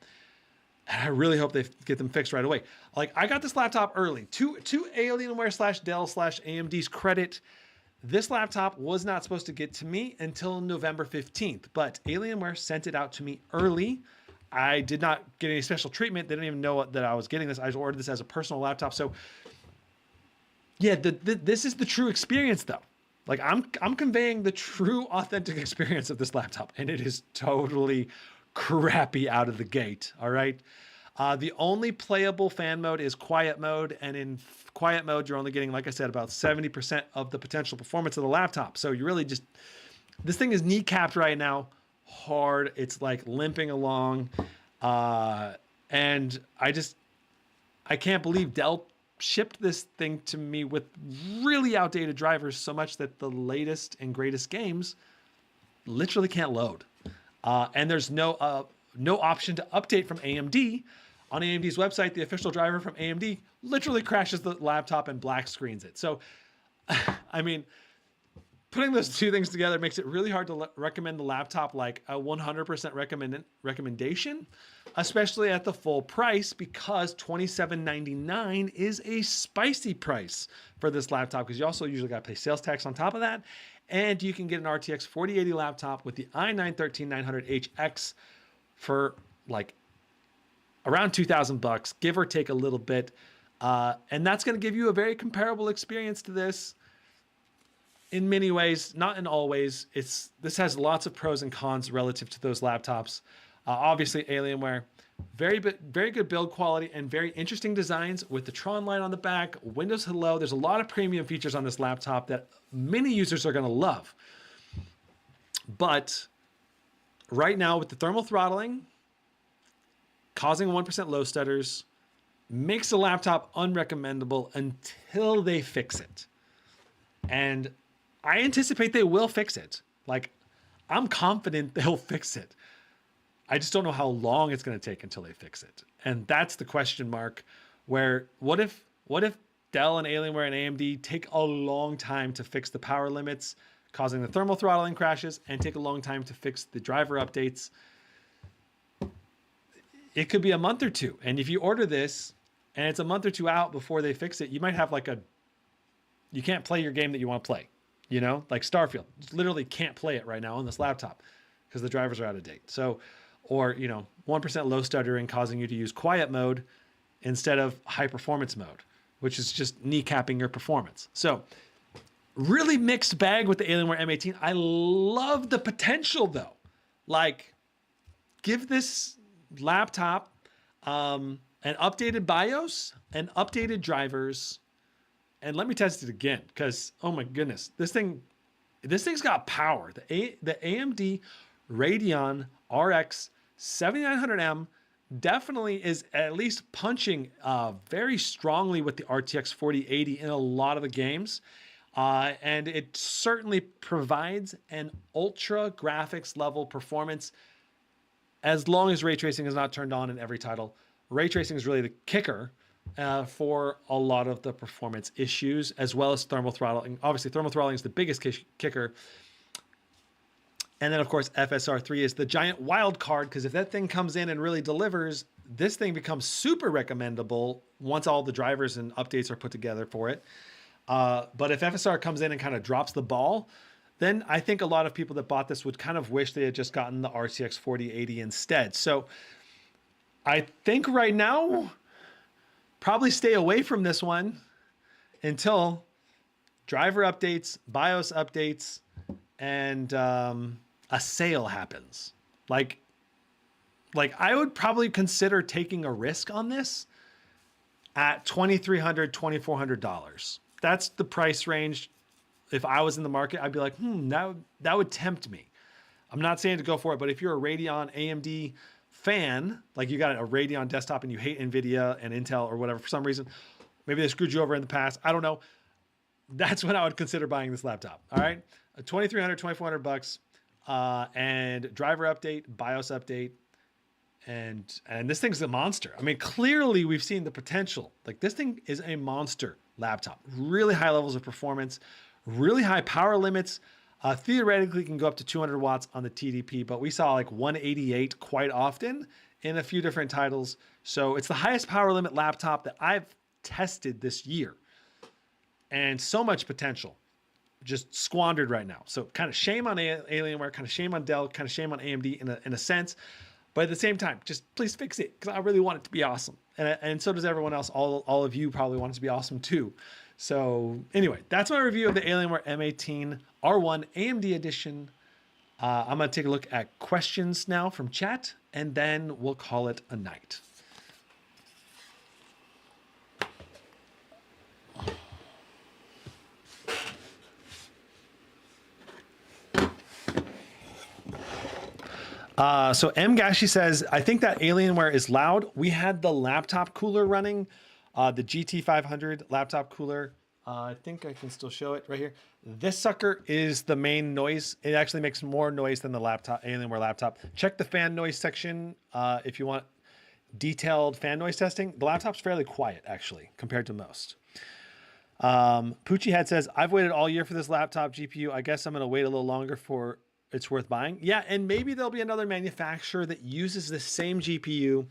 And I really hope they get them fixed right away. Like, I got this laptop early. To Alienware / Dell / AMD's credit, this laptop was not supposed to get to me until November 15th, but Alienware sent it out to me early. I did not get any special treatment. They didn't even know that I was getting this. I ordered this as a personal laptop. So yeah, this is the true experience though. Like I'm conveying the true authentic experience of this laptop, and it is totally crappy out of the gate. All right. The only playable fan mode is quiet mode. And in quiet mode, you're only getting, like I said, about 70% of the potential performance of the laptop. So you really just, this thing is kneecapped right now hard. It's like limping along. And I can't believe Dell shipped this thing to me with really outdated drivers so much that the latest and greatest games literally can't load. And there's no option to update from AMD. On AMD's website, the official driver from AMD literally crashes the laptop and black screens it. So, I mean, putting those two things together makes it really hard to recommend the laptop like a 100% recommendation, especially at the full price, because $27.99 is a spicy price for this laptop, because you also usually got to pay sales tax on top of that. And you can get an RTX 4080 laptop with the i9-13900HX for like around $2,000, give or take a little bit. And that's going to give you a very comparable experience to this in many ways, not in all ways. This has lots of pros and cons relative to those laptops. Obviously, Alienware, very good build quality and very interesting designs with the Tron light on the back, Windows Hello. There's a lot of premium features on this laptop that many users are going to love. But right now with the thermal throttling, causing 1% low stutters, makes the laptop unrecommendable until they fix it. And I anticipate they will fix it. Like, I'm confident they'll fix it. I just don't know how long it's going to take until they fix it. And that's the question mark, where what if Dell and Alienware and AMD take a long time to fix the power limits, causing the thermal throttling crashes, and take a long time to fix the driver updates? It could be a month or two. And if you order this and it's a month or two out before they fix it, you might have like you can't play your game that you want to play, you know, like Starfield. You literally can't play it right now on this laptop because the drivers are out of date. So, or, you know, 1% low stuttering causing you to use quiet mode instead of high performance mode, which is just kneecapping your performance. So really mixed bag with the Alienware M18. I love the potential though. Like, give this laptop an updated BIOS and updated drivers, and let me test it again, because oh my goodness, this thing's got power. The AMD Radeon RX 7900M definitely is at least punching very strongly with the RTX 4080 in a lot of the games. And it certainly provides an ultra graphics level performance as long as ray tracing is not turned on in every title. Ray tracing is really the kicker for a lot of the performance issues, as well as thermal throttling. Obviously, thermal throttling is the biggest kicker. And then, of course, FSR 3 is the giant wild card, because if that thing comes in and really delivers, this thing becomes super recommendable once all the drivers and updates are put together for it. But if FSR comes in and kind of drops the ball, then I think a lot of people that bought this would kind of wish they had just gotten the RTX 4080 instead. So I think right now, probably stay away from this one until driver updates, BIOS updates, and a sale happens. Like I would probably consider taking a risk on this at $2,300, $2,400. That's the price range. If I was in the market, I'd be like, that would tempt me. I'm not saying to go for it, but if you're a Radeon AMD fan, like you got a Radeon desktop and you hate NVIDIA and Intel or whatever for some reason, maybe they screwed you over in the past, I don't know. That's when I would consider buying this laptop. All right, $2,300, $2,400, and driver update, BIOS update, and this thing's a monster. I mean, clearly we've seen the potential. Like, this thing is a monster laptop. Really high levels of performance, really high power limits. Theoretically can go up to 200 watts on the TDP, but we saw like 188 quite often in a few different titles. So it's the highest power limit laptop that I've tested this year. And so much potential just squandered right now. So kind of shame on Alienware, kind of shame on Dell, kind of shame on AMD in a sense. But at the same time, just please fix it, because I really want it to be awesome. And so does everyone else. All of you probably want it to be awesome too. So anyway, that's my review of the Alienware M18 R1 AMD edition. I'm going to take a look at questions now from chat, and then we'll call it a night. So M Gashi says, I think that Alienware is loud. We had the laptop cooler running, the GT500 laptop cooler. I think I can still show it right here. This sucker is the main noise. It actually makes more noise than the laptop, Alienware laptop. Check the fan noise section if you want detailed fan noise testing. The laptop's fairly quiet, actually, compared to most. Poochie Head says, I've waited all year for this laptop GPU. I guess I'm going to wait a little longer for it's worth buying. Yeah, and maybe there'll be another manufacturer that uses the same GPU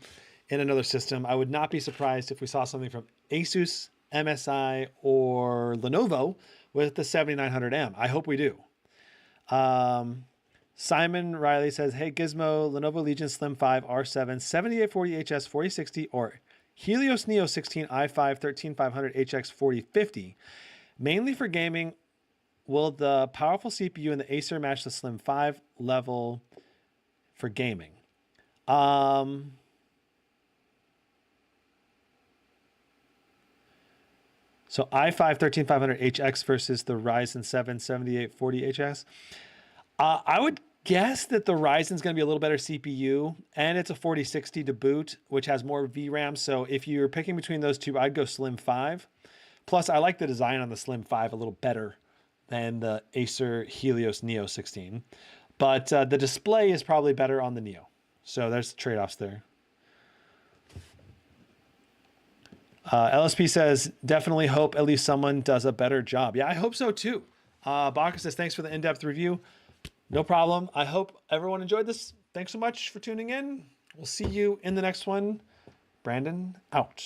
in another system. I would not be surprised if we saw something from Asus, MSI, or Lenovo with the 7900M. I hope we do. Simon Riley says, hey, Gizmo, Lenovo Legion Slim 5 R7, 7840HS 4060, or Helios Neo 16 i5 13500 HX 4050, mainly for gaming. Will the powerful CPU and the Acer match the Slim 5 level for gaming? So i5 13500 HX versus the Ryzen 7 7840HS. I would guess that the Ryzen's going to be a little better CPU, and it's a 4060 to boot, which has more VRAM. So if you're picking between those two, I'd go Slim 5. Plus, I like the design on the Slim 5 a little better than the Acer Helios Neo 16. But the display is probably better on the Neo. So there's trade-offs there. LSP says, definitely hope at least someone does a better job. Yeah, I hope so too. Baka says, thanks for the in-depth review. No problem. I hope everyone enjoyed this. Thanks so much for tuning in. We'll see you in the next one. Brandon, out.